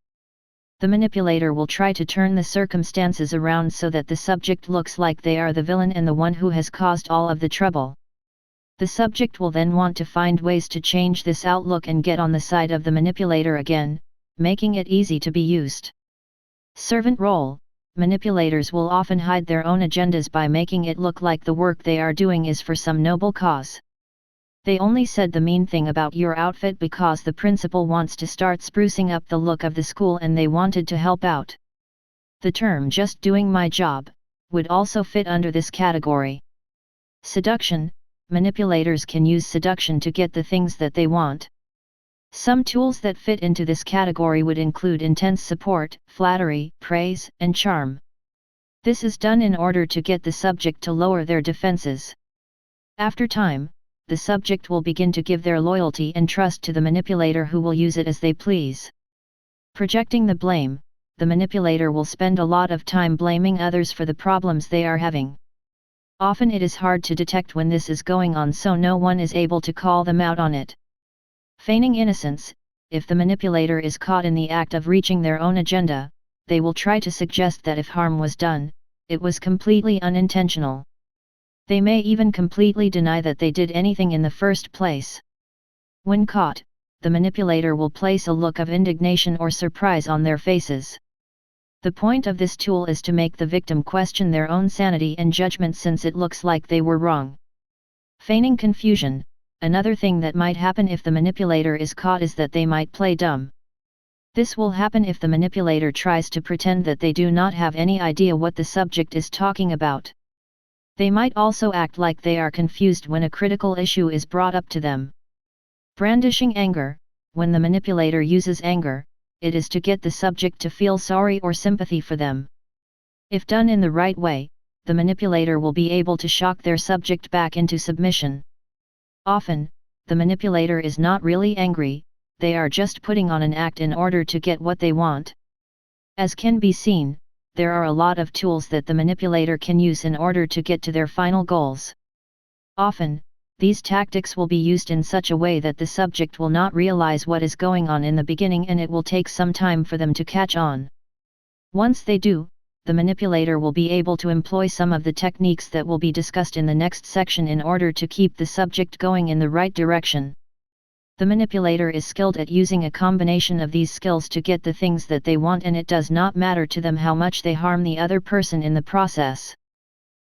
The manipulator will try to turn the circumstances around so that the subject looks like they are the villain and the one who has caused all of the trouble. The subject will then want to find ways to change this outlook and get on the side of the manipulator again, making it easy to be used. Servant role. Manipulators will often hide their own agendas by making it look like the work they are doing is for some noble cause. They only said the mean thing about your outfit because the principal wants to start sprucing up the look of the school and they wanted to help out. The term "just doing my job" would also fit under this category. Seduction. Manipulators can use seduction to get the things that they want. Some tools that fit into this category would include intense support, flattery, praise, and charm. This is done in order to get the subject to lower their defenses. After time, the subject will begin to give their loyalty and trust to the manipulator, who will use it as they please. Projecting the blame. The manipulator will spend a lot of time blaming others for the problems they are having. Often it is hard to detect when this is going on, so no one is able to call them out on it. Feigning innocence. If the manipulator is caught in the act of reaching their own agenda, they will try to suggest that if harm was done, it was completely unintentional. They may even completely deny that they did anything in the first place. When caught, the manipulator will place a look of indignation or surprise on their faces. The point of this tool is to make the victim question their own sanity and judgment, since it looks like they were wrong. Feigning confusion. Another thing that might happen if the manipulator is caught is that they might play dumb. This will happen if the manipulator tries to pretend that they do not have any idea what the subject is talking about. They might also act like they are confused when a critical issue is brought up to them. Brandishing anger. When the manipulator uses anger, it is to get the subject to feel sorry or sympathy for them. If done in the right way, the manipulator will be able to shock their subject back into submission. Often, the manipulator is not really angry, they are just putting on an act in order to get what they want. As can be seen, there are a lot of tools that the manipulator can use in order to get to their final goals. Often, these tactics will be used in such a way that the subject will not realize what is going on in the beginning, and it will take some time for them to catch on. Once they do, the manipulator will be able to employ some of the techniques that will be discussed in the next section in order to keep the subject going in the right direction. The manipulator is skilled at using a combination of these skills to get the things that they want, and it does not matter to them how much they harm the other person in the process.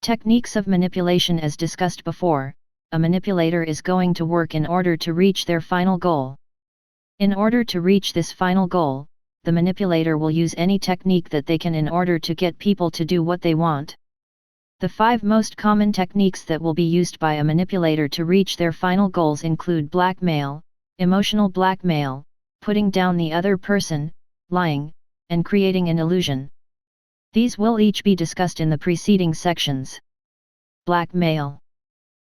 Techniques of manipulation. As discussed before, a manipulator is going to work in order to reach their final goal. In order to reach this final goal, the manipulator will use any technique that they can in order to get people to do what they want. The 5 most common techniques that will be used by a manipulator to reach their final goals include blackmail, emotional blackmail, putting down the other person, lying, and creating an illusion. These will each be discussed in the preceding sections. Blackmail.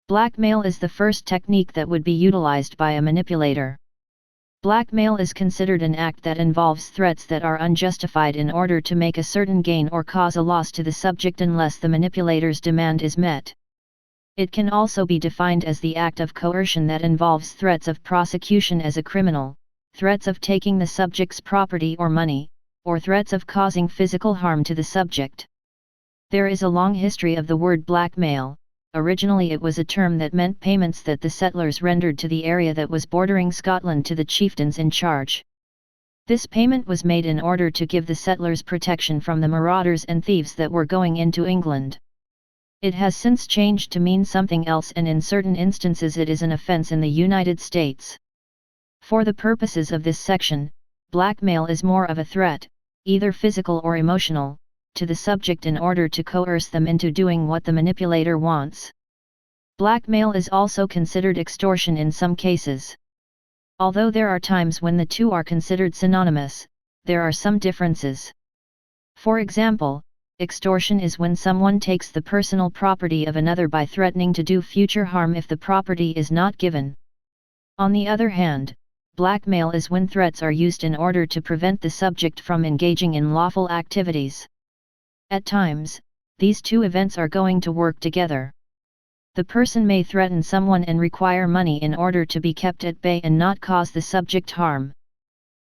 Blackmail is the first technique that would be utilized by a manipulator. Blackmail is considered an act that involves threats that are unjustified in order to make a certain gain or cause a loss to the subject unless the manipulator's demand is met. It can also be defined as the act of coercion that involves threats of prosecution as a criminal, threats of taking the subject's property or money, or threats of causing physical harm to the subject. There is a long history of the word blackmail. Originally it was a term that meant payments that the settlers rendered to the area that was bordering Scotland to the chieftains in charge. This payment was made in order to give the settlers protection from the marauders and thieves that were going into England. It has since changed to mean something else, and in certain instances it is an offence in the United States. For the purposes of this section, blackmail is more of a threat, either physical or emotional, to the subject in order to coerce them into doing what the manipulator wants. Blackmail is also considered extortion in some cases. Although there are times when the two are considered synonymous, there are some differences. For example, extortion is when someone takes the personal property of another by threatening to do future harm if the property is not given. On the other hand, blackmail is when threats are used in order to prevent the subject from engaging in lawful activities. At times, these two events are going to work together. The person may threaten someone and require money in order to be kept at bay and not cause the subject harm.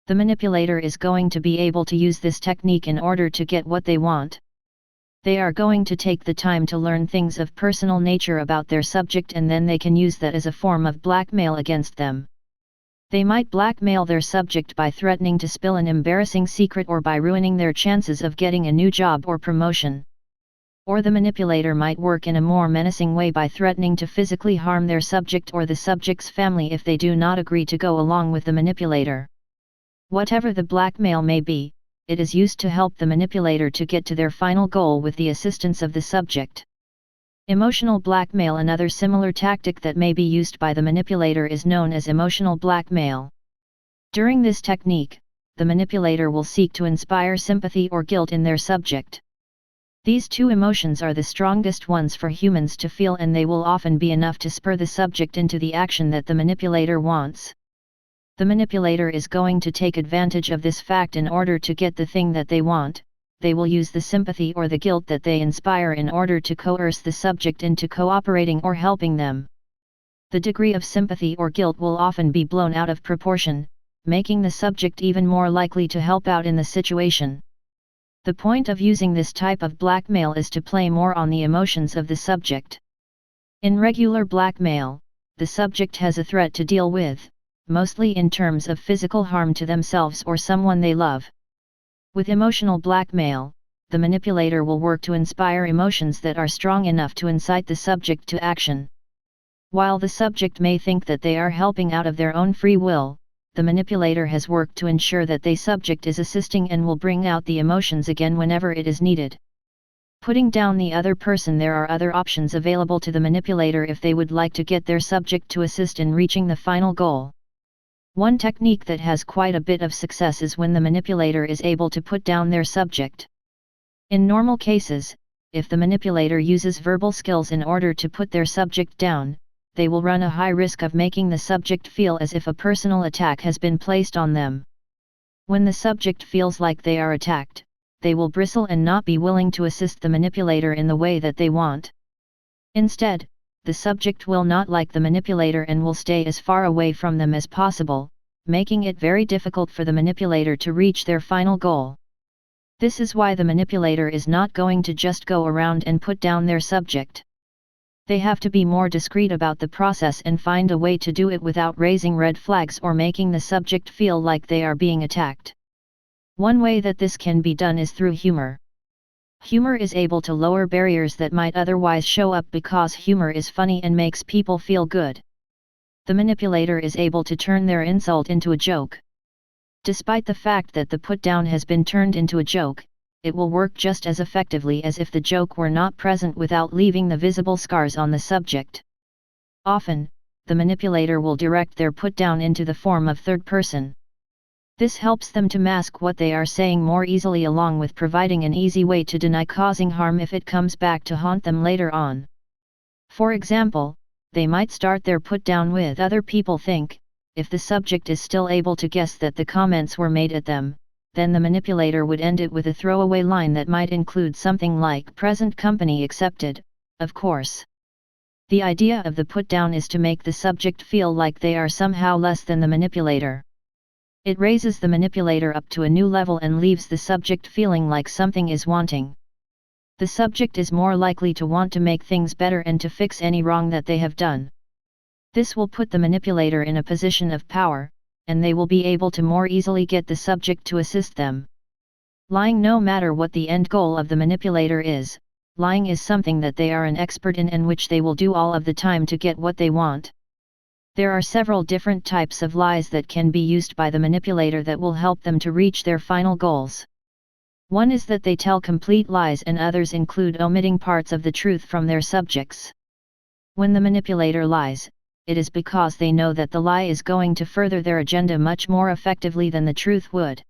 The manipulator is going to be able to use this technique in order to get what they want. They are going to take the time to learn things of personal nature about their subject, and then they can use that as a form of blackmail against them. They might blackmail their subject by threatening to spill an embarrassing secret or by ruining their chances of getting a new job or promotion. Or the manipulator might work in a more menacing way by threatening to physically harm their subject or the subject's family if they do not agree to go along with the manipulator. Whatever the blackmail may be, it is used to help the manipulator to get to their final goal with the assistance of the subject. Emotional blackmail. Another similar tactic that may be used by the manipulator is known as emotional blackmail. During this technique, the manipulator will seek to inspire sympathy or guilt in their subject. These two emotions are the strongest ones for humans to feel, and they will often be enough to spur the subject into the action that the manipulator wants. The manipulator is going to take advantage of this fact in order to get the thing that they want. They will use the sympathy or the guilt that they inspire in order to coerce the subject into cooperating or helping them. The degree of sympathy or guilt will often be blown out of proportion, making the subject even more likely to help out in the situation. The point of using this type of blackmail is to play more on the emotions of the subject. In regular blackmail, the subject has a threat to deal with, mostly in terms of physical harm to themselves or someone they love. With emotional blackmail, the manipulator will work to inspire emotions that are strong enough to incite the subject to action. While the subject may think that they are helping out of their own free will, the manipulator has worked to ensure that the subject is assisting and will bring out the emotions again whenever it is needed. Putting down the other person. There are other options available to the manipulator if they would like to get their subject to assist in reaching the final goal. One technique that has quite a bit of success is when the manipulator is able to put down their subject. In normal cases, if the manipulator uses verbal skills in order to put their subject down, they will run a high risk of making the subject feel as if a personal attack has been placed on them. When the subject feels like they are attacked, they will bristle and not be willing to assist the manipulator in the way that they want. Instead, the subject will not like the manipulator and will stay as far away from them as possible, making it very difficult for the manipulator to reach their final goal. This is why the manipulator is not going to just go around and put down their subject. They have to be more discreet about the process and find a way to do it without raising red flags or making the subject feel like they are being attacked. One way that this can be done is through humor. Humor is able to lower barriers that might otherwise show up because humor is funny and makes people feel good. The manipulator is able to turn their insult into a joke. Despite the fact that the put-down has been turned into a joke, it will work just as effectively as if the joke were not present without leaving the visible scars on the subject. Often, the manipulator will direct their put-down into the form of third person. This helps them to mask what they are saying more easily, along with providing an easy way to deny causing harm if it comes back to haunt them later on. For example, they might start their put-down with "other people think." If the subject is still able to guess that the comments were made at them, then the manipulator would end it with a throwaway line that might include something like "present company accepted, of course." The idea of the put-down is to make the subject feel like they are somehow less than the manipulator. It raises the manipulator up to a new level and leaves the subject feeling like something is wanting. The subject is more likely to want to make things better and to fix any wrong that they have done. This will put the manipulator in a position of power, and they will be able to more easily get the subject to assist them. Lying. No matter what the end goal of the manipulator is, lying is something that they are an expert in and which they will do all of the time to get what they want. There are several different types of lies that can be used by the manipulator that will help them to reach their final goals. One is that they tell complete lies, and others include omitting parts of the truth from their subjects. When the manipulator lies, it is because they know that the lie is going to further their agenda much more effectively than the truth would.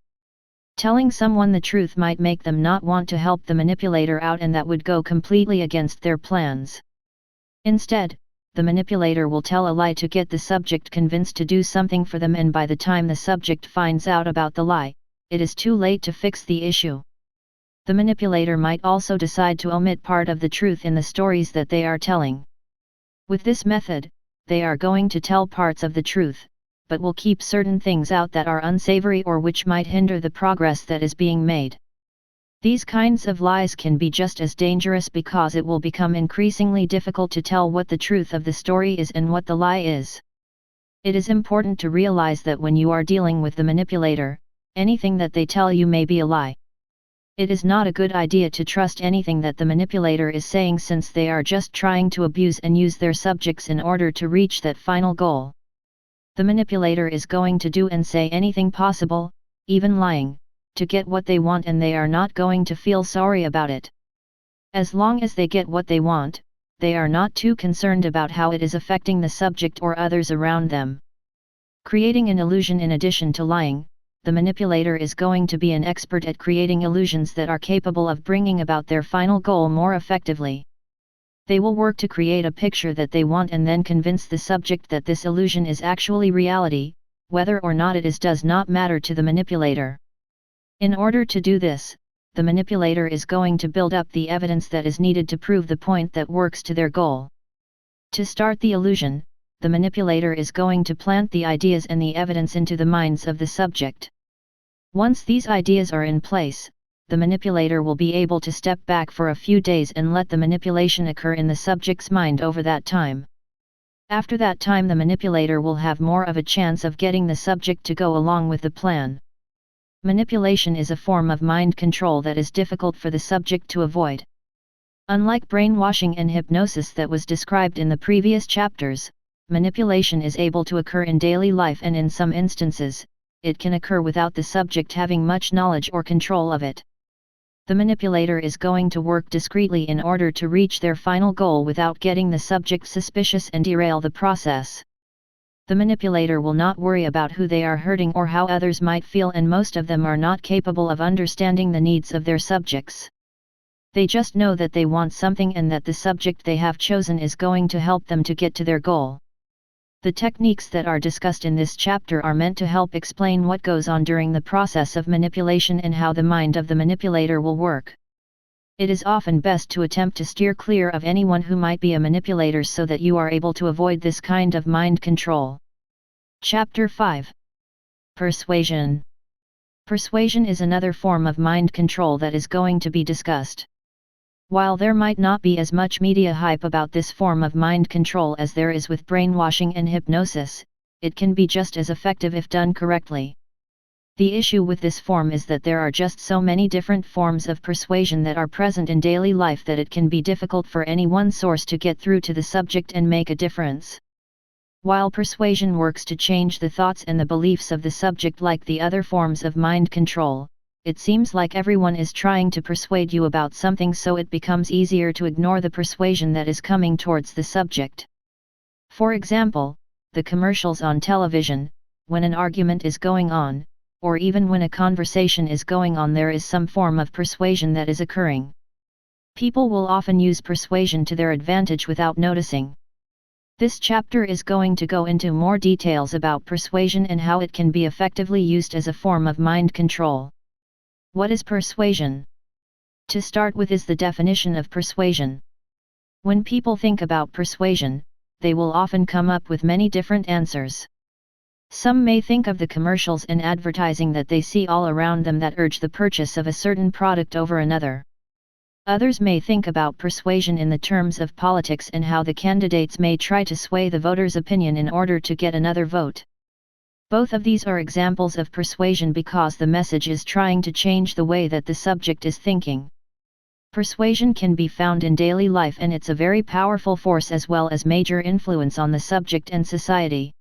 Telling someone the truth might make them not want to help the manipulator out, and that would go completely against their plans. Instead, the manipulator will tell a lie to get the subject convinced to do something for them, and by the time the subject finds out about the lie, it is too late to fix the issue. The manipulator might also decide to omit part of the truth in the stories that they are telling. With this method, they are going to tell parts of the truth, but will keep certain things out that are unsavory or which might hinder the progress that is being made. These kinds of lies can be just as dangerous because it will become increasingly difficult to tell what the truth of the story is and what the lie is. It is important to realize that when you are dealing with the manipulator, anything that they tell you may be a lie. It is not a good idea to trust anything that the manipulator is saying, since they are just trying to abuse and use their subjects in order to reach that final goal. The manipulator is going to do and say anything possible, even lying, to get what they want, and they are not going to feel sorry about it. As long as they get what they want, they are not too concerned about how it is affecting the subject or others around them. Creating an illusion. In addition to lying, the manipulator is going to be an expert at creating illusions that are capable of bringing about their final goal more effectively. They will work to create a picture that they want and then convince the subject that this illusion is actually reality. Whether or not it is does not matter to the manipulator. In order to do this, the manipulator is going to build up the evidence that is needed to prove the point that works to their goal. To start the illusion, the manipulator is going to plant the ideas and the evidence into the minds of the subject. Once these ideas are in place, the manipulator will be able to step back for a few days and let the manipulation occur in the subject's mind over that time. After that time, the manipulator will have more of a chance of getting the subject to go along with the plan. Manipulation is a form of mind control that is difficult for the subject to avoid. Unlike brainwashing and hypnosis that was described in the previous chapters, manipulation is able to occur in daily life, and in some instances, it can occur without the subject having much knowledge or control of it. The manipulator is going to work discreetly in order to reach their final goal without getting the subject suspicious and derail the process. The manipulator will not worry about who they are hurting or how others might feel, and most of them are not capable of understanding the needs of their subjects. They just know that they want something and that the subject they have chosen is going to help them to get to their goal. The techniques that are discussed in this chapter are meant to help explain what goes on during the process of manipulation and how the mind of the manipulator will work. It is often best to attempt to steer clear of anyone who might be a manipulator so that you are able to avoid this kind of mind control. Chapter 5. Persuasion. Persuasion is another form of mind control that is going to be discussed. While there might not be as much media hype about this form of mind control as there is with brainwashing and hypnosis, it can be just as effective if done correctly. The issue with this form is that there are just so many different forms of persuasion that are present in daily life that it can be difficult for any one source to get through to the subject and make a difference. While persuasion works to change the thoughts and the beliefs of the subject like the other forms of mind control, it seems like everyone is trying to persuade you about something, so it becomes easier to ignore the persuasion that is coming towards the subject. For example, the commercials on television, when an argument is going on, or even when a conversation is going on, there is some form of persuasion that is occurring. People will often use persuasion to their advantage without noticing. This chapter is going to go into more details about persuasion and how it can be effectively used as a form of mind control. What is persuasion? To start with is the definition of persuasion. When people think about persuasion, they will often come up with many different answers. Some may think of the commercials and advertising that they see all around them that urge the purchase of a certain product over another. Others may think about persuasion in the terms of politics and how the candidates may try to sway the voters' opinion in order to get another vote. Both of these are examples of persuasion because the message is trying to change the way that the subject is thinking. Persuasion can be found in daily life, and it's a very powerful force as well as major influence on the subject and society.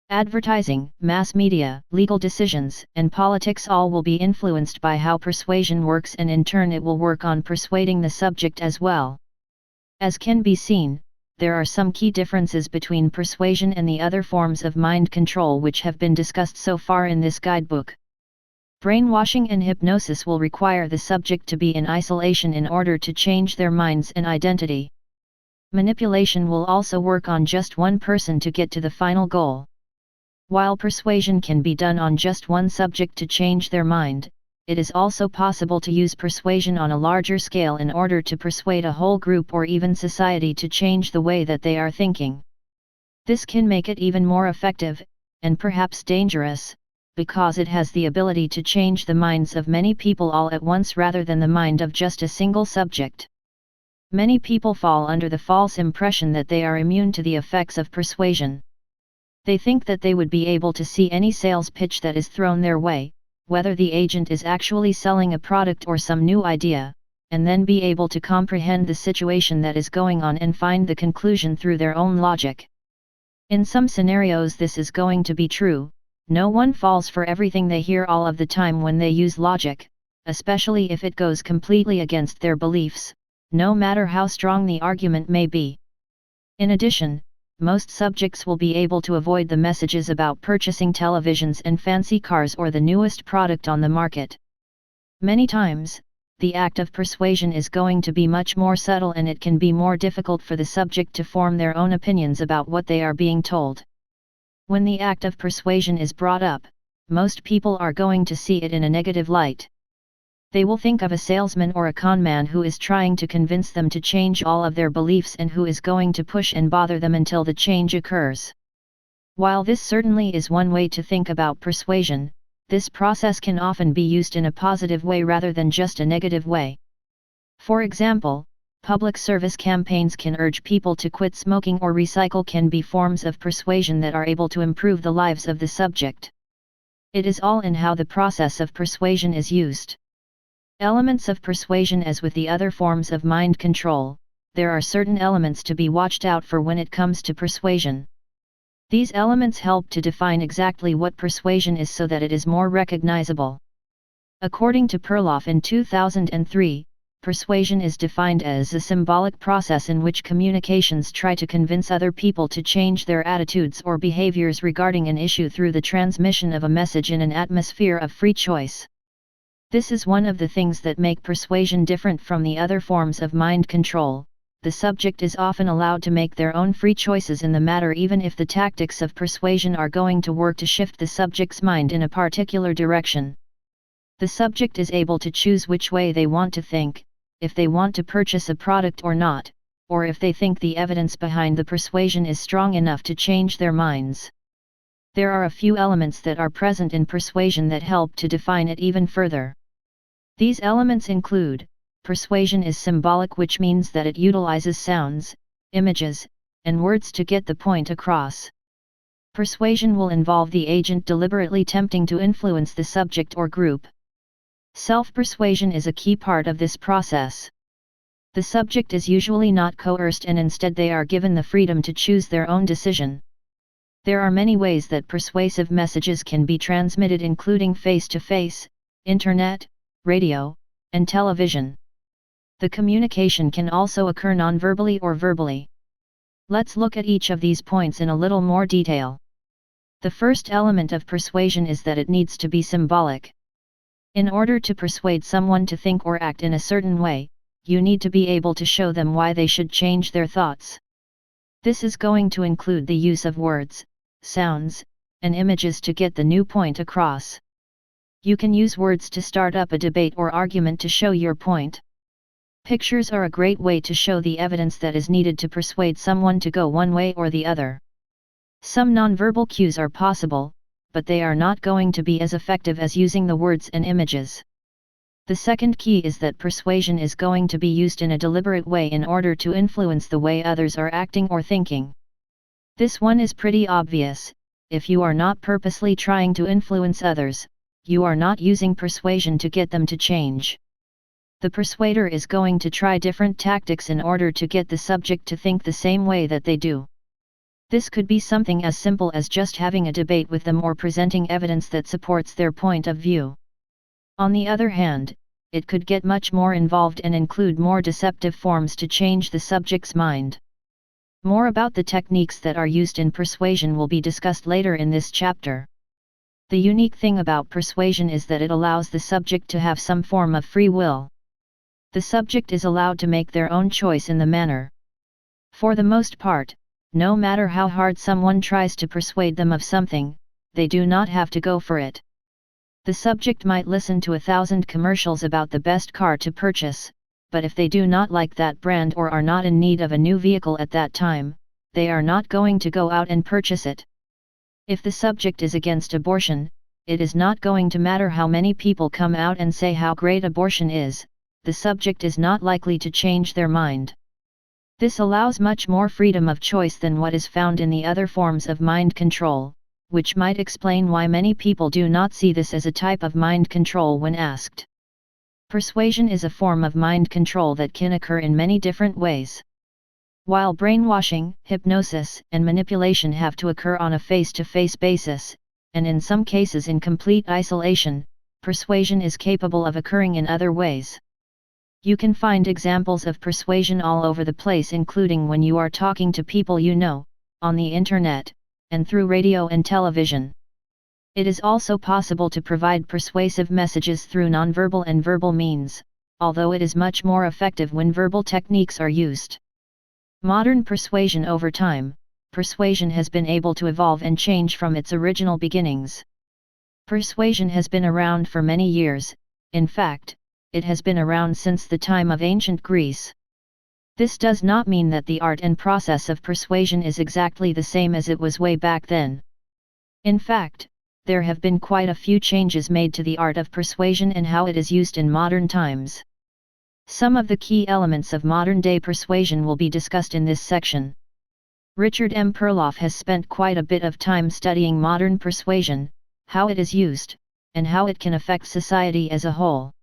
Advertising, mass media, legal decisions, and politics all will be influenced by how persuasion works, and in turn it will work on persuading the subject as well. As can be seen, there are some key differences between persuasion and the other forms of mind control which have been discussed so far in this guidebook. Brainwashing and hypnosis will require the subject to be in isolation in order to change their minds and identity. Manipulation will also work on just one person to get to the final goal. While persuasion can be done on just one subject to change their mind, it is also possible to use persuasion on a larger scale in order to persuade a whole group or even society to change the way that they are thinking. This can make it even more effective, and perhaps dangerous, because it has the ability to change the minds of many people all at once rather than the mind of just a single subject. Many people fall under the false impression that they are immune to the effects of persuasion. They think that they would be able to see any sales pitch that is thrown their way, whether the agent is actually selling a product or some new idea, and then be able to comprehend the situation that is going on and find the conclusion through their own logic. In some scenarios this is going to be true. No one falls for everything they hear all of the time when they use logic, especially if it goes completely against their beliefs, no matter how strong the argument may be. In addition, most subjects will be able to avoid the messages about purchasing televisions and fancy cars or the newest product on the market. Many times, the act of persuasion is going to be much more subtle, and it can be more difficult for the subject to form their own opinions about what they are being told. When the act of persuasion is brought up, most people are going to see it in a negative light. They will think of a salesman or a con man who is trying to convince them to change all of their beliefs and who is going to push and bother them until the change occurs. While this certainly is one way to think about persuasion, this process can often be used in a positive way rather than just a negative way. For example, public service campaigns can urge people to quit smoking or recycle can be forms of persuasion that are able to improve the lives of the subject. It is all in how the process of persuasion is used. Elements of persuasion. As with the other forms of mind control, there are certain elements to be watched out for when it comes to persuasion. These elements help to define exactly what persuasion is so that it is more recognizable. According to Perloff in 2003, persuasion is defined as a symbolic process in which communications try to convince other people to change their attitudes or behaviors regarding an issue through the transmission of a message in an atmosphere of free choice. This is one of the things that make persuasion different from the other forms of mind control. The subject is often allowed to make their own free choices in the matter, even if the tactics of persuasion are going to work to shift the subject's mind in a particular direction. The subject is able to choose which way they want to think, if they want to purchase a product or not, or if they think the evidence behind the persuasion is strong enough to change their minds. There are a few elements that are present in persuasion that help to define it even further. These elements include: persuasion is symbolic, which means that it utilizes sounds, images, and words to get the point across. Persuasion will involve the agent deliberately attempting to influence the subject or group. Self-persuasion is a key part of this process. The subject is usually not coerced and instead they are given the freedom to choose their own decision. There are many ways that persuasive messages can be transmitted, including face-to-face, internet, radio, and television. The communication can also occur non-verbally or verbally. Let's look at each of these points in a little more detail. The first element of persuasion is that it needs to be symbolic. In order to persuade someone to think or act in a certain way, you need to be able to show them why they should change their thoughts. This is going to include the use of words, sounds, and images to get the new point across. You can use words to start up a debate or argument to show your point. Pictures are a great way to show the evidence that is needed to persuade someone to go one way or the other. Some nonverbal cues are possible, but they are not going to be as effective as using the words and images. The second key is that persuasion is going to be used in a deliberate way in order to influence the way others are acting or thinking. This one is pretty obvious. If you are not purposely trying to influence others, you are not using persuasion to get them to change. The persuader is going to try different tactics in order to get the subject to think the same way that they do. This could be something as simple as just having a debate with them or presenting evidence that supports their point of view. On the other hand, it could get much more involved and include more deceptive forms to change the subject's mind. More about the techniques that are used in persuasion will be discussed later in this chapter. The unique thing about persuasion is that it allows the subject to have some form of free will. The subject is allowed to make their own choice in the manner. For the most part, no matter how hard someone tries to persuade them of something, they do not have to go for it. The subject might listen to 1,000 commercials about the best car to purchase, but if they do not like that brand or are not in need of a new vehicle at that time, they are not going to go out and purchase it. If the subject is against abortion, it is not going to matter how many people come out and say how great abortion is, the subject is not likely to change their mind. This allows much more freedom of choice than what is found in the other forms of mind control, which might explain why many people do not see this as a type of mind control when asked. Persuasion is a form of mind control that can occur in many different ways. While brainwashing, hypnosis, and manipulation have to occur on a face-to-face basis, and in some cases in complete isolation, persuasion is capable of occurring in other ways. You can find examples of persuasion all over the place, including when you are talking to people you know, on the internet, and through radio and television. It is also possible to provide persuasive messages through nonverbal and verbal means, although it is much more effective when verbal techniques are used. Modern persuasion. Over time, persuasion has been able to evolve and change from its original beginnings. Persuasion has been around for many years. In fact, it has been around since the time of ancient Greece. This does not mean that the art and process of persuasion is exactly the same as it was way back then. In fact, there have been quite a few changes made to the art of persuasion and how it is used in modern times. Some of the key elements of modern-day persuasion will be discussed in this section. Richard M. Perloff has spent quite a bit of time studying modern persuasion, how it is used, and how it can affect society as a whole.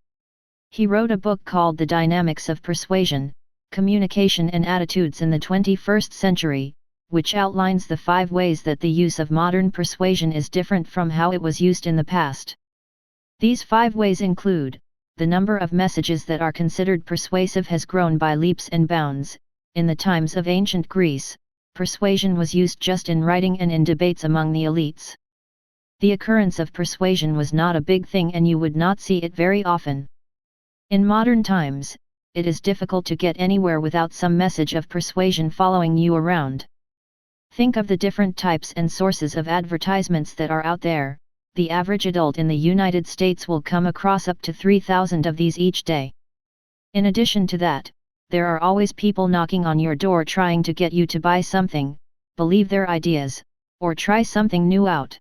He wrote a book called The Dynamics of Persuasion, Communication and Attitudes in the 21st Century, which outlines the 5 ways that the use of modern persuasion is different from how it was used in the past. These 5 ways include: the number of messages that are considered persuasive has grown by leaps and bounds. In the times of ancient Greece, persuasion was used just in writing and in debates among the elites. The occurrence of persuasion was not a big thing and you would not see it very often. In modern times, it is difficult to get anywhere without some message of persuasion following you around. Think of the different types and sources of advertisements that are out there. The average adult in the United States will come across up to 3,000 of these each day. In addition to that, there are always people knocking on your door trying to get you to buy something, believe their ideas, or try something new out.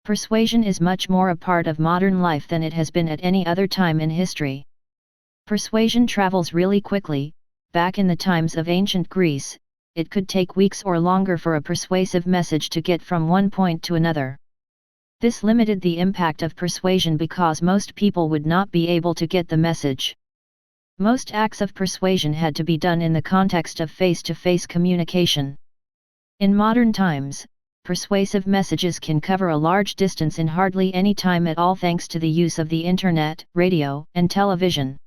Persuasion is much more a part of modern life than it has been at any other time in history. Persuasion travels really quickly. Back in the times of ancient Greece, it could take weeks or longer for a persuasive message to get from one point to another. This limited the impact of persuasion because most people would not be able to get the message. Most acts of persuasion had to be done in the context of face-to-face communication. In modern times, persuasive messages can cover a large distance in hardly any time at all thanks to the use of the internet, radio, and television.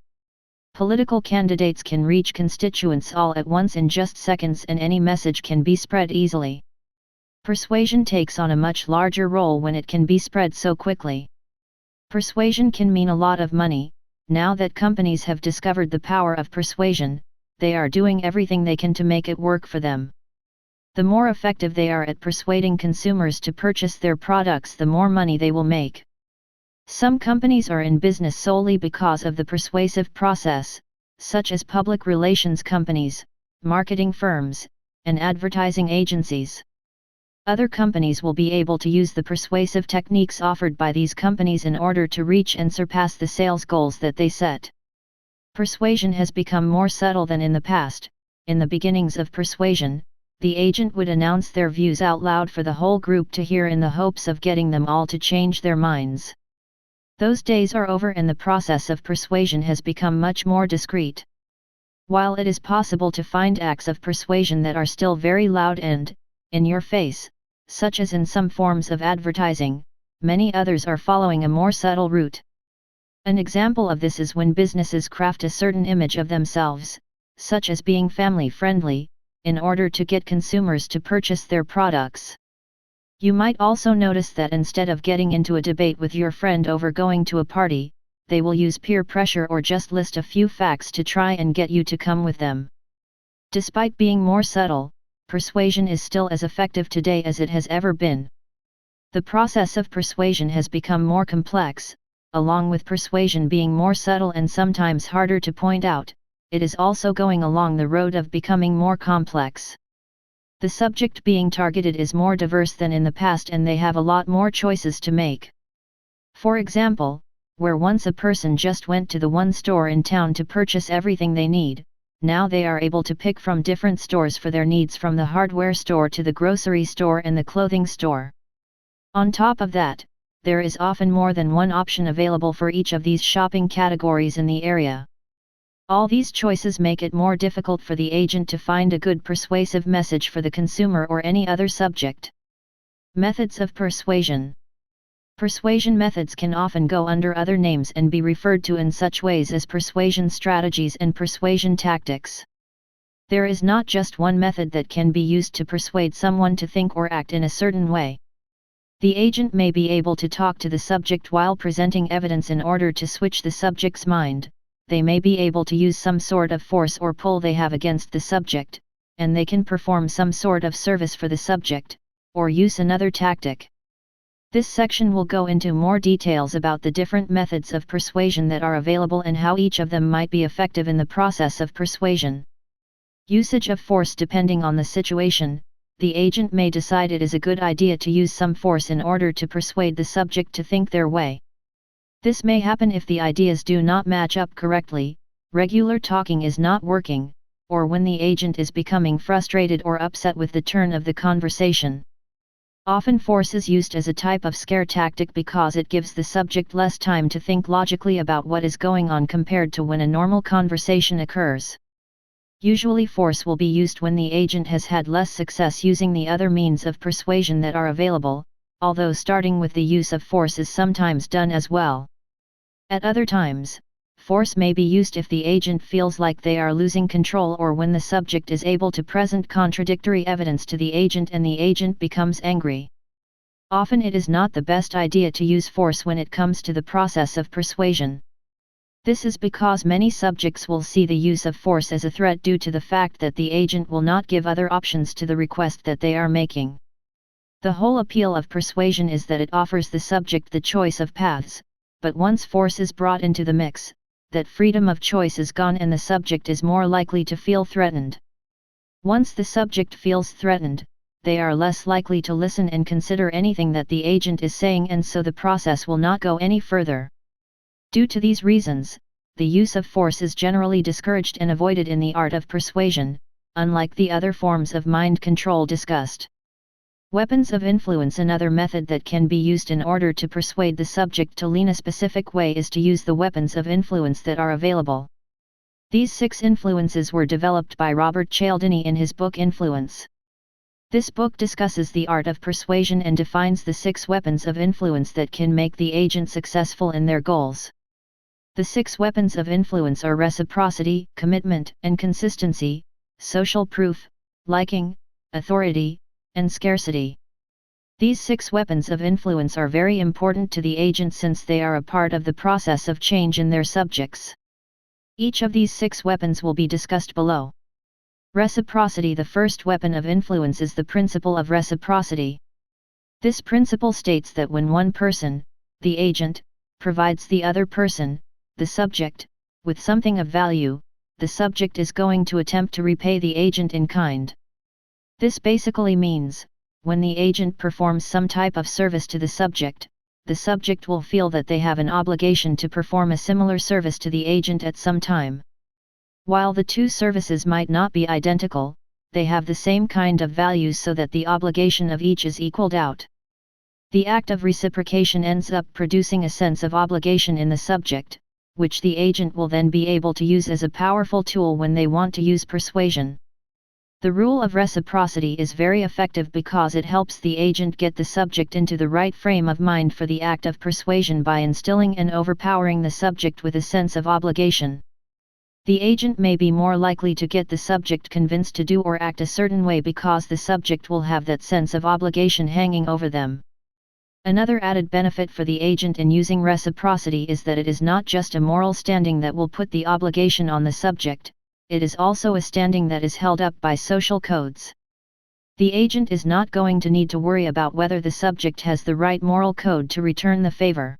Political candidates can reach constituents all at once in just seconds, and any message can be spread easily. Persuasion takes on a much larger role when it can be spread so quickly. Persuasion can mean a lot of money. Now that companies have discovered the power of persuasion, they are doing everything they can to make it work for them. The more effective they are at persuading consumers to purchase their products, the more money they will make. Some companies are in business solely because of the persuasive process, such as public relations companies, marketing firms, and advertising agencies. Other companies will be able to use the persuasive techniques offered by these companies in order to reach and surpass the sales goals that they set. Persuasion has become more subtle than in the past. In the beginnings of persuasion, the agent would announce their views out loud for the whole group to hear in the hopes of getting them all to change their minds. Those days are over and the process of persuasion has become much more discreet. While it is possible to find acts of persuasion that are still very loud and in your face, such as in some forms of advertising, many others are following a more subtle route. An example of this is when businesses craft a certain image of themselves, such as being family-friendly, in order to get consumers to purchase their products. You might also notice that instead of getting into a debate with your friend over going to a party, they will use peer pressure or just list a few facts to try and get you to come with them. Despite being more subtle, persuasion is still as effective today as it has ever been. The process of persuasion has become more complex. Along with persuasion being more subtle and sometimes harder to point out, it is also going along the road of becoming more complex. The subject being targeted is more diverse than in the past and they have a lot more choices to make. For example, where once a person just went to the one store in town to purchase everything they need, now they are able to pick from different stores for their needs, from the hardware store to the grocery store and the clothing store. On top of that, there is often more than one option available for each of these shopping categories in the area. All these choices make it more difficult for the agent to find a good persuasive message for the consumer or any other subject. Methods of persuasion. Persuasion methods can often go under other names and be referred to in such ways as persuasion strategies and persuasion tactics. There is not just one method that can be used to persuade someone to think or act in a certain way. The agent may be able to talk to the subject while presenting evidence in order to switch the subject's mind. They may be able to use some sort of force or pull they have against the subject, and they can perform some sort of service for the subject, or use another tactic. This section will go into more details about the different methods of persuasion that are available and how each of them might be effective in the process of persuasion. Usage of force. Depending on the situation, the agent may decide it is a good idea to use some force in order to persuade the subject to think their way. This may happen if the ideas do not match up correctly, regular talking is not working, or when the agent is becoming frustrated or upset with the turn of the conversation. Often force is used as a type of scare tactic because it gives the subject less time to think logically about what is going on compared to when a normal conversation occurs. Usually force will be used when the agent has had less success using the other means of persuasion that are available, although starting with the use of force is sometimes done as well. At other times, force may be used if the agent feels like they are losing control or when the subject is able to present contradictory evidence to the agent and the agent becomes angry. Often it is not the best idea to use force when it comes to the process of persuasion. This is because many subjects will see the use of force as a threat due to the fact that the agent will not give other options to the request that they are making. The whole appeal of persuasion is that it offers the subject the choice of paths, but once force is brought into the mix, that freedom of choice is gone and the subject is more likely to feel threatened. Once the subject feels threatened, they are less likely to listen and consider anything that the agent is saying, and so the process will not go any further. Due to these reasons, the use of force is generally discouraged and avoided in the art of persuasion, unlike the other forms of mind control discussed. Weapons of influence. Another method that can be used in order to persuade the subject to lean a specific way is to use the weapons of influence that are available. These 6 influences were developed by Robert Cialdini in his book Influence. This book discusses the art of persuasion and defines the 6 weapons of influence that can make the agent successful in their goals. The 6 weapons of influence are reciprocity, commitment and consistency, social proof, liking, authority, and scarcity. These 6 weapons of influence are very important to the agent since they are a part of the process of change in their subjects. Each of these 6 weapons will be discussed below. Reciprocity. The first weapon of influence is the principle of reciprocity. This principle states that when one person, the agent, provides the other person, the subject, with something of value, the subject is going to attempt to repay the agent in kind. This basically means, when the agent performs some type of service to the subject will feel that they have an obligation to perform a similar service to the agent at some time. While the 2 services might not be identical, they have the same kind of values so that the obligation of each is equaled out. The act of reciprocation ends up producing a sense of obligation in the subject, which the agent will then be able to use as a powerful tool when they want to use persuasion. The rule of reciprocity is very effective because it helps the agent get the subject into the right frame of mind for the act of persuasion by instilling and overpowering the subject with a sense of obligation. The agent may be more likely to get the subject convinced to do or act a certain way because the subject will have that sense of obligation hanging over them. Another added benefit for the agent in using reciprocity is that it is not just a moral standing that will put the obligation on the subject, it is also a standing that is held up by social codes. The agent is not going to need to worry about whether the subject has the right moral code to return the favor.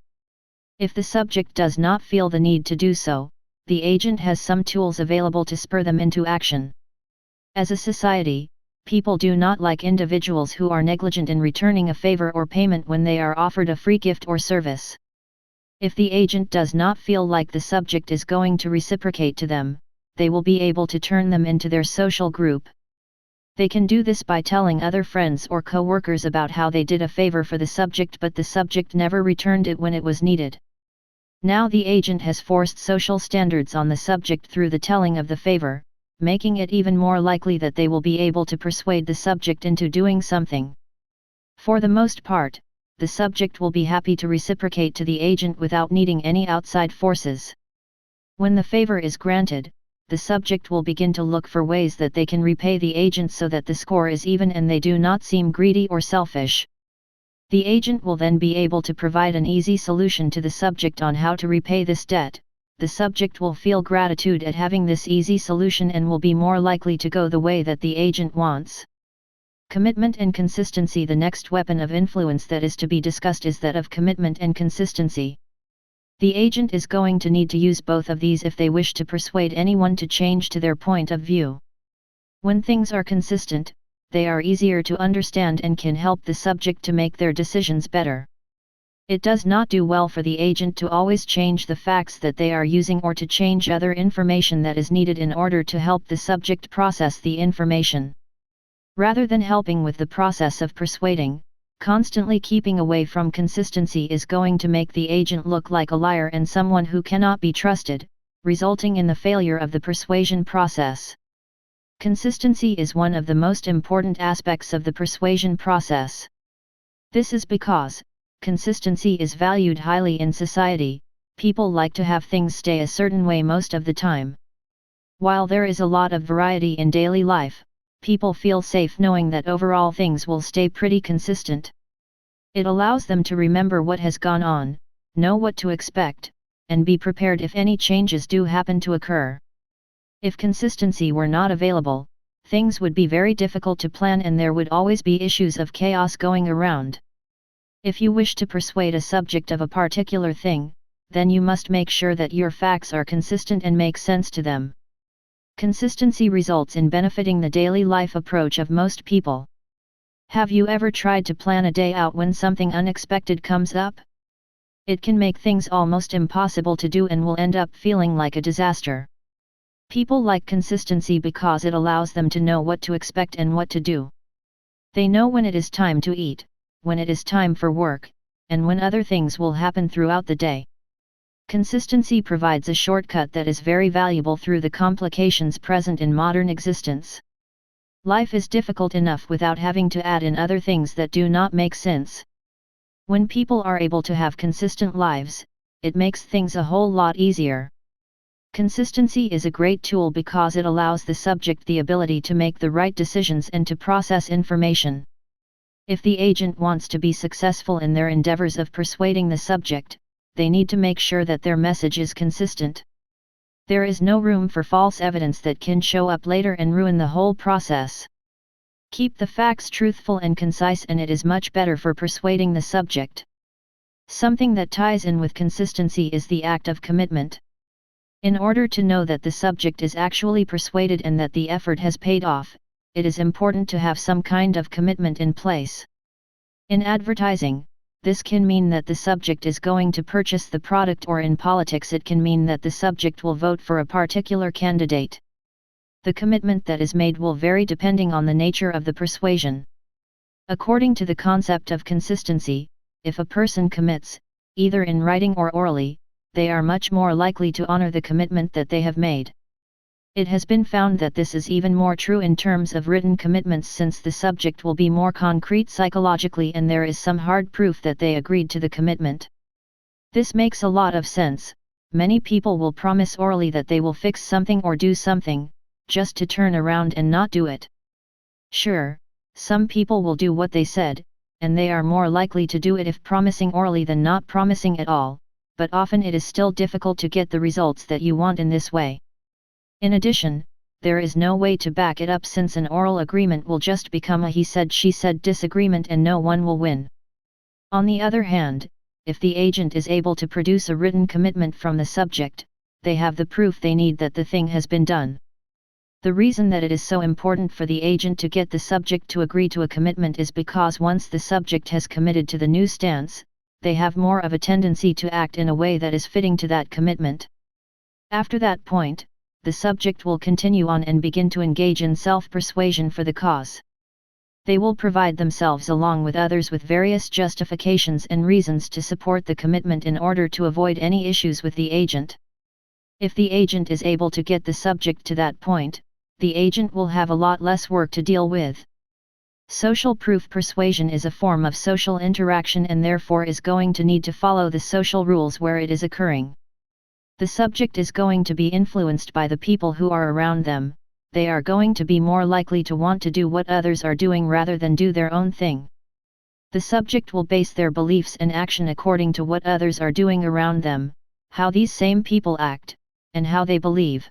If the subject does not feel the need to do so, the agent has some tools available to spur them into action. As a society, people do not like individuals who are negligent in returning a favor or payment when they are offered a free gift or service. If the agent does not feel like the subject is going to reciprocate to them, they will be able to turn them into their social group. They can do this by telling other friends or co-workers about how they did a favor for the subject but the subject never returned it when it was needed. Now the agent has forced social standards on the subject through the telling of the favor, making it even more likely that they will be able to persuade the subject into doing something. For the most part, the subject will be happy to reciprocate to the agent without needing any outside forces. When the favor is granted, the subject will begin to look for ways that they can repay the agent so that the score is even and they do not seem greedy or selfish. The agent will then be able to provide an easy solution to the subject on how to repay this debt. The subject will feel gratitude at having this easy solution and will be more likely to go the way that the agent wants. Commitment and consistency. The next weapon of influence that is to be discussed is that of commitment and consistency. The agent is going to need to use both of these if they wish to persuade anyone to change to their point of view. When things are consistent, they are easier to understand and can help the subject to make their decisions better. It does not do well for the agent to always change the facts that they are using or to change other information that is needed in order to help the subject process the information. Rather than helping with the process of persuading, constantly keeping away from consistency is going to make the agent look like a liar and someone who cannot be trusted, resulting in the failure of the persuasion process. Consistency is one of the most important aspects of the persuasion process. This is because consistency is valued highly in society. People like to have things stay a certain way most of the time. While there is a lot of variety in daily life, people feel safe knowing that overall things will stay pretty consistent. It allows them to remember what has gone on, know what to expect, and be prepared if any changes do happen to occur. If consistency were not available, things would be very difficult to plan and there would always be issues of chaos going around. If you wish to persuade a subject of a particular thing, then you must make sure that your facts are consistent and make sense to them. Consistency results in benefiting the daily life approach of most people. Have you ever tried to plan a day out when something unexpected comes up? It can make things almost impossible to do and will end up feeling like a disaster. People like consistency because it allows them to know what to expect and what to do. They know when it is time to eat, when it is time for work, and when other things will happen throughout the day. Consistency provides a shortcut that is very valuable through the complications present in modern existence. Life is difficult enough without having to add in other things that do not make sense. When people are able to have consistent lives, it makes things a whole lot easier. Consistency is a great tool because it allows the subject the ability to make the right decisions and to process information. If the agent wants to be successful in their endeavors of persuading the subject, they need to make sure that their message is consistent. There is no room for false evidence that can show up later and ruin the whole process. Keep the facts truthful and concise, and it is much better for persuading the subject. Something that ties in with consistency is the act of commitment. In order to know that the subject is actually persuaded and that the effort has paid off, it is important to have some kind of commitment in place. In advertising, this can mean that the subject is going to purchase the product, or in politics it can mean that the subject will vote for a particular candidate. The commitment that is made will vary depending on the nature of the persuasion. According to the concept of consistency, if a person commits, either in writing or orally, they are much more likely to honor the commitment that they have made. It has been found that this is even more true in terms of written commitments, since the subject will be more concrete psychologically and there is some hard proof that they agreed to the commitment. This makes a lot of sense. Many people will promise orally that they will fix something or do something, just to turn around and not do it. Sure, some people will do what they said, and they are more likely to do it if promising orally than not promising at all, but often it is still difficult to get the results that you want in this way. In addition, there is no way to back it up, since an oral agreement will just become a he said she said disagreement and no one will win. On the other hand, if the agent is able to produce a written commitment from the subject, they have the proof they need that the thing has been done. The reason that it is so important for the agent to get the subject to agree to a commitment is because once the subject has committed to the new stance, they have more of a tendency to act in a way that is fitting to that commitment. After that point, the subject will continue on and begin to engage in self-persuasion for the cause. They will provide themselves along with others with various justifications and reasons to support the commitment in order to avoid any issues with the agent. If the agent is able to get the subject to that point, the agent will have a lot less work to deal with. Social proof persuasion is a form of social interaction and therefore is going to need to follow the social rules where it is occurring. The subject is going to be influenced by the people who are around them. They are going to be more likely to want to do what others are doing rather than do their own thing. The subject will base their beliefs and action according to what others are doing around them, how these same people act, and how they believe.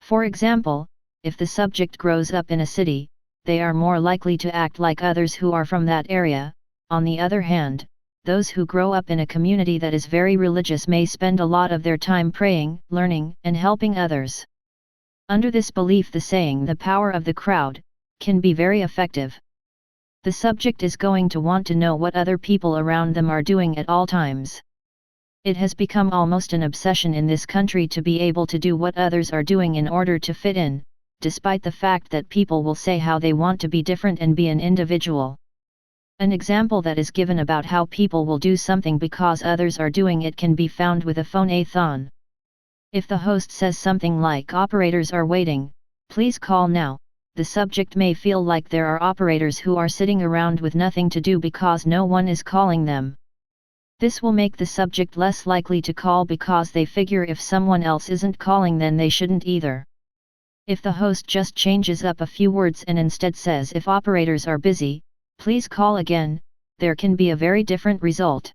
For example, if the subject grows up in a city, they are more likely to act like others who are from that area. On the other hand, those who grow up in a community that is very religious may spend a lot of their time praying, learning, and helping others. Under this belief, the saying "the power of the crowd" can be very effective. The subject is going to want to know what other people around them are doing at all times. It has become almost an obsession in this country to be able to do what others are doing in order to fit in, despite the fact that people will say how they want to be different and be an individual. An example that is given about how people will do something because others are doing it can be found with a phone-a-thon. If the host says something like "operators are waiting, please call now," the subject may feel like there are operators who are sitting around with nothing to do because no one is calling them. This will make the subject less likely to call because they figure if someone else isn't calling then they shouldn't either. If the host just changes up a few words and instead says "if operators are busy, please call again," there can be a very different result.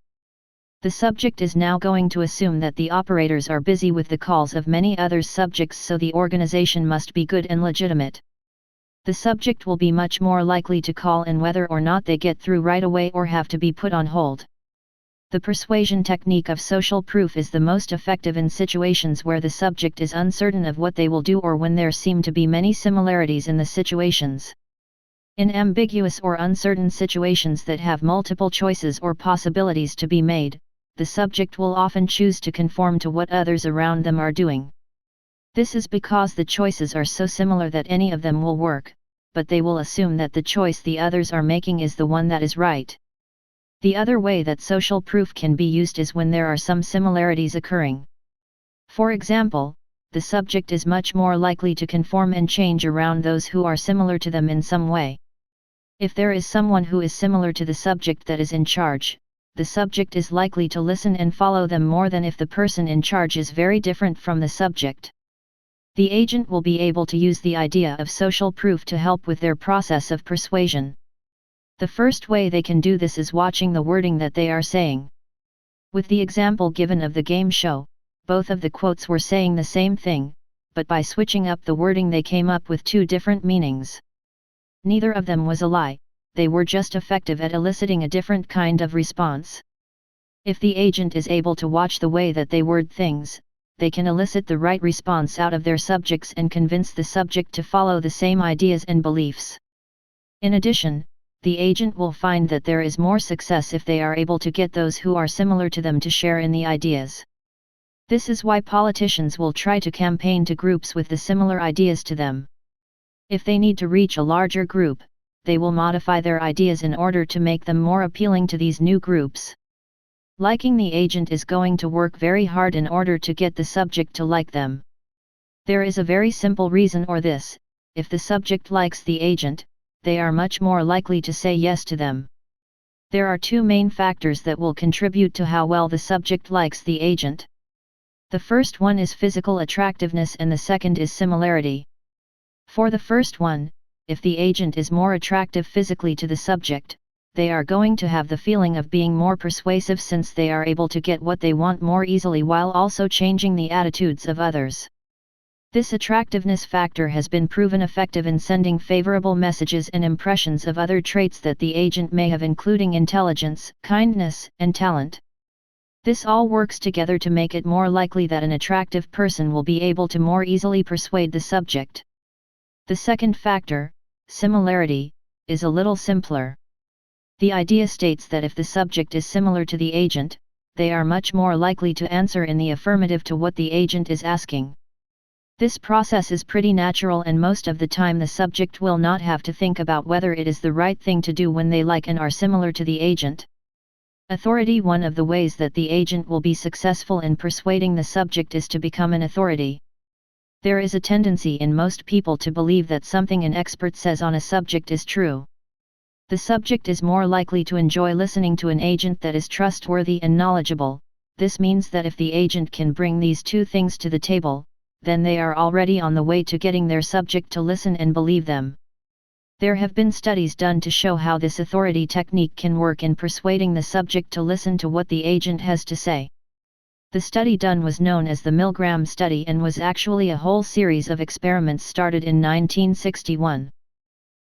The subject is now going to assume that the operators are busy with the calls of many other subjects, so the organization must be good and legitimate. The subject will be much more likely to call in whether or not they get through right away or have to be put on hold. The persuasion technique of social proof is the most effective in situations where the subject is uncertain of what they will do or when there seem to be many similarities in the situations. In ambiguous or uncertain situations that have multiple choices or possibilities to be made, the subject will often choose to conform to what others around them are doing. This is because the choices are so similar that any of them will work, but they will assume that the choice the others are making is the one that is right. The other way that social proof can be used is when there are some similarities occurring. For example, the subject is much more likely to conform and change around those who are similar to them in some way. If there is someone who is similar to the subject that is in charge, the subject is likely to listen and follow them more than if the person in charge is very different from the subject. The agent will be able to use the idea of social proof to help with their process of persuasion. The first way they can do this is watching the wording that they are saying. With the example given of the game show, both of the quotes were saying the same thing, but by switching up the wording they came up with two different meanings. Neither of them was a lie, they were just effective at eliciting a different kind of response. If the agent is able to watch the way that they word things, they can elicit the right response out of their subjects and convince the subject to follow the same ideas and beliefs. In addition, the agent will find that there is more success if they are able to get those who are similar to them to share in the ideas. This is why politicians will try to campaign to groups with the similar ideas to them. If they need to reach a larger group, they will modify their ideas in order to make them more appealing to these new groups. Liking the agent is going to work very hard in order to get the subject to like them. There is a very simple reason for this: if the subject likes the agent, they are much more likely to say yes to them. There are two main factors that will contribute to how well the subject likes the agent. The first one is physical attractiveness and the second is similarity. For the first one, if the agent is more attractive physically to the subject, they are going to have the feeling of being more persuasive since they are able to get what they want more easily while also changing the attitudes of others. This attractiveness factor has been proven effective in sending favorable messages and impressions of other traits that the agent may have, including intelligence, kindness, and talent. This all works together to make it more likely that an attractive person will be able to more easily persuade the subject. The second factor, similarity, is a little simpler. The idea states that if the subject is similar to the agent, they are much more likely to answer in the affirmative to what the agent is asking. This process is pretty natural and most of the time the subject will not have to think about whether it is the right thing to do when they like and are similar to the agent. Authority: one of the ways that the agent will be successful in persuading the subject is to become an authority. There is a tendency in most people to believe that something an expert says on a subject is true. The subject is more likely to enjoy listening to an agent that is trustworthy and knowledgeable. This means that if the agent can bring these two things to the table, then they are already on the way to getting their subject to listen and believe them. There have been studies done to show how this authority technique can work in persuading the subject to listen to what the agent has to say. The study done was known as the Milgram study and was actually a whole series of experiments started in 1961.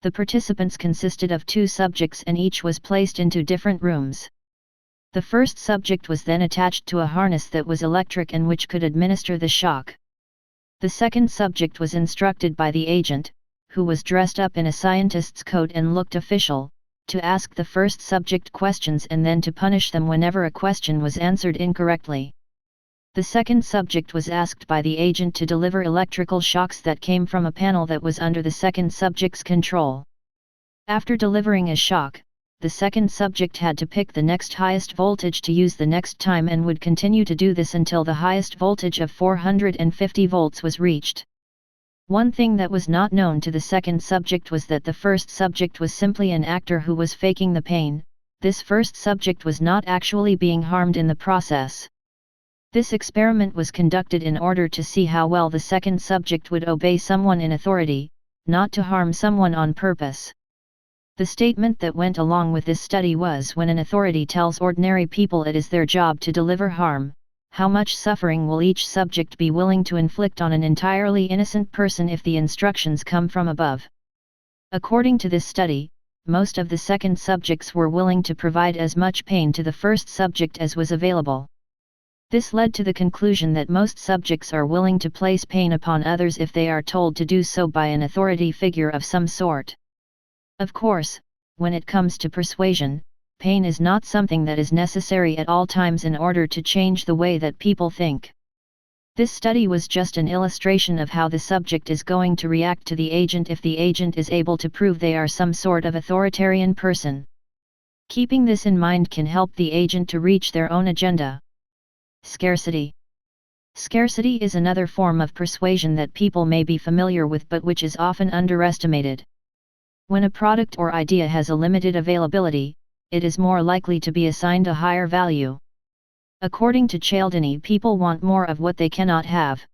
The participants consisted of two subjects and each was placed into different rooms. The first subject was then attached to a harness that was electric and which could administer the shock. The second subject was instructed by the agent, who was dressed up in a scientist's coat and looked official, to ask the first subject questions and then to punish them whenever a question was answered incorrectly. The second subject was asked by the agent to deliver electrical shocks that came from a panel that was under the second subject's control. After delivering a shock, the second subject had to pick the next highest voltage to use the next time and would continue to do this until the highest voltage of 450 volts was reached. One thing that was not known to the second subject was that the first subject was simply an actor who was faking the pain. This first subject was not actually being harmed in the process. This experiment was conducted in order to see how well the second subject would obey someone in authority, not to harm someone on purpose. The statement that went along with this study was, when an authority tells ordinary people it is their job to deliver harm, how much suffering will each subject be willing to inflict on an entirely innocent person if the instructions come from above? According to this study, most of the second subjects were willing to provide as much pain to the first subject as was available. This led to the conclusion that most subjects are willing to place pain upon others if they are told to do so by an authority figure of some sort. Of course, when it comes to persuasion, pain is not something that is necessary at all times in order to change the way that people think. This study was just an illustration of how the subject is going to react to the agent if the agent is able to prove they are some sort of authoritarian person. Keeping this in mind can help the agent to reach their own agenda. Scarcity. Scarcity is another form of persuasion that people may be familiar with but which is often underestimated. When a product or idea has a limited availability, it is more likely to be assigned a higher value. According to Cialdini, people want more of what they cannot have.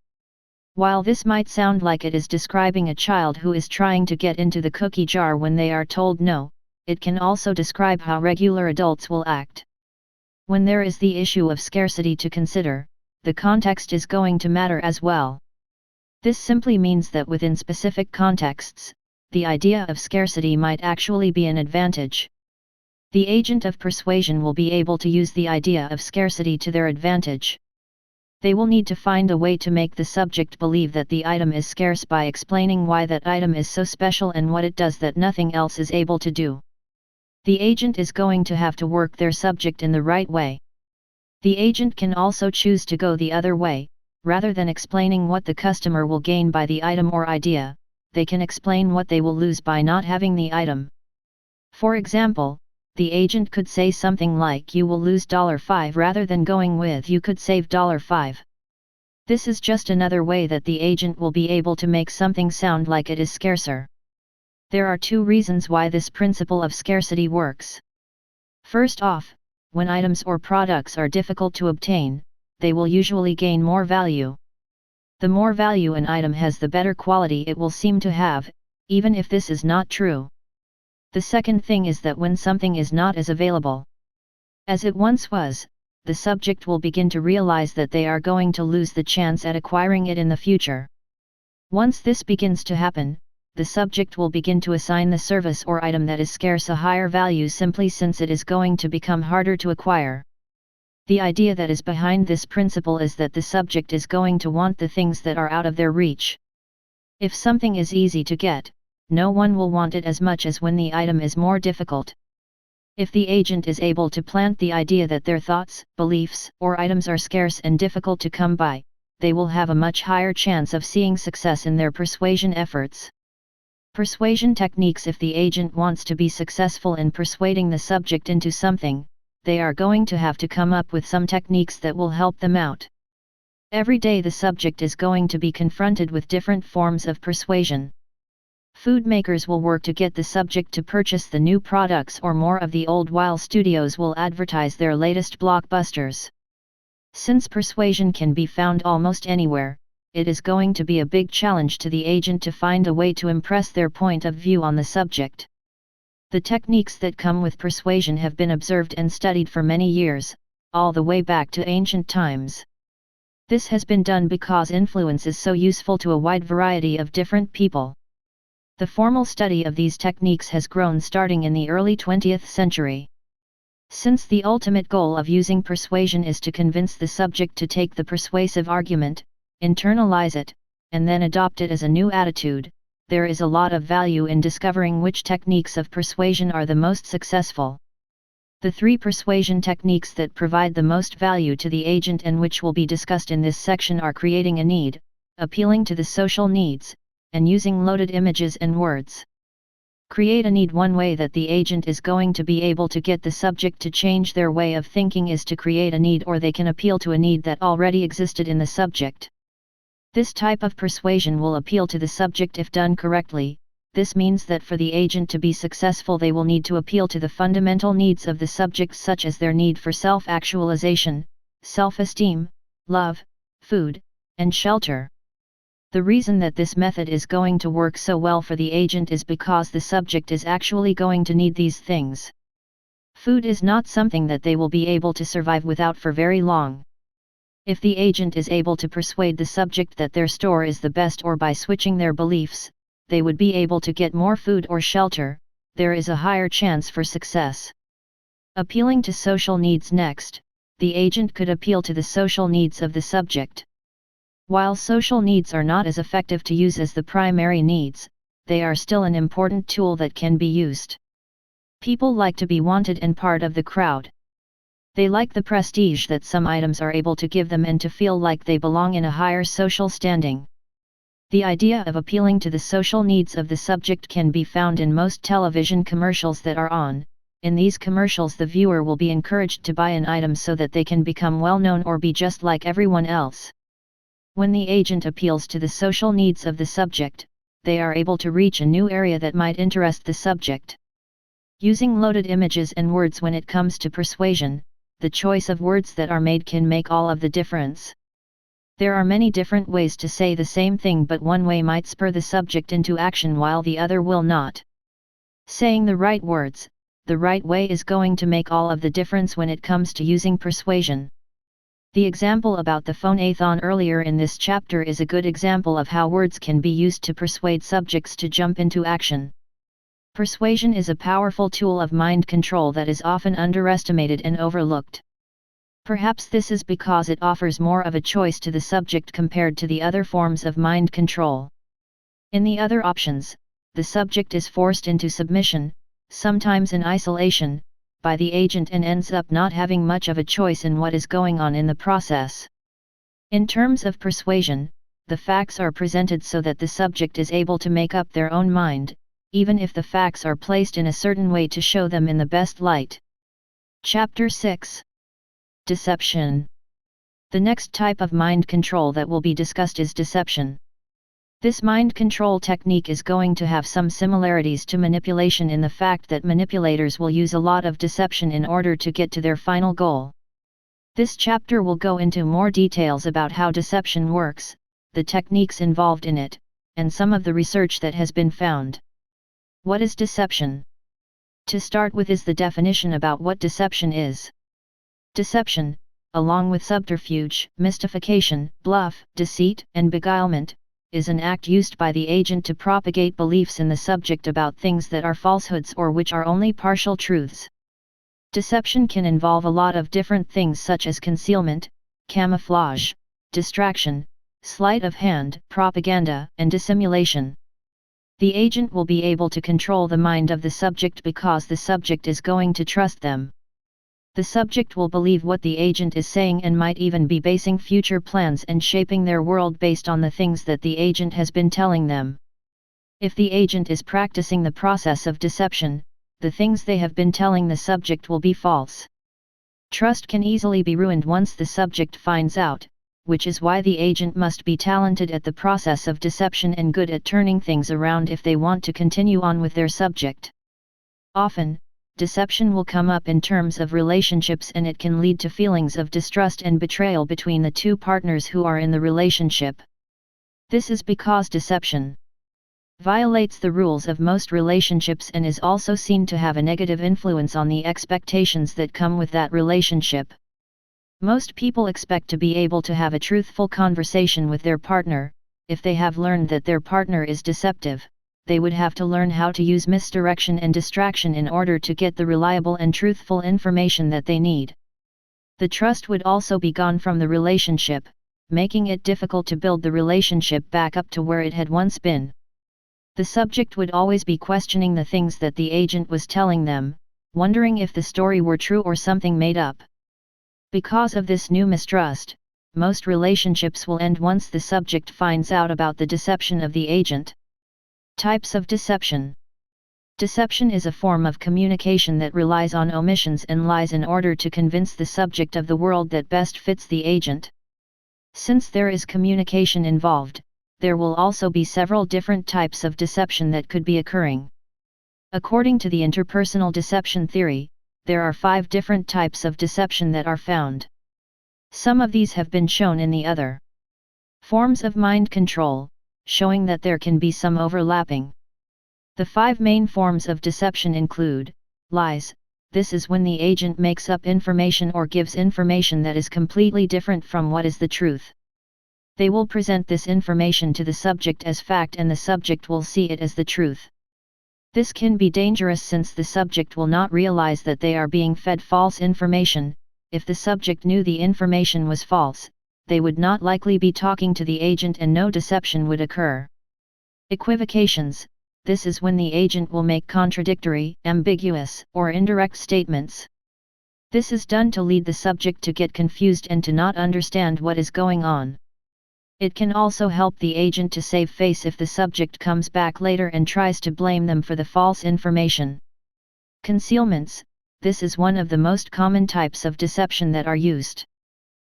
While this might sound like it is describing a child who is trying to get into the cookie jar when they are told no, it can also describe how regular adults will act. When there is the issue of scarcity to consider, the context is going to matter as well. This simply means that within specific contexts, the idea of scarcity might actually be an advantage. The agent of persuasion will be able to use the idea of scarcity to their advantage. They will need to find a way to make the subject believe that the item is scarce by explaining why that item is so special and what it does that nothing else is able to do. The agent is going to have to work their subject in the right way. The agent can also choose to go the other way. Rather than explaining what the customer will gain by the item or idea, they can explain what they will lose by not having the item. For example, the agent could say something like you will lose $5 rather than going with you could save $5. This is just another way that the agent will be able to make something sound like it is scarcer. There are two reasons why this principle of scarcity works. First off, when items or products are difficult to obtain, they will usually gain more value. The more value an item has, the better quality it will seem to have, even if this is not true. The second thing is that when something is not as available as it once was, the subject will begin to realize that they are going to lose the chance at acquiring it in the future. Once this begins to happen, the subject will begin to assign the service or item that is scarce a higher value simply since it is going to become harder to acquire. The idea that is behind this principle is that the subject is going to want the things that are out of their reach. If something is easy to get, no one will want it as much as when the item is more difficult. If the agent is able to plant the idea that their thoughts, beliefs, or items are scarce and difficult to come by, they will have a much higher chance of seeing success in their persuasion efforts. Persuasion techniques. If the agent wants to be successful in persuading the subject into something, they are going to have to come up with some techniques that will help them out. Every day the subject is going to be confronted with different forms of persuasion. Food makers will work to get the subject to purchase the new products or more of the old, while studios will advertise their latest blockbusters. Since persuasion can be found almost anywhere, it is going to be a big challenge to the agent to find a way to impress their point of view on the subject. The techniques that come with persuasion have been observed and studied for many years, all the way back to ancient times. This has been done because influence is so useful to a wide variety of different people. The formal study of these techniques has grown starting in the early 20th century. Since the ultimate goal of using persuasion is to convince the subject to take the persuasive argument, internalize it, and then adopt it as a new attitude, there is a lot of value in discovering which techniques of persuasion are the most successful. The 3 persuasion techniques that provide the most value to the agent and which will be discussed in this section are creating a need, appealing to the social needs, and using loaded images and words. Create a need. One way that the agent is going to be able to get the subject to change their way of thinking is to create a need, or they can appeal to a need that already existed in the subject. This type of persuasion will appeal to the subject if done correctly. This means that for the agent to be successful, they will need to appeal to the fundamental needs of the subject, such as their need for self-actualization, self-esteem, love, food, and shelter. The reason that this method is going to work so well for the agent is because the subject is actually going to need these things. Food is not something that they will be able to survive without for very long. If the agent is able to persuade the subject that their store is the best, or by switching their beliefs, they would be able to get more food or shelter, there is a higher chance for success. Appealing to social needs. Next, the agent could appeal to the social needs of the subject. While social needs are not as effective to use as the primary needs, they are still an important tool that can be used. People like to be wanted and part of the crowd. They like the prestige that some items are able to give them and to feel like they belong in a higher social standing. The idea of appealing to the social needs of the subject can be found in most television commercials that are on. In these commercials, the viewer will be encouraged to buy an item so that they can become well known or be just like everyone else. When the agent appeals to the social needs of the subject, they are able to reach a new area that might interest the subject. Using loaded images and words. When it comes to persuasion, the choice of words that are made can make all of the difference. There are many different ways to say the same thing, but one way might spur the subject into action while the other will not. Saying the right words, the right way is going to make all of the difference when it comes to using persuasion. The example about the phone-a-thon earlier in this chapter is a good example of how words can be used to persuade subjects to jump into action. Persuasion is a powerful tool of mind control that is often underestimated and overlooked. Perhaps this is because it offers more of a choice to the subject compared to the other forms of mind control. In the other options, the subject is forced into submission, sometimes in isolation, by the agent and ends up not having much of a choice in what is going on in the process. In terms of persuasion, the facts are presented so that the subject is able to make up their own mind, even if the facts are placed in a certain way to show them in the best light. Chapter 6. Deception. The next type of mind control that will be discussed is deception. This mind control technique is going to have some similarities to manipulation in the fact that manipulators will use a lot of deception in order to get to their final goal. This chapter will go into more details about how deception works, the techniques involved in it, and some of the research that has been found. What is deception? To start with is the definition about what deception is. Deception, along with subterfuge, mystification, bluff, deceit, and beguilement, is an act used by the agent to propagate beliefs in the subject about things that are falsehoods or which are only partial truths. Deception can involve a lot of different things such as concealment, camouflage, distraction, sleight of hand, propaganda, and dissimulation. The agent will be able to control the mind of the subject because the subject is going to trust them. The subject will believe what the agent is saying and might even be basing future plans and shaping their world based on the things that the agent has been telling them. If the agent is practicing the process of deception, the things they have been telling the subject will be false. Trust can easily be ruined once the subject finds out, which is why the agent must be talented at the process of deception and good at turning things around if they want to continue on with their subject. Often, deception will come up in terms of relationships, and it can lead to feelings of distrust and betrayal between the two partners who are in the relationship. This is because deception violates the rules of most relationships and is also seen to have a negative influence on the expectations that come with that relationship. Most people expect to be able to have a truthful conversation with their partner. If they have learned that their partner is deceptive, they would have to learn how to use misdirection and distraction in order to get the reliable and truthful information that they need. The trust would also be gone from the relationship, making it difficult to build the relationship back up to where it had once been. The subject would always be questioning the things that the agent was telling them, wondering if the story were true or something made up. Because of this new mistrust, most relationships will end once the subject finds out about the deception of the agent. Types of deception. Deception is a form of communication that relies on omissions and lies in order to convince the subject of the world that best fits the agent. Since there is communication involved, there will also be several different types of deception that could be occurring. According to the interpersonal deception theory, there are 5 different types of deception that are found. Some of these have been shown in the other forms of mind control, showing that there can be some overlapping. The 5 main forms of deception include lies. This is when the agent makes up information or gives information that is completely different from what is the truth. They will present this information to the subject as fact and the subject will see it as the truth. This can be dangerous since the subject will not realize that they are being fed false information. If the subject knew the information was false, they would not likely be talking to the agent and no deception would occur. Equivocations. This is when the agent will make contradictory, ambiguous, or indirect statements. This is done to lead the subject to get confused and to not understand what is going on. It can also help the agent to save face if the subject comes back later and tries to blame them for the false information. Concealments. This is one of the most common types of deception that are used.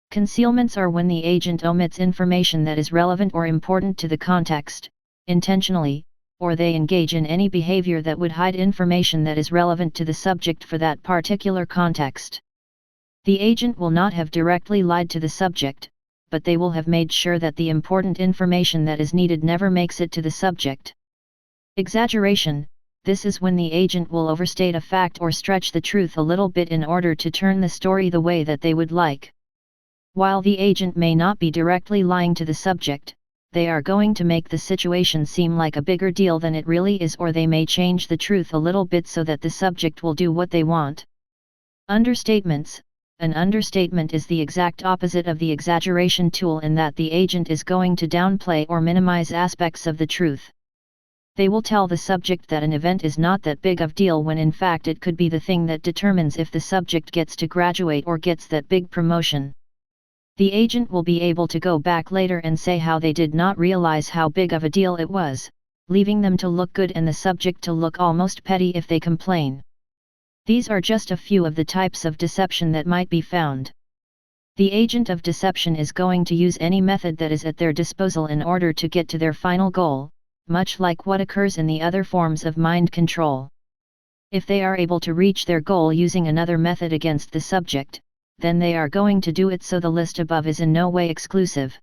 Concealments are when the agent omits information that is relevant or important to the context, intentionally, or they engage in any behavior that would hide information that is relevant to the subject for that particular context. The agent will not have directly lied to the subject, but they will have made sure that the important information that is needed never makes it to the subject. Exaggeration. This is when the agent will overstate a fact or stretch the truth a little bit in order to turn the story the way that they would like. While the agent may not be directly lying to the subject, they are going to make the situation seem like a bigger deal than it really is, or they may change the truth a little bit so that the subject will do what they want. Understatements. An understatement is the exact opposite of the exaggeration tool in that the agent is going to downplay or minimize aspects of the truth. They will tell the subject that an event is not that big of deal when in fact it could be the thing that determines if the subject gets to graduate or gets that big promotion. The agent will be able to go back later and say how they did not realize how big of a deal it was, leaving them to look good and the subject to look almost petty if they complain. These are just a few of the types of deception that might be found. The agent of deception is going to use any method that is at their disposal in order to get to their final goal, much like what occurs in the other forms of mind control. If they are able to reach their goal using another method against the subject, then they are going to do it, so the list above is in no way exclusive.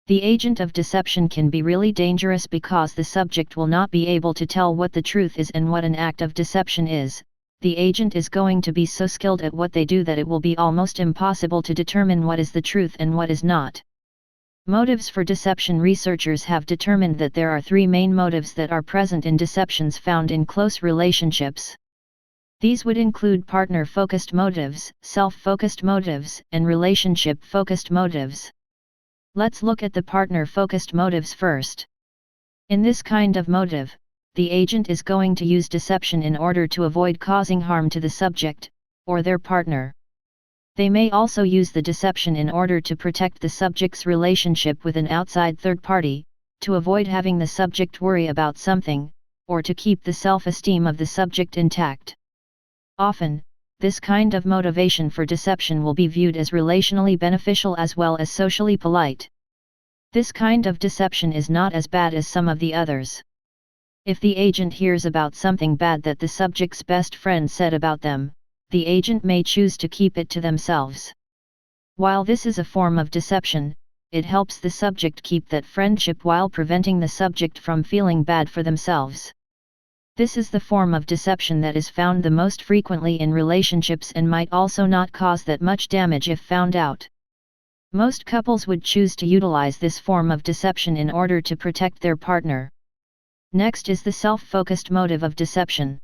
The agent of deception can be really dangerous because the subject will not be able to tell what the truth is and what an act of deception is. The agent is going to be so skilled at what they do that it will be almost impossible to determine what is the truth and what is not. Motives for deception. Researchers have determined that there are three main motives that are present in deceptions found in close relationships. These would include partner-focused motives, self-focused motives, and relationship-focused motives. Let's look at the partner-focused motives first. In this kind of motive, the agent is going to use deception in order to avoid causing harm to the subject, or their partner. They may also use the deception in order to protect the subject's relationship with an outside third party, to avoid having the subject worry about something, or to keep the self-esteem of the subject intact. Often, this kind of motivation for deception will be viewed as relationally beneficial as well as socially polite. This kind of deception is not as bad as some of the others. If the agent hears about something bad that the subject's best friend said about them, the agent may choose to keep it to themselves. While this is a form of deception, it helps the subject keep that friendship while preventing the subject from feeling bad for themselves. This is the form of deception that is found the most frequently in relationships and might also not cause that much damage if found out. Most couples would choose to utilize this form of deception in order to protect their partner. Next is the self-focused motive of deception.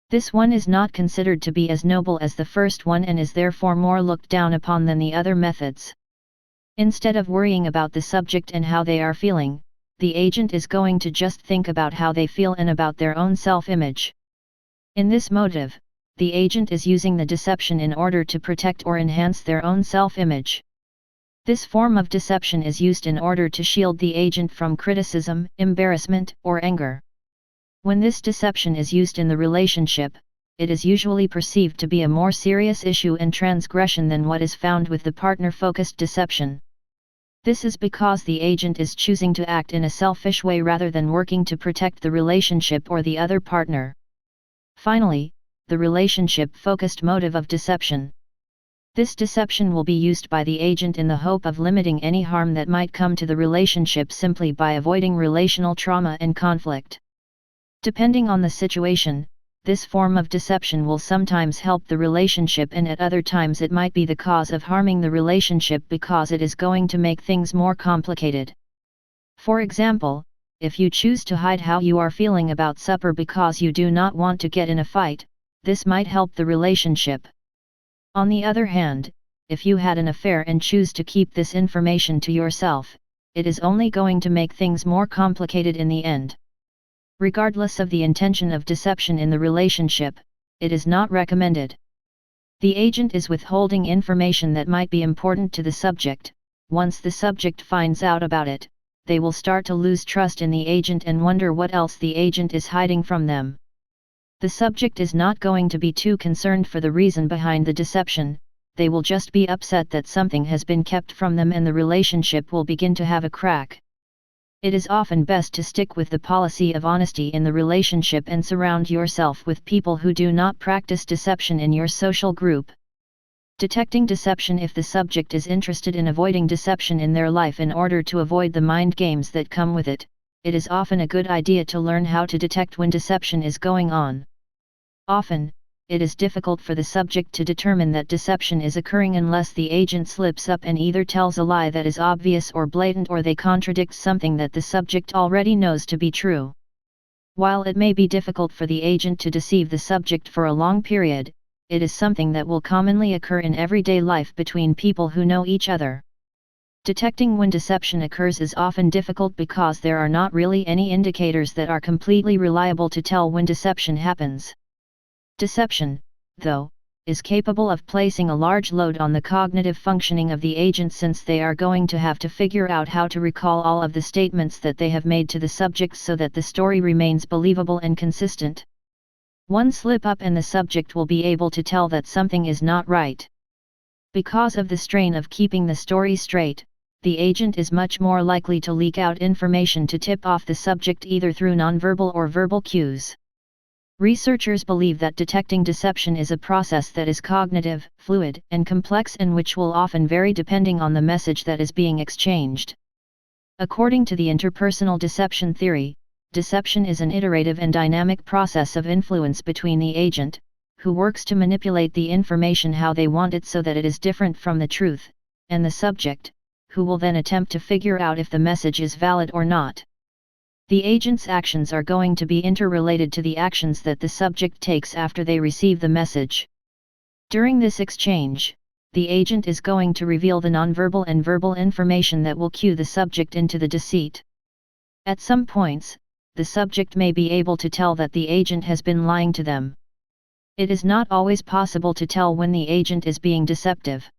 This one is not considered to be as noble as the first one and is therefore more looked down upon than the other methods. Instead of worrying about the subject and how they are feeling, the agent is going to just think about how they feel and about their own self-image. In this motive, the agent is using the deception in order to protect or enhance their own self-image. This form of deception is used in order to shield the agent from criticism, embarrassment, or anger. When this deception is used in the relationship, it is usually perceived to be a more serious issue and transgression than what is found with the partner-focused deception. This is because the agent is choosing to act in a selfish way rather than working to protect the relationship or the other partner. Finally, the relationship-focused motive of deception. This deception will be used by the agent in the hope of limiting any harm that might come to the relationship simply by avoiding relational trauma and conflict. Depending on the situation, this form of deception will sometimes help the relationship and at other times it might be the cause of harming the relationship because it is going to make things more complicated. For example, if you choose to hide how you are feeling about supper because you do not want to get in a fight, this might help the relationship. On the other hand, if you had an affair and choose to keep this information to yourself, it is only going to make things more complicated in the end. Regardless of the intention of deception in the relationship, it is not recommended. The agent is withholding information that might be important to the subject. Once the subject finds out about it, they will start to lose trust in the agent and wonder what else the agent is hiding from them. The subject is not going to be too concerned for the reason behind the deception, they will just be upset that something has been kept from them and the relationship will begin to have a crack. It is often best to stick with the policy of honesty in the relationship and surround yourself with people who do not practice deception in your social group. Detecting deception. If the subject is interested in avoiding deception in their life in order to avoid the mind games that come with it, it is often a good idea to learn how to detect when deception is going on. Often, it is difficult for the subject to determine that deception is occurring unless the agent slips up and either tells a lie that is obvious or blatant, or they contradict something that the subject already knows to be true. While it may be difficult for the agent to deceive the subject for a long period, it is something that will commonly occur in everyday life between people who know each other. Detecting when deception occurs is often difficult because there are not really any indicators that are completely reliable to tell when deception happens. Deception, though, is capable of placing a large load on the cognitive functioning of the agent, since they are going to have to figure out how to recall all of the statements that they have made to the subject so that the story remains believable and consistent. One slip up and the subject will be able to tell that something is not right. Because of the strain of keeping the story straight, the agent is much more likely to leak out information to tip off the subject either through nonverbal or verbal cues. Researchers believe that detecting deception is a process that is cognitive, fluid, and complex, and which will often vary depending on the message that is being exchanged. According to the interpersonal deception theory, deception is an iterative and dynamic process of influence between the agent, who works to manipulate the information how they want it so that it is different from the truth, and the subject, who will then attempt to figure out if the message is valid or not. The agent's actions are going to be interrelated to the actions that the subject takes after they receive the message. During this exchange, the agent is going to reveal the nonverbal and verbal information that will cue the subject into the deceit. At some points, the subject may be able to tell that the agent has been lying to them. It is not always possible to tell when the agent is being deceptive.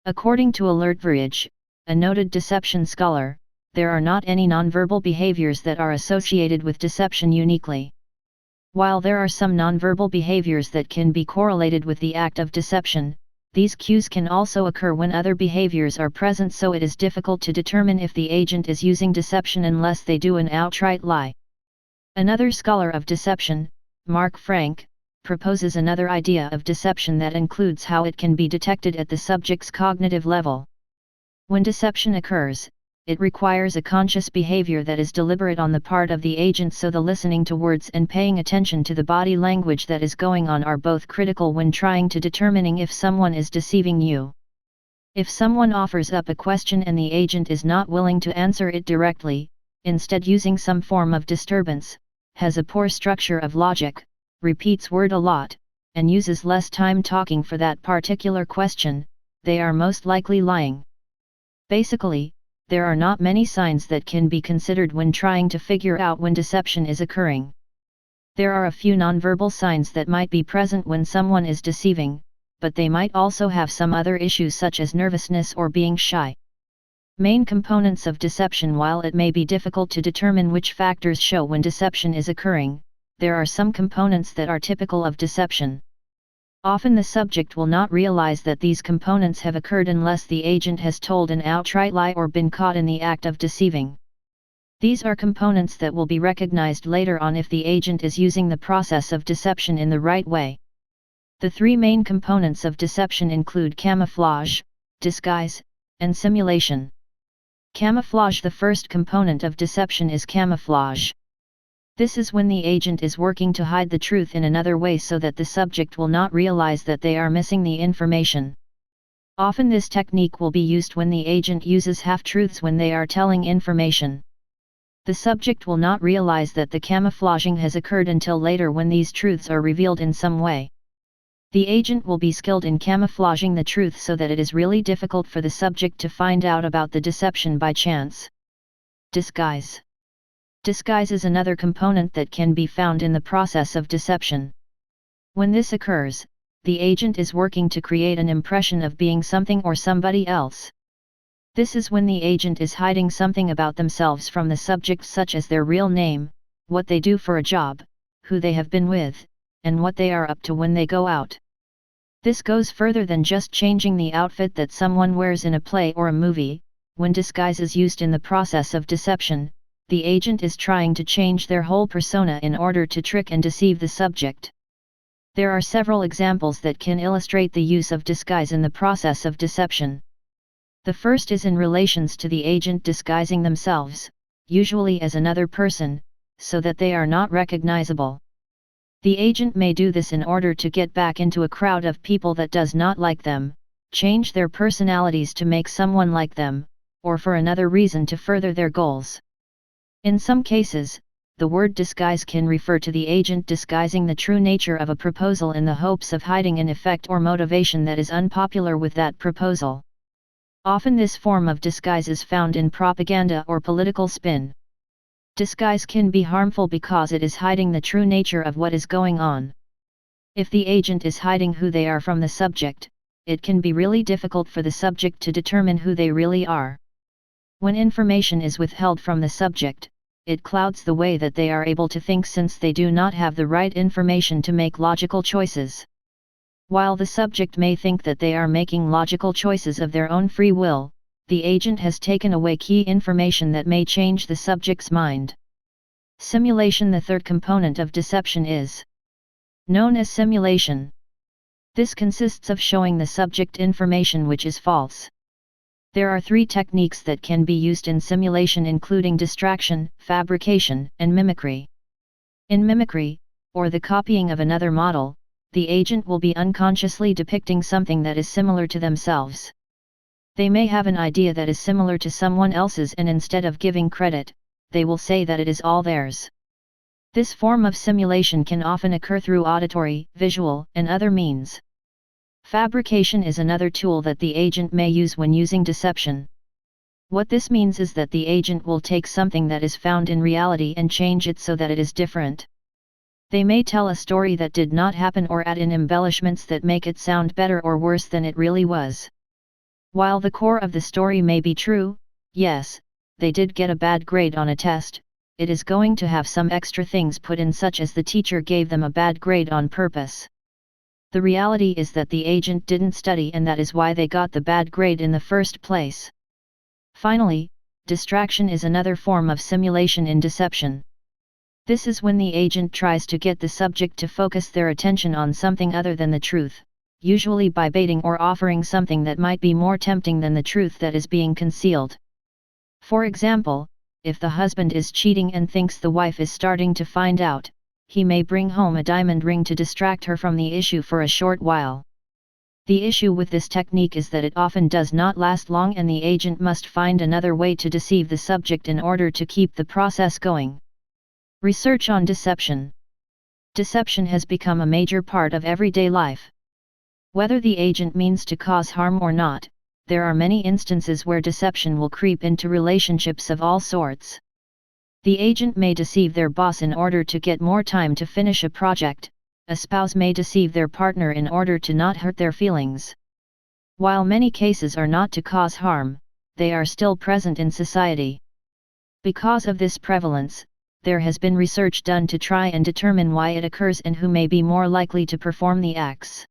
According to Alertverage, a noted deception scholar, there are not any nonverbal behaviors that are associated with deception uniquely. While there are some nonverbal behaviors that can be correlated with the act of deception, these cues can also occur when other behaviors are present, so it is difficult to determine if the agent is using deception unless they do an outright lie. Another scholar of deception, Mark Frank, proposes another idea of deception that includes how it can be detected at the subject's cognitive level. When deception occurs, it requires a conscious behavior that is deliberate on the part of the agent, so the listening to words and paying attention to the body language that is going on are both critical when trying to determining if someone is deceiving you. If someone offers up a question and the agent is not willing to answer it directly, instead using some form of disturbance, has a poor structure of logic, repeats word a lot, and uses less time talking for that particular question, they are most likely lying. Basically, there are not many signs that can be considered when trying to figure out when deception is occurring. There are a few nonverbal signs that might be present when someone is deceiving, but they might also have some other issues such as nervousness or being shy. Main components of deception. While it may be difficult to determine which factors show when deception is occurring, there are some components that are typical of deception. Often the subject will not realize that these components have occurred unless the agent has told an outright lie or been caught in the act of deceiving. These are components that will be recognized later on if the agent is using the process of deception in the right way. The three main components of deception include camouflage, disguise, and simulation. Camouflage. The first component of deception is camouflage. This is when the agent is working to hide the truth in another way so that the subject will not realize that they are missing the information. Often this technique will be used when the agent uses half-truths when they are telling information. The subject will not realize that the camouflaging has occurred until later when these truths are revealed in some way. The agent will be skilled in camouflaging the truth so that it is really difficult for the subject to find out about the deception by chance. Disguise. Disguise is another component that can be found in the process of deception. When this occurs, the agent is working to create an impression of being something or somebody else. This is when the agent is hiding something about themselves from the subject, such as their real name, what they do for a job, who they have been with, and what they are up to when they go out. This goes further than just changing the outfit that someone wears in a play or a movie. When disguise is used in the process of deception, the agent is trying to change their whole persona in order to trick and deceive the subject. There are several examples that can illustrate the use of disguise in the process of deception. The first is in relations to the agent disguising themselves, usually as another person, so that they are not recognizable. The agent may do this in order to get back into a crowd of people that does not like them, change their personalities to make someone like them, or for another reason to further their goals. In some cases, the word disguise can refer to the agent disguising the true nature of a proposal in the hopes of hiding an effect or motivation that is unpopular with that proposal. Often this form of disguise is found in propaganda or political spin. Disguise can be harmful because it is hiding the true nature of what is going on. If the agent is hiding who they are from the subject, it can be really difficult for the subject to determine who they really are. When information is withheld from the subject, it clouds the way that they are able to think, since they do not have the right information to make logical choices. While the subject may think that they are making logical choices of their own free will, the agent has taken away key information that may change the subject's mind. Simulation. The third component of deception is known as simulation. This consists of showing the subject information which is false. There are three techniques that can be used in simulation, including distraction, fabrication, and mimicry. In mimicry, or the copying of another model, the agent will be unconsciously depicting something that is similar to themselves. They may have an idea that is similar to someone else's, and instead of giving credit, they will say that it is all theirs. This form of simulation can often occur through auditory, visual, and other means. Fabrication is another tool that the agent may use when using deception. What this means is that the agent will take something that is found in reality and change it so that it is different. They may tell a story that did not happen or add in embellishments that make it sound better or worse than it really was. While the core of the story may be true, yes, they did get a bad grade on a test, it is going to have some extra things put in, such as the teacher gave them a bad grade on purpose. The reality is that the agent didn't study, and that is why they got the bad grade in the first place. Finally, distraction is another form of simulation in deception. This is when the agent tries to get the subject to focus their attention on something other than the truth, usually by baiting or offering something that might be more tempting than the truth that is being concealed. For example, if the husband is cheating and thinks the wife is starting to find out, he may bring home a diamond ring to distract her from the issue for a short while. The issue with this technique is that it often does not last long, and the agent must find another way to deceive the subject in order to keep the process going. Research on deception. Deception has become a major part of everyday life. Whether the agent means to cause harm or not, there are many instances where deception will creep into relationships of all sorts. The agent may deceive their boss in order to get more time to finish a project. A spouse may deceive their partner in order to not hurt their feelings. While many cases are not to cause harm, they are still present in society. Because of this prevalence, there has been research done to try and determine why it occurs and who may be more likely to perform the acts.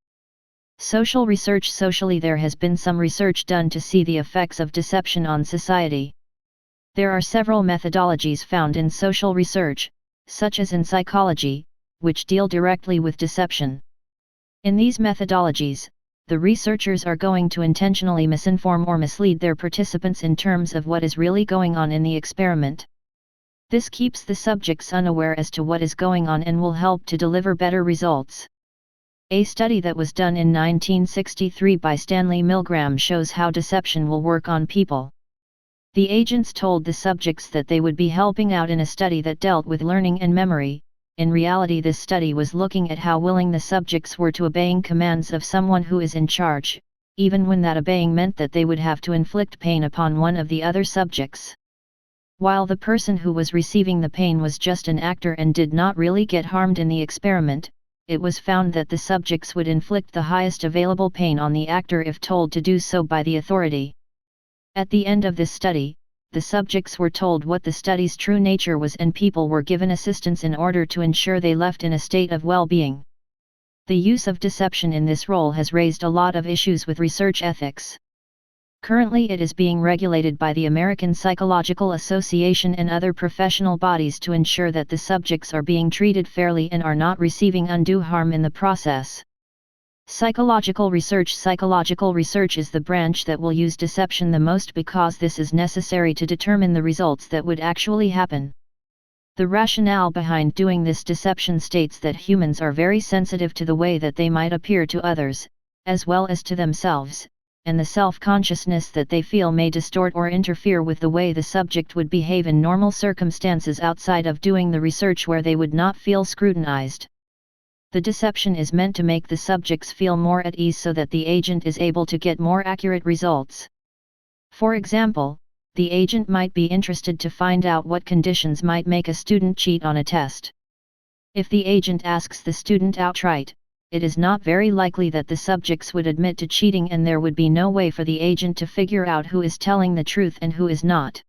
Social research. Socially, there has been some research done to see the effects of deception on society. There are several methodologies found in social research, such as in psychology, which deal directly with deception. In these methodologies, the researchers are going to intentionally misinform or mislead their participants in terms of what is really going on in the experiment. This keeps the subjects unaware as to what is going on and will help to deliver better results. A study that was done in 1963 by Stanley Milgram shows how deception will work on people. The agents told the subjects that they would be helping out in a study that dealt with learning and memory. In reality, this study was looking at how willing the subjects were to obeying commands of someone who is in charge, even when that obeying meant that they would have to inflict pain upon one of the other subjects. While the person who was receiving the pain was just an actor and did not really get harmed in the experiment, it was found that the subjects would inflict the highest available pain on the actor if told to do so by the authority. At the end of this study, the subjects were told what the study's true nature was and people were given assistance in order to ensure they left in a state of well-being. The use of deception in this role has raised a lot of issues with research ethics. Currently it is being regulated by the American Psychological Association and other professional bodies to ensure that the subjects are being treated fairly and are not receiving undue harm in the process. Psychological research is the branch that will use deception the most because this is necessary to determine the results that would actually happen. The rationale behind doing this deception states that humans are very sensitive to the way that they might appear to others, as well as to themselves, and the self-consciousness that they feel may distort or interfere with the way the subject would behave in normal circumstances outside of doing the research where they would not feel scrutinized. The deception is meant to make the subjects feel more at ease so that the agent is able to get more accurate results. For example, the agent might be interested to find out what conditions might make a student cheat on a test. If the agent asks the student outright, it is not very likely that the subjects would admit to cheating, and there would be no way for the agent to figure out who is telling the truth and who is not.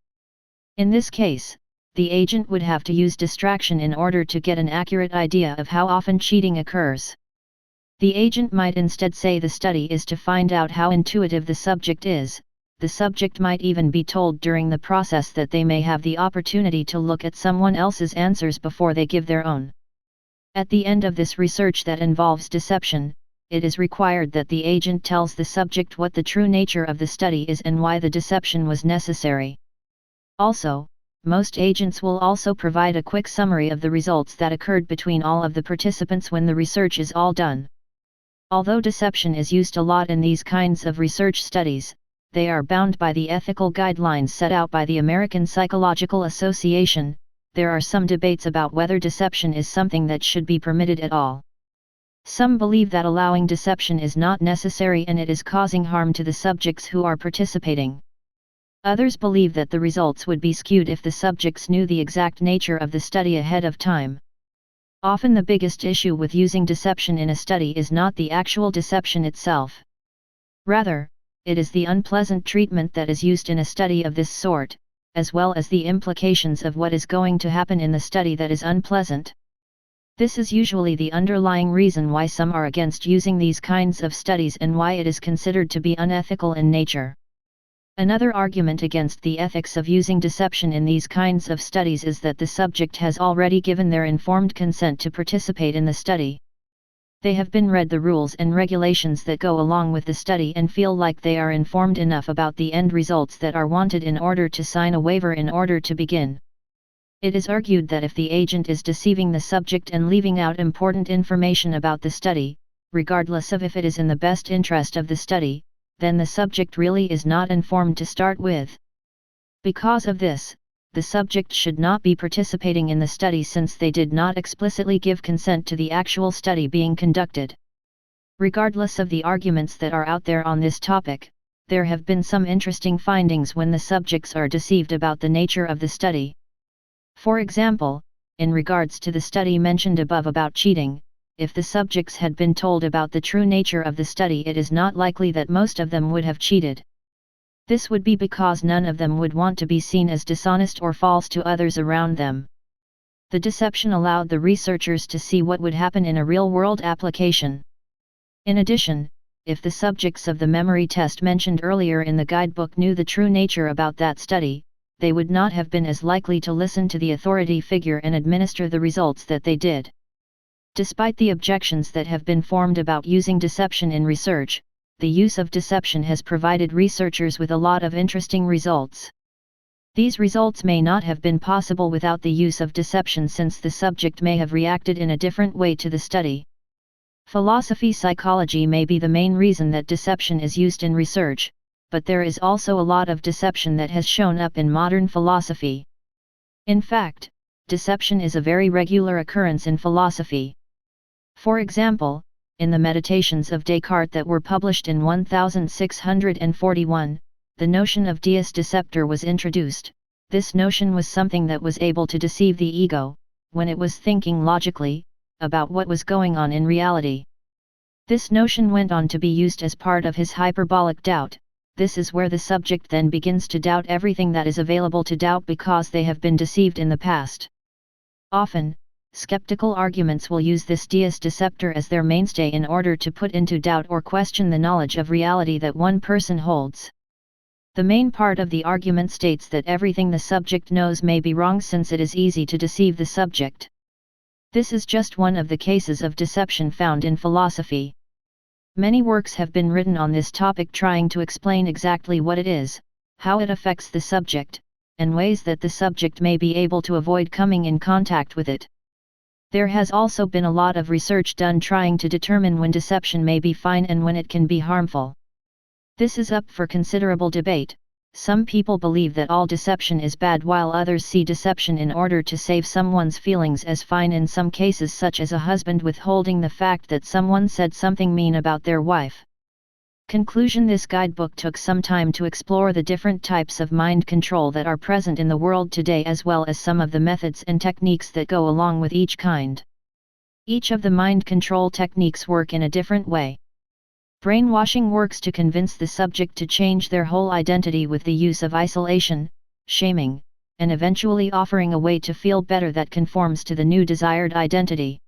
In this case, the agent would have to use distraction in order to get an accurate idea of how often cheating occurs. The agent might instead say the study is to find out how intuitive the subject is. The subject might even be told during the process that they may have the opportunity to look at someone else's answers before they give their own. At the end of this research that involves deception, it is required that the agent tells the subject what the true nature of the study is and why the deception was necessary. Also, most agents will also provide a quick summary of the results that occurred between all of the participants when the research is all done. Although deception is used a lot in these kinds of research studies, they are bound by the ethical guidelines set out by the American Psychological Association. There are some debates about whether deception is something that should be permitted at all. Some believe that allowing deception is not necessary and it is causing harm to the subjects who are participating. Others believe that the results would be skewed if the subjects knew the exact nature of the study ahead of time. Often the biggest issue with using deception in a study is not the actual deception itself. Rather, it is the unpleasant treatment that is used in a study of this sort, as well as the implications of what is going to happen in the study that is unpleasant. This is usually the underlying reason why some are against using these kinds of studies and why it is considered to be unethical in nature. Another argument against the ethics of using deception in these kinds of studies is that the subject has already given their informed consent to participate in the study. They have been read the rules and regulations that go along with the study and feel like they are informed enough about the end results that are wanted in order to sign a waiver in order to begin. It is argued that if the agent is deceiving the subject and leaving out important information about the study, regardless of if it is in the best interest of the study, then the subject really is not informed to start with. Because of this, the subject should not be participating in the study since they did not explicitly give consent to the actual study being conducted. Regardless of the arguments that are out there on this topic, there have been some interesting findings when the subjects are deceived about the nature of the study. For example, in regards to the study mentioned above about cheating, if the subjects had been told about the true nature of the study, it is not likely that most of them would have cheated. This would be because none of them would want to be seen as dishonest or false to others around them. The deception allowed the researchers to see what would happen in a real-world application. In addition, if the subjects of the memory test mentioned earlier in the guidebook knew the true nature about that study, they would not have been as likely to listen to the authority figure and administer the results that they did. Despite the objections that have been formed about using deception in research, the use of deception has provided researchers with a lot of interesting results. These results may not have been possible without the use of deception since the subject may have reacted in a different way to the study. Philosophy psychology may be the main reason that deception is used in research, but there is also a lot of deception that has shown up in modern philosophy. In fact, deception is a very regular occurrence in philosophy. For example, in the Meditations of Descartes that were published in 1641, the notion of Deus Deceptor was introduced. This notion was something that was able to deceive the ego, when it was thinking logically, about what was going on in reality. This notion went on to be used as part of his hyperbolic doubt. This is where the subject then begins to doubt everything that is available to doubt because they have been deceived in the past. Often, skeptical arguments will use this Deus deceptor as their mainstay in order to put into doubt or question the knowledge of reality that one person holds. The main part of the argument states that everything the subject knows may be wrong since it is easy to deceive the subject. This is just one of the cases of deception found in philosophy. Many works have been written on this topic trying to explain exactly what it is, how it affects the subject, and ways that the subject may be able to avoid coming in contact with it. There has also been a lot of research done trying to determine when deception may be fine and when it can be harmful. This is up for considerable debate. Some people believe that all deception is bad while others see deception in order to save someone's feelings as fine in some cases, such as a husband withholding the fact that someone said something mean about their wife. Conclusion: this guidebook took some time to explore the different types of mind control that are present in the world today, as well as some of the methods and techniques that go along with each kind. Each of the mind control techniques work in a different way. Brainwashing works to convince the subject to change their whole identity with the use of isolation, shaming, and eventually offering a way to feel better that conforms to the new desired identity.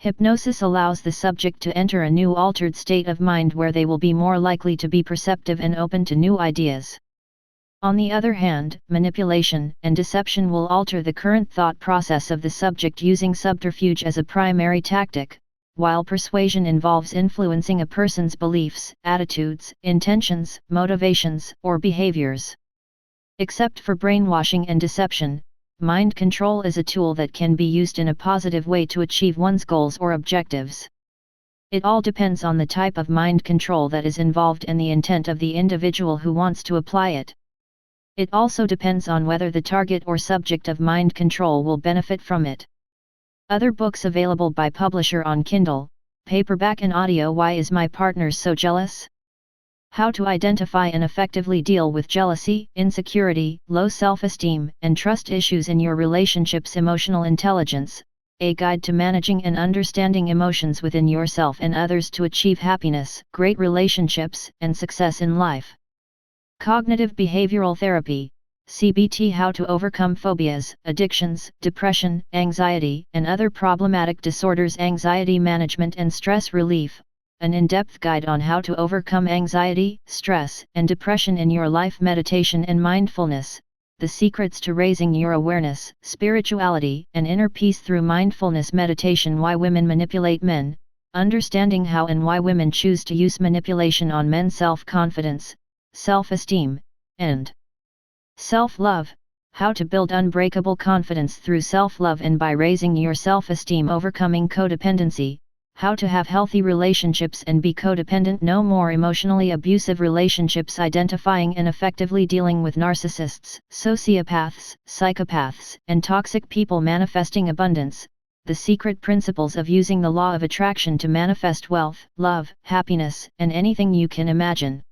Hypnosis allows the subject to enter a new altered state of mind where they will be more likely to be perceptive and open to new ideas. On the other hand, manipulation and deception will alter the current thought process of the subject using subterfuge as a primary tactic, while persuasion involves influencing a person's beliefs, attitudes, intentions, motivations, or behaviors. Except for brainwashing and deception, mind control is a tool that can be used in a positive way to achieve one's goals or objectives. It all depends on the type of mind control that is involved and the intent of the individual who wants to apply it. It also depends on whether the target or subject of mind control will benefit from it. Other books available by publisher on Kindle, paperback and audio. Why is my partner so jealous? How to identify and effectively deal with jealousy, insecurity, low self-esteem, and trust issues in your relationships. Emotional intelligence, a guide to managing and understanding emotions within yourself and others to achieve happiness, great relationships, and success in life. Cognitive behavioral therapy, CBT, how to overcome phobias, addictions, depression, anxiety, and other problematic disorders. Anxiety management and stress relief, an in-depth guide on how to overcome anxiety, stress, and depression in your life. Meditation and mindfulness, the secrets to raising your awareness, spirituality, and inner peace through mindfulness meditation. Why women manipulate men, understanding how and why women choose to use manipulation on men. Self-confidence, self-esteem, and self-love, how to build unbreakable confidence through self-love and by raising your self-esteem. Overcoming codependency, how to have healthy relationships and be codependent. No more emotionally abusive relationships. Identifying and effectively dealing with narcissists, sociopaths, psychopaths, and toxic people. Manifesting abundance, the secret principles of using the law of attraction to manifest wealth, love, happiness, and anything you can imagine.